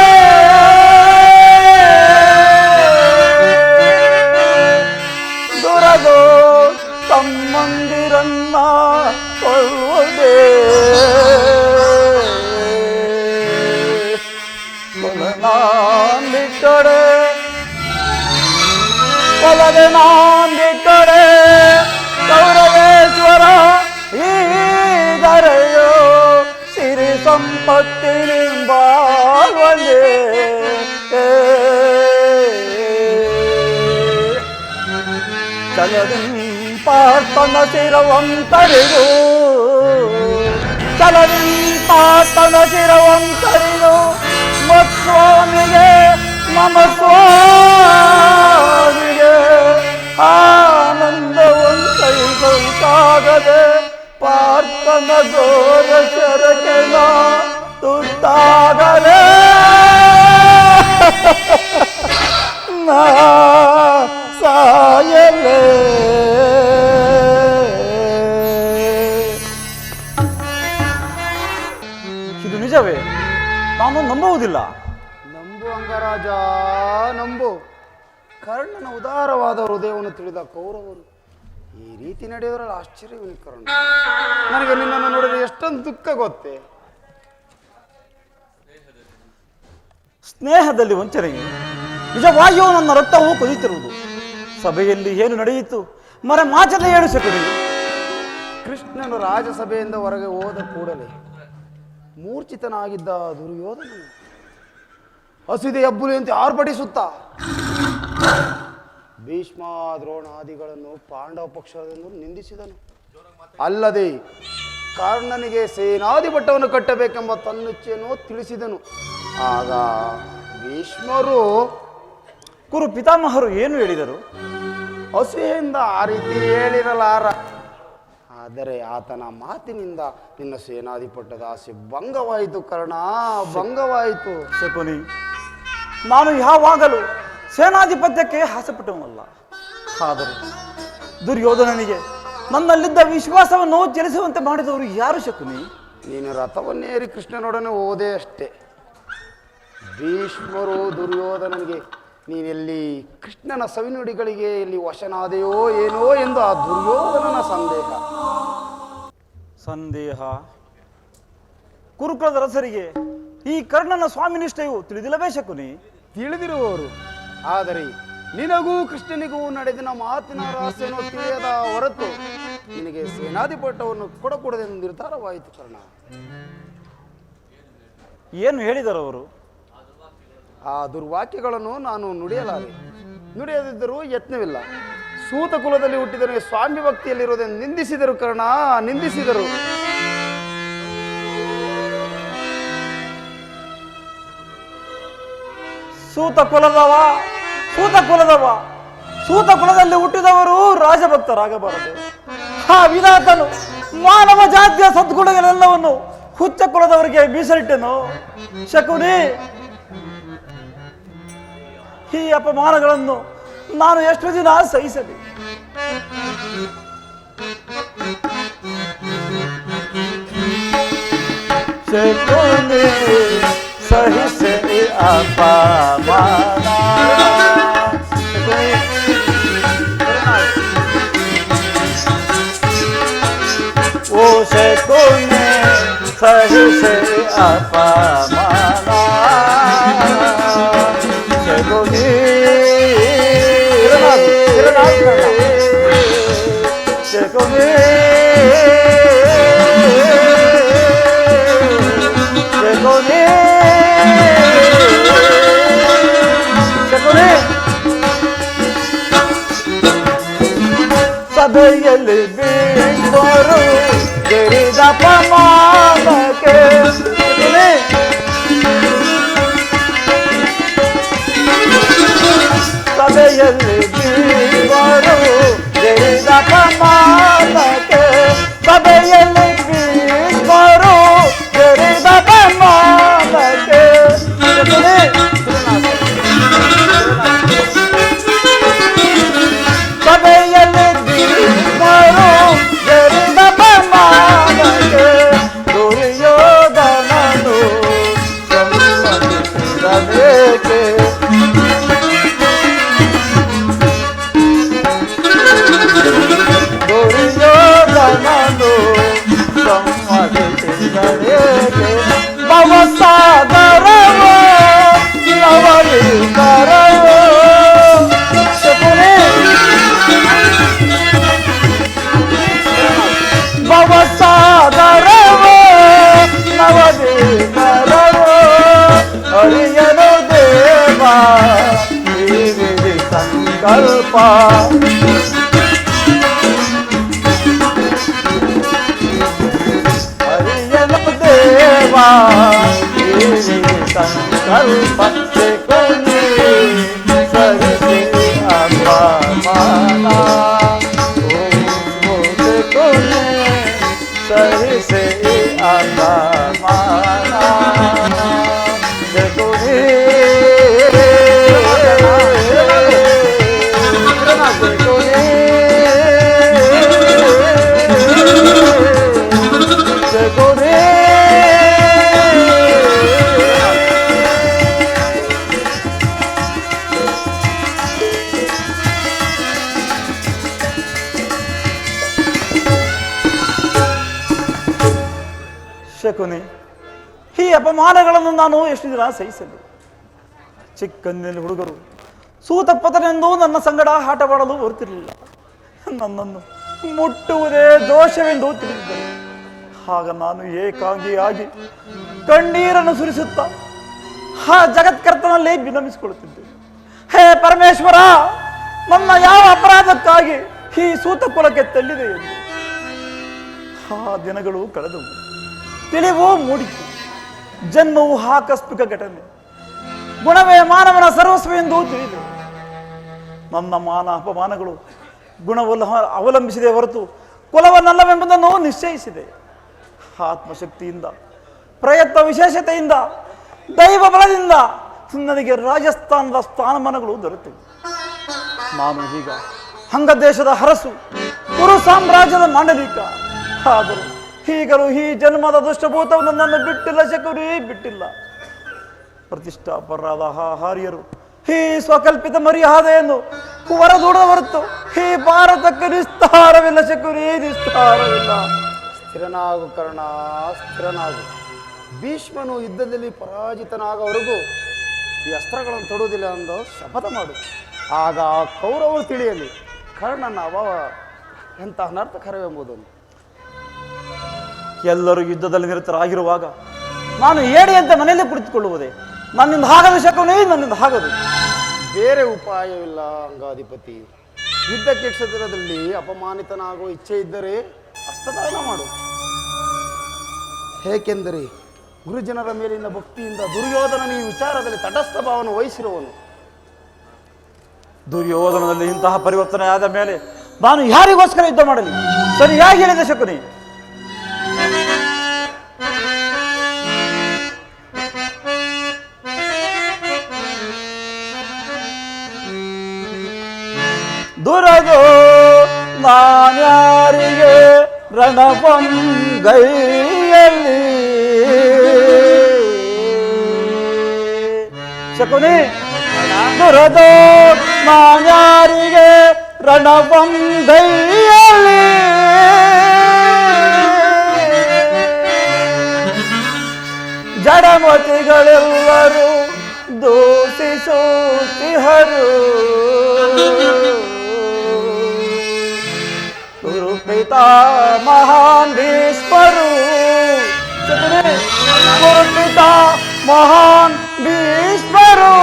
C: ನಾನ್ ಬಿಟ್ಟರೆ ಒಲದೆ ನಾನ್ ಬಿಟ್ಟರೆ ಕೌರವೇಶ್ವರ ಈ ದರೆಯೋ ಸಿರಿ ಸಂಪತ್ತಿನಿಂಬಾಲ್ವಲ್ಲೇ ಚಲದಿಂ ಪಾರ್ತನ ಶಿರವಂತರಿಗೂ ಚಲದಿಂ ಪಾರ್ತನ ಶಿರವಂತರಿಗೂ ಮತ್ಸ್ವಾಮಿಗೆ ಮಮ ಸ್ವಾಮಿಗೆ ಆನಂದವಂತೈಗೊಳ್ತಾಗದೆ ಪಾರ್ಥನ ಘೋರ ಶರಕ್ಕೆ ನಾ ತುತ್ತಾಗಲೇ ನಾ ಸಾಯಲೇ. ಇದು ನಿಜವೇ? ನಾನು ನಂಬುವುದಿಲ್ಲ.
A: ನಂಬು ಅಂಗರಾಜ, ನಂಬು. ಕರ್ಣನ ಉದಾರವಾದ ಹೃದಯವನ್ನು ತಿಳಿದ ಕೌರವರು ಈ ರೀತಿ ನಡೆಯೋದ್ರಲ್ಲಿ ಆಶ್ಚರ್ಯವಿಲ್ಲ ಕರ್ಣ. ನನಗೆ ನಿನ್ನನ್ನು ನೋಡಿದ್ರೆ ಎಷ್ಟೊಂದು ದುಃಖ ಗೊತ್ತೇ.
C: ಸ್ನೇಹದಲ್ಲಿ ವಂಚನೆಯು ನಿಜವಾಗಿಯೂ ನನ್ನ ರಕ್ತವು ಕುದಿತಿರುವುದು. ಸಭೆಯಲ್ಲಿ ಏನು ನಡೆಯಿತು ಮರೆ ಮಾಚದ ಹೇಳು ಸಕಡಿ.
A: ಕೃಷ್ಣನು ರಾಜಸಭೆಯಿಂದ ಹೊರಗೆ ಹೋದ ಕೂಡಲೇ ಮೂರ್ಛಿತನಾಗಿದ್ದ ದುರ್ಯೋಧನನು ಹಸಿದೆ ಹೆಬ್ಬುಲಿಯಂತೆ ಆರ್ಭಟಿಸುತ್ತ ಭೀಷ್ಮ ದ್ರೋಣಾದಿಗಳನ್ನು ಪಾಂಡವ ಪಕ್ಷದಿಂದ ನಿಂದಿಸಿದನು. ಅಲ್ಲದೆ ಕರ್ಣನಿಗೆ ಸೇನಾಧಿಪಟ್ಟವನ್ನು ಕಟ್ಟಬೇಕೆಂಬ ತನ್ನಿಚ್ಛೆಯನ್ನು ತಿಳಿಸಿದನು. ಆಗ ಭೀಷ್ಮರು
C: ಕುರು ಪಿತಾಮಹರು ಏನು ಹೇಳಿದರು?
A: ಹಸೆಯಿಂದ ಆ ರೀತಿ ಹೇಳಿರಲಾರ. ಆದರೆ ಆತನ ಮಾತಿನಿಂದ ನಿನ್ನ ಸೇನಾಧಿಪಟ್ಟದ ಆಸೆ ಭಂಗವಾಯಿತು ಕರ್ಣ, ಭಂಗವಾಯಿತು.
C: ಶಕುನಿ, ನಾನು ಯಾವಾಗಲೂ ಸೇನಾಧಿಪತ್ಯಕ್ಕೆ ಆಸೆಪಟ್ಟವಲ್ಲ. ಆದರೆ ದುರ್ಯೋಧನನಿಗೆ ನನ್ನಲ್ಲಿದ್ದ ವಿಶ್ವಾಸವನ್ನು ಚಲಿಸುವಂತೆ ಮಾಡಿದವರು ಯಾರು ಶಕುನಿ?
A: ನೀನು ರಥವನ್ನೇರಿ ಕೃಷ್ಣನೊಡನೆ ಹೋದೆ ಅಷ್ಟೇ. ಭೀಷ್ಮರು ದುರ್ಯೋಧನನಿಗೆ ನೀನೆಲ್ಲಿ ಕೃಷ್ಣನ ಸವಿನುಡಿಗಳಿಗೆ ಎಲ್ಲಿ ವಶನಾದೆಯೋ ಏನೋ ಎಂದು ಆ ದುರ್ಯೋಧನನ
C: ಸಂದೇಹ. ಕುರುಕುಲದ ರಸರಿಗೆ ಈ ಕರ್ಣನ ಸ್ವಾಮಿ ನಿಷ್ಠೆಯು ತಿಳಿದಿಲ್ಲವೇ ಶಕುನಿ?
A: ತಿಳಿದಿರುವವರು, ಆದರೆ ನಿನಗೂ ಕೃಷ್ಣನಿಗೂ ನಡೆದಿನ ಮಾತಿನ ರಹಸ್ಯವನ್ನು ತಿಳಿಯದ ಹೊರತು ನಿನಗೆ ಸೇನಾಧಿಪಟ್ಟವನ್ನು ಕೊಡಕೂಡದೆಂದು ನಿರ್ಧಾರವಾಯಿತು ಕರ್ಣ.
C: ಏನು ಹೇಳಿದರು ಅವರು?
A: ಆ ದುರ್ವಾಕ್ಯಗಳನ್ನು ನಾನು ನುಡಿಯಲಾರೆ. ನುಡಿಯದಿದ್ದರೂ ಯತ್ನವಿಲ್ಲ. ಸೂತ ಕುಲದಲ್ಲಿ ಹುಟ್ಟಿದರೆ ಸ್ವಾಮಿ ಭಕ್ತಿಯಲ್ಲಿರುವುದನ್ನು ನಿಂದಿಸಿದರು ಕರ್ಣ, ನಿಂದಿಸಿದರು.
C: ಸೂತ ಕುಲದಲ್ಲಿ ಹುಟ್ಟಿದವರು ರಾಜಭಕ್ತರಾಗಬಾರದು. ಆ ವಿಧಾತನು ಮಾನವ ಜಾತಿಯ ಸದ್ಗುಣಗಳೆಲ್ಲವನ್ನು ಹುಚ್ಚ ಕುಲದವರಿಗೆ ಮೀಸಲಿಟ್ಟನು. ಶಕುನಿ, ಈ ಅಪಮಾನಗಳನ್ನು ನಾನು ಎಷ್ಟು ದಿನ ಸಹಿಸಲಿ? ಶಕುನಿ ಸಹಿಸೆ ಅಪಮಾನ. ಓ ಶಕುನಿ ಸಹಿಸೆ ಅಪಮಾನ. ಶಕುನಿ ಶಕುನಿ ಶಕುನಿ ಶಕುನಿ ಸಭೆಯಲ್ಲಿ ಬೀಳ್ವರು ಗೆರಿದ ಪ್ರಮಾಣಕ್ಕೆ. ಸಭೆಯಲ್ಲಿ ಬೀಳ್ವರು ಗೆರಿದ ಪ್ರಮಾಣಕ್ಕೆ. ಸಭೆಯಲ್ಲಿ ಬೀಳ್ವರು ಗೆರಿದ ಪ್ರಮಾಣಕ್ಕೆ. ಸಭೆಯಲ್ಲಿ ಬೀಳ್ವರು ಗೆರಿದ ಪ್ರಮಾಣಕ್ಕೆ. ದುರ್ಯೋಧನನು ಸಮ್ಮತಿಸಬೇಕೆ? ಹರಿಯನು ದೇವಾ ಸಂಕಲ್ಪ ಕೊನೆ ಸರಿಸಿ ಅಪಮಾನ ಕೊನೆ ಸರಿಸಿ ಅಪಮಾನ ಜಗುರಿ ಶಕುನಿ, ಈ ಅಪಮಾನಗಳನ್ನು ನಾನು ಎಷ್ಟು ದಿನ ಸಹಿಸಲು? ಚಿಕ್ಕಂದಿನಲ್ಲಿ ಹುಡುಗರು ಸೂತಪತನೆಂದು ನನ್ನ ಸಂಗಡ ಆಟವಾಡಲು ಬರುತ್ತಿರಲಿಲ್ಲ. ನನ್ನನ್ನು ಮುಟ್ಟುವುದೇ ದೋಷವೆಂದು ತಿಳಿದಿದ್ದರು. ಆಗ ನಾನು ಏಕಾಂಗಿಯಾಗಿ ಕಣ್ಣೀರನ್ನು ಸುರಿಸುತ್ತಾ ಆ ಜಗತ್ಕರ್ತನಲ್ಲಿ ವಿನಮಿಸಿಕೊಳ್ಳುತ್ತಿದ್ದೆ. ಹೇ ಪರಮೇಶ್ವರ, ನನ್ನ ಯಾವ ಅಪರಾಧಕ್ಕಾಗಿ ಈ ಸೂತ ಕುಲಕ್ಕೆ ತಳ್ಳಿದೆ ಎಂದು. ಆ ದಿನಗಳು ಕಳೆದವು, ತಿಳಿವು ಮೂಡಿತು. ಜನ್ಮವು ಆಕಸ್ಮಿಕ ಘಟನೆ, ಗುಣವೇ ಮಾನವನ ಸರ್ವಸ್ವ ಎಂದು ತಿಳಿದು ನನ್ನ ಮಾನ ಅಪಮಾನಗಳು ಗುಣವಲ್ಲ ಅವಲಂಬಿಸಿದೆ ಹೊರತು ಕುಲವನ್ನಲ್ಲವೆಂಬುದನ್ನು ನಿಶ್ಚಯಿಸಿದೆ. ಆತ್ಮಶಕ್ತಿಯಿಂದ, ಪ್ರಯತ್ನ ವಿಶೇಷತೆಯಿಂದ, ದೈವ ಬಲದಿಂದ ನನಗೆ ರಾಜಸ್ಥಾನದ ಸ್ಥಾನಮಾನಗಳು ದೊರೆತವು. ನಾನು ಈಗ ಅಂಗ ದೇಶದ ಅರಸು, ಕುರು ಸಾಮ್ರಾಜ್ಯದ ಮಾಂಡಲಿಕ. ಆದರೂ ಈಗಲೂ ಈ ಜನ್ಮದ ದುಷ್ಟಭೂತವು ನನ್ನನ್ನು ಬಿಟ್ಟಿಲ್ಲ ಶಕುನಿ, ಬಿಟ್ಟಿಲ್ಲ. ಪ್ರತಿಷ್ಠಾಪರಾದ ಹಾರಿಯರು ಈ ಸ್ವಕಲ್ಪಿತ ಮರ್ಯಾದೆಯನ್ನು ಹೊರದೂಡ ಹೊರತು ಈ ಭಾರತಕ್ಕೆ ನಿಸ್ತಾರವಿಲ್ಲ ಶಕುನಿ, ನಿಸ್ತಾರವಿಲ್ಲ.
A: ಸ್ಥಿರನಾಗು ಕರ್ಣ, ಸ್ಥಿರನಾಗು. ಭೀಷ್ಮನು ಯುದ್ಧದಲ್ಲಿ ಪರಾಜಿತನಾಗವರೆಗೂ ಈ ಅಸ್ತ್ರಗಳನ್ನು ತೊಡುವುದಿಲ್ಲ ಎಂದು ಶಪಥ ಮಾಡು. ಆಗ ಕೌರವರು ತಿಳಿಯಲಿ ಕರ್ಣನ ಅಭಾವ ಎಂಥ ಅನರ್ಥಕರವೆಂಬುದನ್ನು.
C: ಎಲ್ಲರೂ ಯುದ್ಧದಲ್ಲಿ ನಿರತರಾಗಿರುವಾಗ ನಾನು ಏಡಿ ಅಂತ ಮನೆಯಲ್ಲೇ ಕುಳಿತುಕೊಳ್ಳುವುದೇ? ನನ್ನಿಂದ ಆಗದು ಶಕುನಿ, ನನ್ನಿಂದ ಆಗದು.
A: ಬೇರೆ ಉಪಾಯವಿಲ್ಲ ಅಂಗಾಧಿಪತಿ. ಯುದ್ಧ ಕ್ಷೇತ್ರದಲ್ಲಿ ಅಪಮಾನಿತನಾಗುವ ಇಚ್ಛೆ ಇದ್ದರೆ ಹಸ್ತದಾನ ಮಾಡು. ಏಕೆಂದರೆ ಗುರುಜನರ ಮೇಲಿನ ಭಕ್ತಿಯಿಂದ ದುರ್ಯೋಧನನ ಈ ವಿಚಾರದಲ್ಲಿ ತಟಸ್ಥ ಭಾವವನ್ನು ವಹಿಸಿರುವನು.
C: ದುರ್ಯೋಧನದಲ್ಲಿ ಇಂತಹ ಪರಿವರ್ತನೆ ಆದ ಮೇಲೆ ನಾನು ಯಾರಿಗೋಸ್ಕರ ಯುದ್ಧ ಮಾಡಲಿ? ಸರಿಯಾಗಿ ಹೇಳಿದೆ ಶಕುನಿ. ದುರದೋ ನಾನ್ಯಾರಿಗೆ ರಣವಂಗೈಯಲ್ಲಿ ಶಕುನಿ, ದುರದೋ ನಾನ್ಯಾರಿಗೆ ರಣವಂಗೈಯಲ್ಲಿ ಜಡಮತಿಗಳೆಲ್ಲರೂ ದೂಷಿಸುತ್ತಿಹರು. ಗುರುಪಿತಾ ಮಹಾನ್ ಭೀಷ್ಮರು, ಗುರುಪಿತಾ ಮಹಾನ್ ಭೀಷ್ಮರು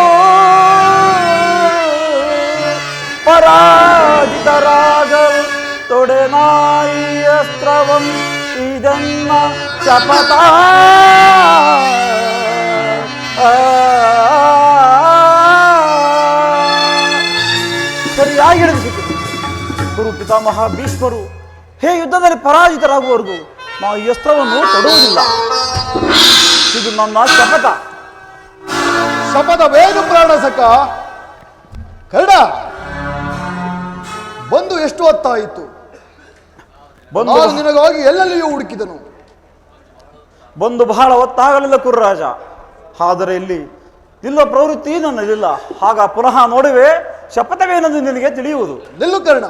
C: ಪರಾಜಿತರಾಗಲ್ ತೊಡೆನಾಯಿ ಅಸ್ತ್ರವಂ ಇದನ್ನ ಶಪಥ. ಸರಿಯಾಗಿ ಹಿಡಿದಿಸಿತು. ಗುರು ಪಿತಾಮಹ ಭೀಷ್ಮರು ಹೇ ಯುದ್ಧದಲ್ಲಿ ಪರಾಜಿತರಾಗುವವರೆಗೂ ನಾವು ಈ ಅಸ್ತ್ರವನ್ನು ತೊಡುವುದಿಲ್ಲ. ಇದು ನನ್ನ ಶಪಥ.
K: ಶಪಥವೇನು ಪ್ರಾಣಸಕ? ಕರ್ಣ, ಬಂದು ಎಷ್ಟು ಹೊತ್ತಾಯಿತು? ನಾನು ನಿನಗಾಗಿ ಎಲ್ಲೆಲ್ಲಿಯೂ ಹುಡುಕಿದನು.
C: ಬಂದು ಬಹಳ ಹೊತ್ತಾಗಲಿಲ್ಲ ಕುರುರಾಜ. ಆದರೆ ಇಲ್ಲಿ ನಿಲ್ಲುವ ಪ್ರವೃತ್ತಿ ನನ್ನಲ್ಲಿಲ್ಲ. ಆಗ ಪುನಃ ನೋಡುವೆ, ಶಪಥವೇನೆಂದು ನಿನಗೆ ತಿಳಿಯುವುದು.
K: ನಿಲ್ಲು ಕರ್ಣ,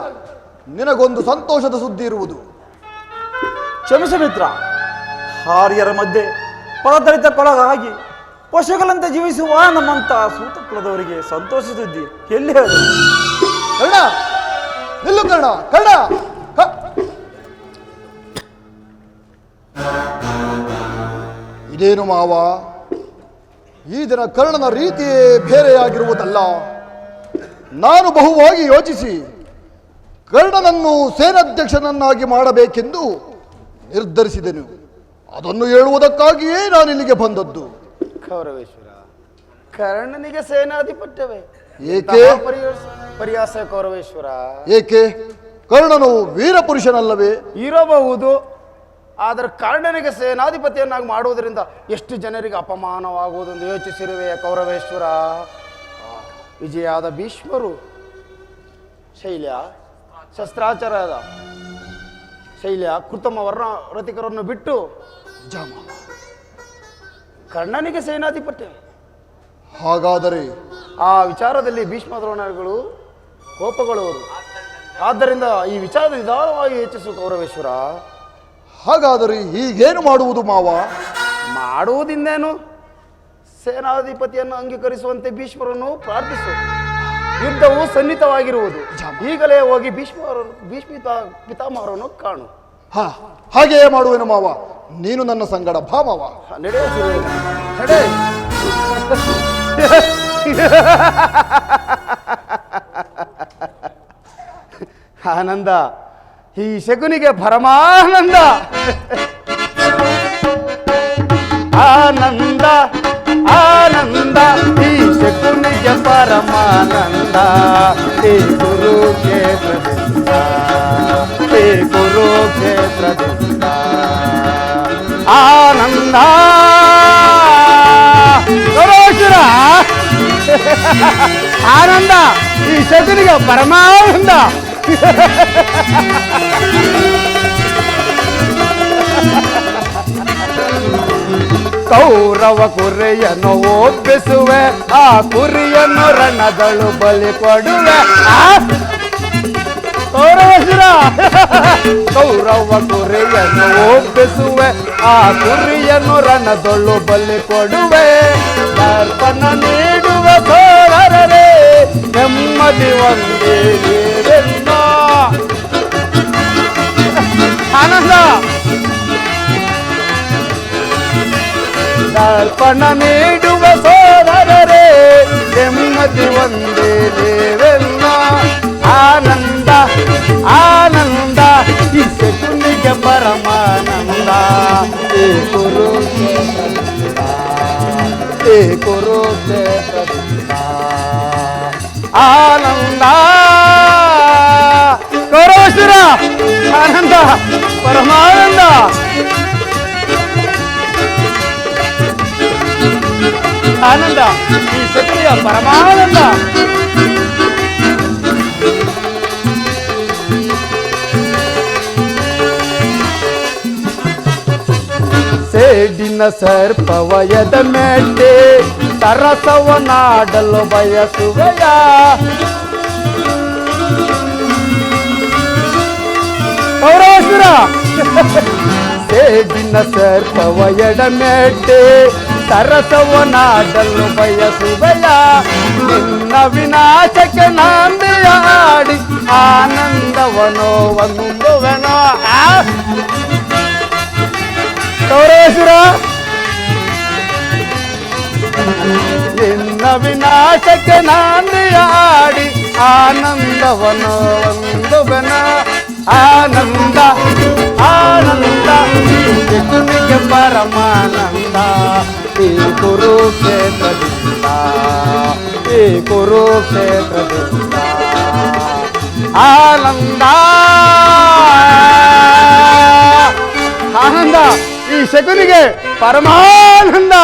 K: ನಿನಗೊಂದು ಸಂತೋಷದ ಸುದ್ದಿ ಇರುವುದು.
C: ಕ್ಷಮಿಸ ಮಿತ್ರ, ಹಾರಿಯರ ಮಧ್ಯೆ ಪರದಳಿತಕ್ಕೊಳಗಾಗಿ ಪಶುಗಳಂತೆ ಜೀವಿಸುವ ನಮ್ಮಂತ ಸೂತ ಕುಲದವರಿಗೆ ಸಂತೋಷಿಸಿದ್ದಿ ಎಲ್ಲಿ ಹೇಳಿ?
K: ಕರ್ಣ, ನಿಲ್ಲು ಕರ್ಣ, ಕರ್ಣ. ಇದೇನು ಮಾವ, ಈ ದಿನ ಕರ್ಣನ ರೀತಿಯೇ ಬೇರೆಯಾಗಿರುವುದಲ್ಲ. ನಾನು ಬಹುವಾಗಿ ಯೋಚಿಸಿ ಕರ್ಣನನ್ನು ಸೇನಾಧ್ಯಕ್ಷನನ್ನಾಗಿ ಮಾಡಬೇಕೆಂದು ನಿರ್ಧರಿಸಿದೆನು. ಅದನ್ನು ಹೇಳುವುದಕ್ಕಾಗಿಯೇ ನಾನು ಇಲ್ಲಿಗೆ ಬಂದದ್ದು.
A: ಕೌರವೇಶ್ವರ, ಕರ್ಣನಿಗೆ ಸೇನಾಧಿಪತ್ಯವೇ?
K: ಏಕೆ?
A: ಪರಿಹಾಸ ಕೌರವೇಶ್ವರ.
K: ಏಕೆ? ಕರ್ಣನು ವೀರಪುರುಷನಲ್ಲವೇ?
A: ಇರಬಹುದು, ಆದರೆ ಕರ್ಣನಿಗೆ ಸೇನಾಧಿಪತಿಯನ್ನಾಗಿ ಮಾಡುವುದರಿಂದ ಎಷ್ಟು ಜನರಿಗೆ ಅಪಮಾನವಾಗುವುದೆಂದು ಯೋಚಿಸಿರುವೆ ಕೌರವೇಶ್ವರ. ವಿಜಯಾದ ಭೀಷ್ಮರು ಶೈಲ್ಯ ಶಸ್ತ್ರಾಚಾರದ ಶೈಲ್ಯ ಕೃತಮ ವರ್ಣ ರತಿಕರನ್ನು ಬಿಟ್ಟು ಕರ್ಣನಿಗೆ ಸೇನಾಧಿಪತ್ಯ.
K: ಹಾಗಾದರೆ
A: ಆ ವಿಚಾರದಲ್ಲಿ ಭೀಷ್ಮ ದ್ರೋಣರು ಕೋಪಗೊಳ್ಳುವರು. ಆದ್ದರಿಂದ ಈ ವಿಚಾರ ನಿಧಾನವಾಗಿ ಯೋಚಿಸು ಕೌರವೇಶ್ವರ.
K: ಹಾಗಾದರೆ ಈಗೇನು ಮಾಡುವುದು ಮಾವ?
A: ಮಾಡುವುದಿಂದೇನು? ಸೇನಾಧಿಪತಿಯನ್ನು ಅಂಗೀಕರಿಸುವಂತೆ ಭೀಷ್ಮರನ್ನು ಪ್ರಾರ್ಥಿಸು. ಯುದ್ಧವು ಸನ್ನಿಹಿತವಾಗಿರುವುದು. ಈಗಲೇ ಹೋಗಿ ಭೀಷ್ಮ ಪಿತಾಮಹರನ್ನು ಕಾಣು.
K: ಹಾಗೆಯೇ ಮಾಡುವೆನು ಮಾವ. ನೀನು ನನ್ನ ಸಂಗಡ ಬಾ ಮಾವ.
A: ನಡೆ. ಆನಂದ, ಈ ಶಕುನಿಗೆ ಪರಮಾನಂದ. ಆನಂದ ಆನಂದ, ಈ ಶಕುನಿಗೆ ಪರಮಾನಂದ. ಈ ಕುರುಕ್ಷೇತ್ರದಿಂದ, ಈ ಕುರುಕ್ಷೇತ್ರದಿಂದ ಆನಂದ. ಗೌರವೇಶ್ವರ, ಆನಂದ, ಈ ಶಕುನಿಗೆ ಪರಮಾನಂದ. ಕೌರವ ಕುರಿಯನ್ನು ಒಪ್ಪಿಸುವೆ, ಆ ಕುರಿಯನ್ನು ರಣದಳು ಬಲಿ ಕೊಡುವೆ. ಕೌರವೇಶ್ವರ, ಕೌರವ ಕುರಿಯನ್ನು ಒಪ್ಪಿಸುವೆ, ಆ ಕುರಿಯನ್ನು ರಣದಳು ಬಲಿ ಕೊಡುವೆ. ದರ್ಪಣ ನೀಡುವ ಸೋದರರೇ, ನೆಮ್ಮದಿ ಒಂದೇನೆನ್ನ. ಆನಂದ, ದರ್ಪಣ ನೀಡುವ ಸೋದರರೇ, ನೆಮ್ಮದಿ ಒಂದೇ ದೇವೆನ್ನ. ಆನಂದ ಆನಂದ, ಈ ಶಕುನಿಗೆ ಪರಮಾನಂದ. ಈ ಕುರುಕ್ಷೇತ್ರದಿಂದ, ಈ ಕುರುಕ್ಷೇತ್ರದಿಂದ ಆನಂದ. ಕೌರವೇಶ್ವರ, ಆನಂದ, ಪರಮಾನಂದ. ಆನಂದ, ಈ ಶಕ್ತಿಯ ಪರಮಾನಂದ. ಸೇಡಿನ ಸರ್ಪವಯದ ಮೆಟ್ಟೆ, ಸರಸವನಾಡಲು ಬಯಸುವೆಯ. ಕೌರವೇಶ್ವರ, ಸೇಡಿನ ಸರ್ಪವಯದ ಮೆಟ್ಟೆ, ಸರಸವನಾಡಲು ಬಯಸುವೆಯ. ನಿನ್ನ ವಿನಾಶಕ್ಕೆ ನಾಂದಿಯಾಡಿ ಆನಂದವನೋ ಒಂದುವೆನೋ. ಕೌರವೇಶ್ವರ, ನಿನ್ನ ವಿನಾಶಕ್ಕೆ ನಾಂದಿಯಾಡಿ ಆನಂದವನೋ ಒಂದುವೆನ. ಆನಂದ ಆನಂದ, ಶಕುನಿಗೆ ಪರಮಾನಂದ. ಈ ಕುರುಕ್ಷೇತ್ರದಿಂದ, ಈ ಕುರುಕ್ಷೇತ್ರದಿಂದ ಆನಂದ. ಆನಂದ, ಈ ಶಕುನಿಗೆ ಪರಮಾನಂದ.